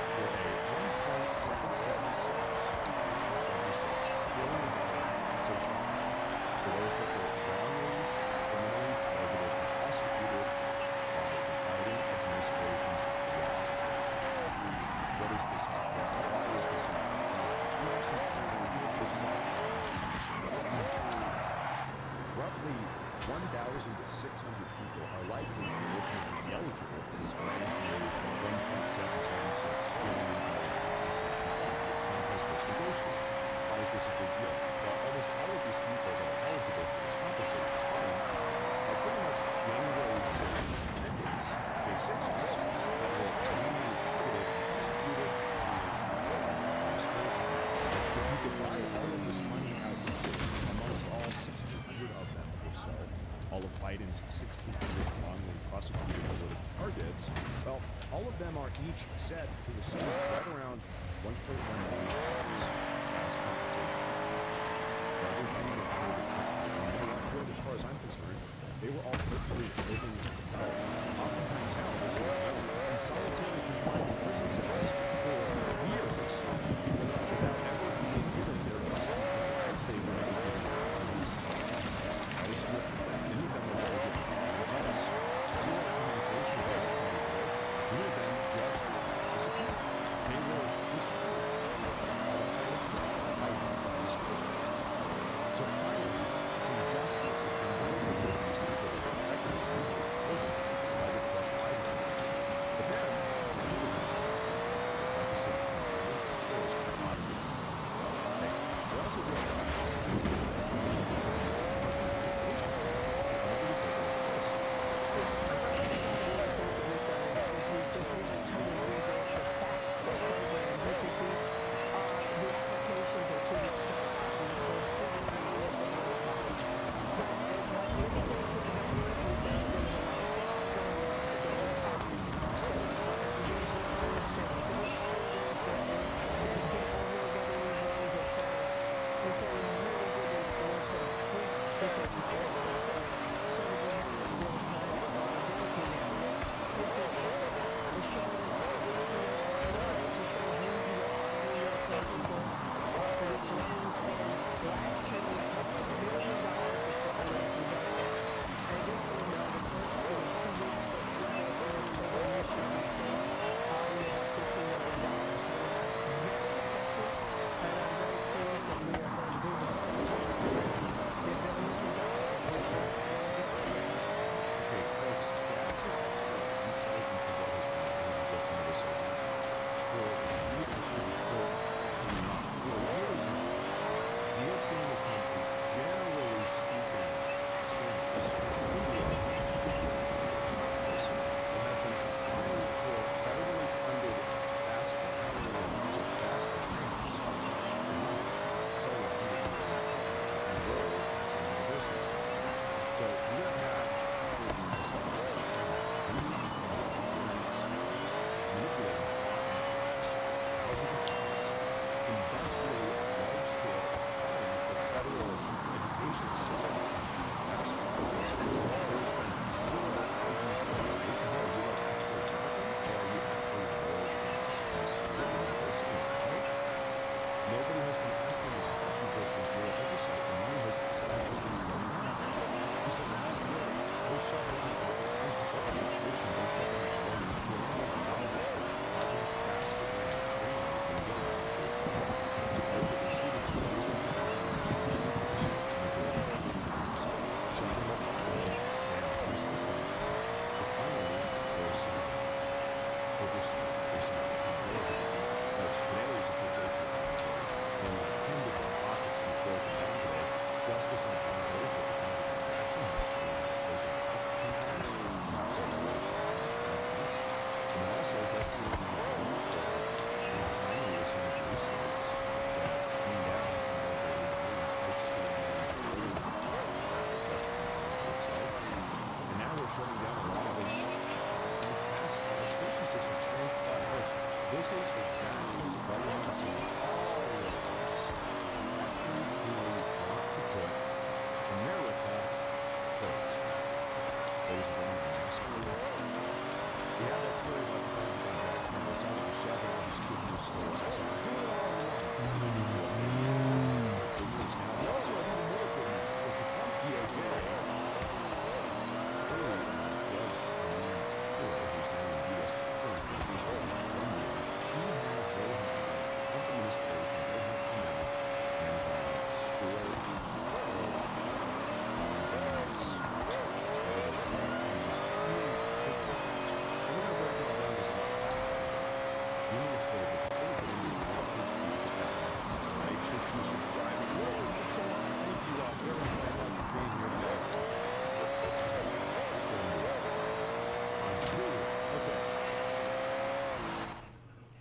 K: for a $1.776 billion compensation for those that were wrongly, criminally targeted and prosecuted by the Biden administration's law firm. What is this about? Why is this happening? This is all roughly 1,600 people are likely to ultimately be eligible for this brand new $1.776 billion compensation that Trump has just negotiated. Why is this a big deal? Well, almost all of these people that are eligible for this compensation fund are pretty much January 6th defendants, J6ers, that were criminally targeted and prosecuted by this program. If you divide all of this money out amongst all 1,600 of them or so, all of Biden's 1,600 wrongly prosecuted political targets, well, all of them are each set to receive right around $1.1 million as compensation. Now, there's many that are good, as far as I'm concerned. They were all perfectly living, oftentimes nowadays in solitary confinement prison cells for years without ever being given their constitutional rights. They were never given the police. I was stripped of that. Many of them were never given advice. Zero communication about somebody. Many of them just disappeared. They were disappeared. So finally, some justice has been delivered to these people that were effectively tortured by the corrupt Biden. But then, like I said, millions of dollars are not enough. Hey, we're also just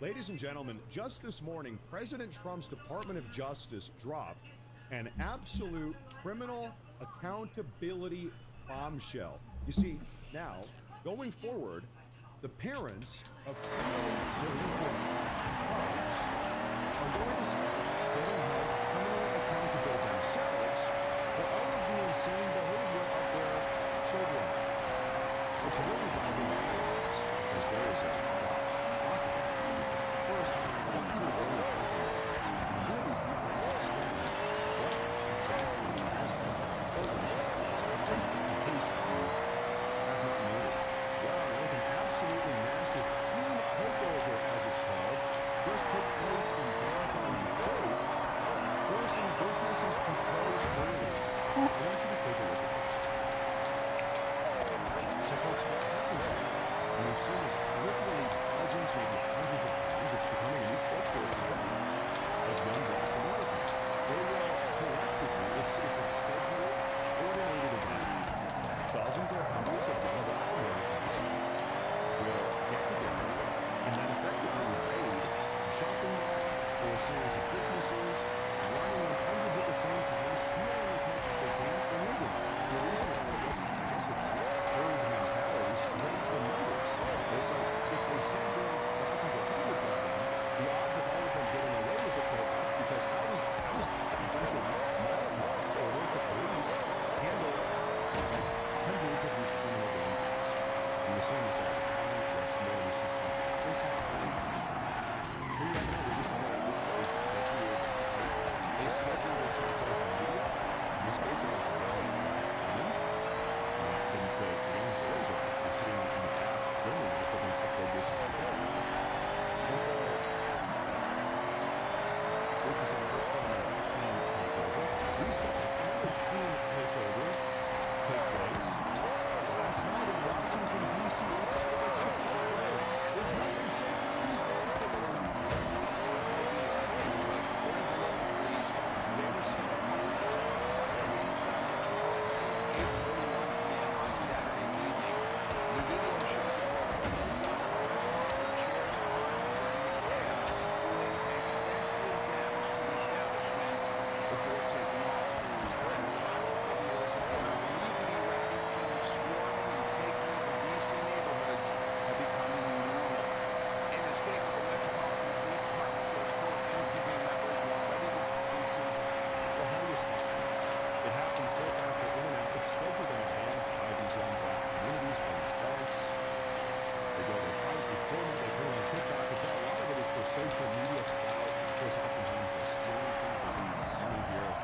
R: Ladies and gentlemen, just this morning, President Trump's Department of Justice dropped an absolute criminal accountability bombshell. You see, now, going forward, the parents of criminally delinquent crimes are going to start getting held criminally accountable themselves for all of the insane behavior of their children. It's really driving me nuts, because there is a lot to talk about. First, I want you to really think about really deeply understand what exactly has been unfolding. So just in case you have not noticed, well, on earth, an absolutely massive team takeover, as it's called, just took place in downtown Detroit, forcing businesses to close early. I want you to take a look at this. So, folks, what happens here, and we've seen this literally dozens, maybe hundreds of times, it's becoming a new cultural event of young black Americans. They will collectively, it's a scheduled, coordinated event. Dozens or hundreds of young black Americans will get together and then effectively raid a shopping mall or a series of businesses, running on hundreds at the same time, stealing as much as they can, and leaving. The reason why this, I guess it's herd mentality, strength in numbers. It's like, if they send in thousands or hundreds of them, the odds of all of them getting away with it go up, because how does a bunch of mobs or local police handle hundreds of these criminal gangs? And we're seeing this all the time. What's more, we see stuff like this happening. This is a scheduled fight. They schedule this on social media. In this case, it's a rally women. The young boys are actually sitting in the back filming it, but then upload this on the web. This is another form of team takeover. We saw another team takeover take place last night in Washington, D.C. inside of a Chipotle. There's nothing safer these days than so fast they're in and out. It's scheduled in advance by these young black communities, by these thugs. They go, they fight, they film it, they put it on TikTok. It's a lot of it is for social media clout. Of course, oftentimes they're stealing things that we money here.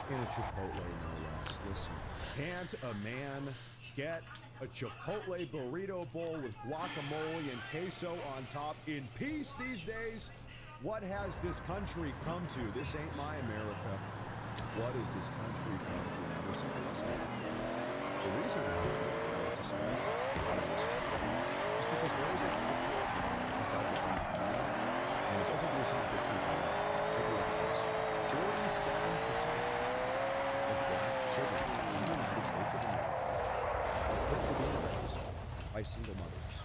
R: In a Chipotle, no less. Listen, can't a man get a Chipotle burrito bowl with guacamole and queso on top in peace these days? What has this country come to? This ain't my America. What has this country come to? Now, there's something else I want to share. The reason why I feel to speak out of this is because there is a cultural inside the country, and it doesn't do us any good to take a look at this. 47% of black children in the United States of America are put to be raised by single mothers.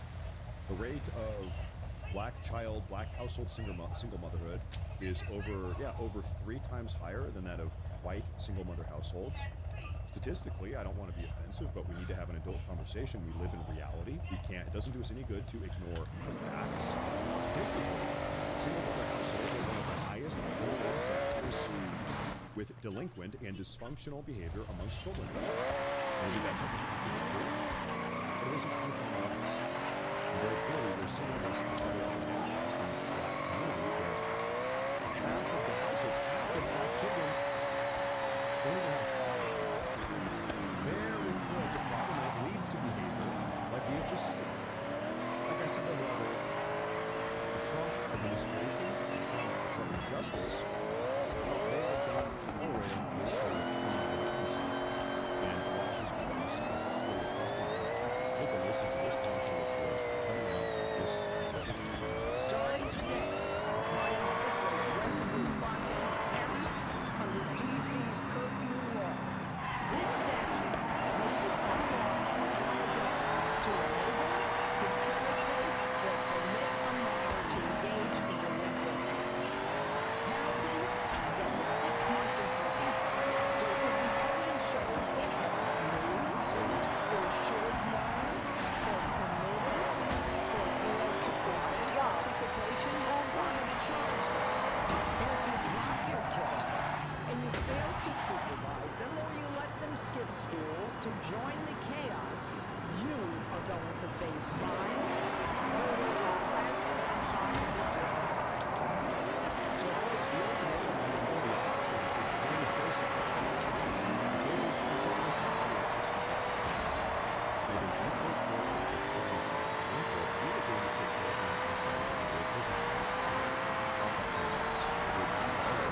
R: The rate of black household single motherhood is over 3 times higher than that of white single mother households. Statistically, I don't want to be offensive, but we need to have an adult conversation. We live in reality. It doesn't do us any good to ignore the facts. Statistically, single mother households are one of the highest reward factors with delinquent and dysfunctional behavior amongst children. Maybe that's something true, but it isn't true for all of us. And very clearly, we're seeing this manifest in the black community where half of the households, half of black children don't even have fathers. Very clear. It's a problem that leads to behavior like we have just seen. Like I said earlier, the Trump administration, the Trump Department of Justice, they have done tolerating this sort of delinquency in Washington, D.C. across the country. Take a listen to this partial report coming out this week.
A: Starting today, my office will aggressively prosecute parents under D.C.'s curfew law. This statute makes it unlawful for an adult to enable, facilitate, or permit a face fines, further taxes, and possible jail time.
K: So folks, the ultimate only option is the famous face-off. Potatoes on Sunday side. They didn't take care of the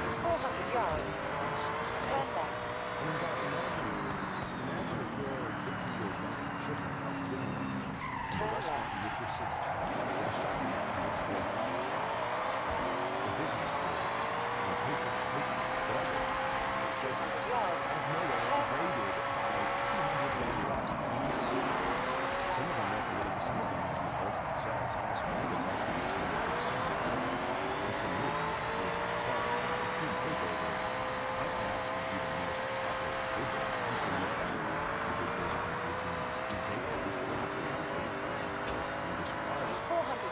L: It's 400 yards. Turn left.
K: Imagine if you're taking your chip
L: Turn left.
K: which you're seeing. The business, whatever.
L: 200 yards. Turn left.
K: Some of them make it, some of them boats themselves. And this one is actually just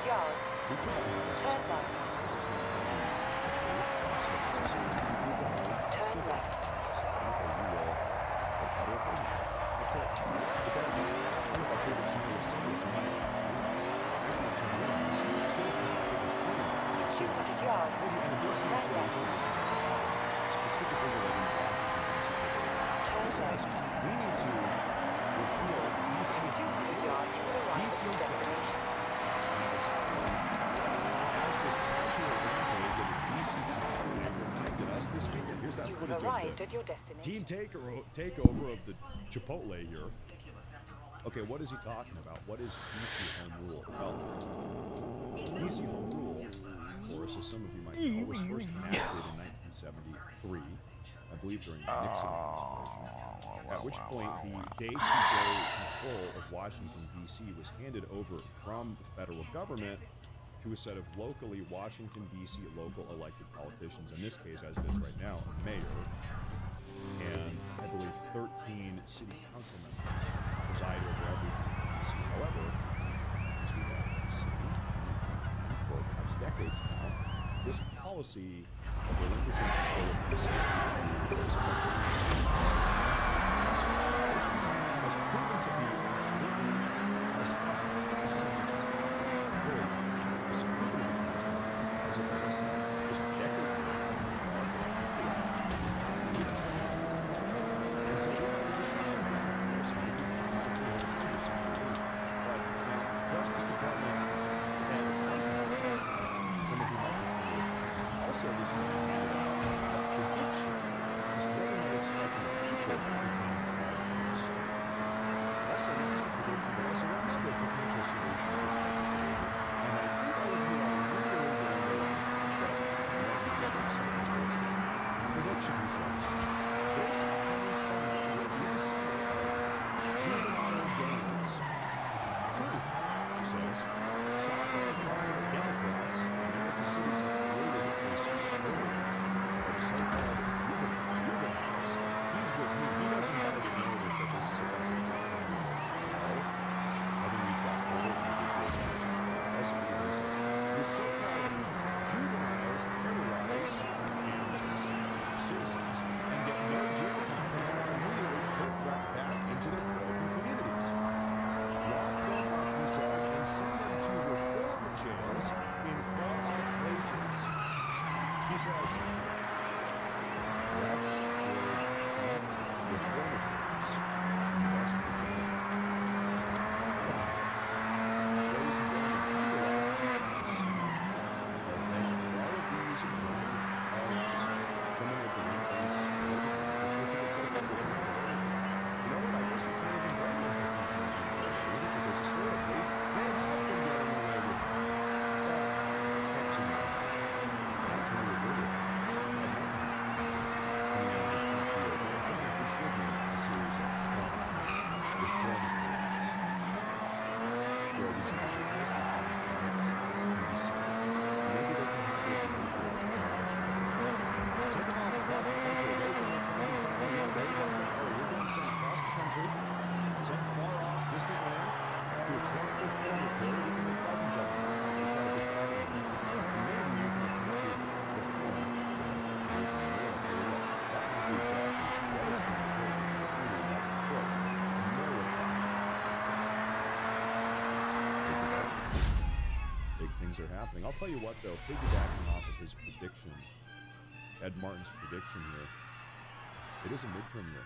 L: Yards. Turn left. Turn left.
K: That's it. But then, one of my favorite scenarios is
L: 200 yards. Turn left.
K: Specifically relating to Washington,
L: Turn left.
K: we need to repeal DC.
L: In 200 yards, you will arrive at your destination.
K: As this casual rampage of the DC protected us this weekend. Here's that
L: You
K: footage
L: have arrived
K: of
L: at your
K: the
L: destination.
K: team takeover of the Chipotle here. Okay, what is he talking about? What is DC home rule? Well, DC home rule, or as some of you might know, was first enacted in 1973, I believe during the Nixon administration, at which point the day-to-day control of Washington, D.C. was handed over from the federal government to a set of locally Washington, D.C. local elected politicians, in this case, as it is right now, a mayor, and I believe 13 city council members preside over everything in D.C. However, as we have seen for perhaps decades now, this policy of relinquishing control of the city has proven to be absolutely catastrophic. This is not just really significantly catastrophic, as I said, just decades ago. And so we're going to be showing them, of course, maybe but now, Justice Department and also this prediction as to what we might expect in the future containing violence. Also, not just a prediction, but also another potential solution to this type of behavior. And I think all of you are really prediction, he says. This upcoming summer will be the summer of juvenile gains. Truth, he says. Software Democrats in American cities have created this scourge of so-called juveniles. He's with me. He doesn't have to know that this is a bunch of juveniles. I think we've got older individuals in this as he says. The so-called juveniles terrorize citizens and get no jail time and are immediately put right back into their broken communities. Lock them up, he says, and send them to reform jails in far-off places. He says, that's for reformatories in West Virginia. Ladies and gentlemen, we will see that all of these criminal delinquents, you know what, I guess we can't even blame them for thinking because historically, they have been getting away with it. Perhaps enough. Not to really agree with it. I think we should make a series of Trump
R: things are happening. I'll tell you what, though, piggybacking off of his prediction, Ed Martin's prediction here, it is a midterm year.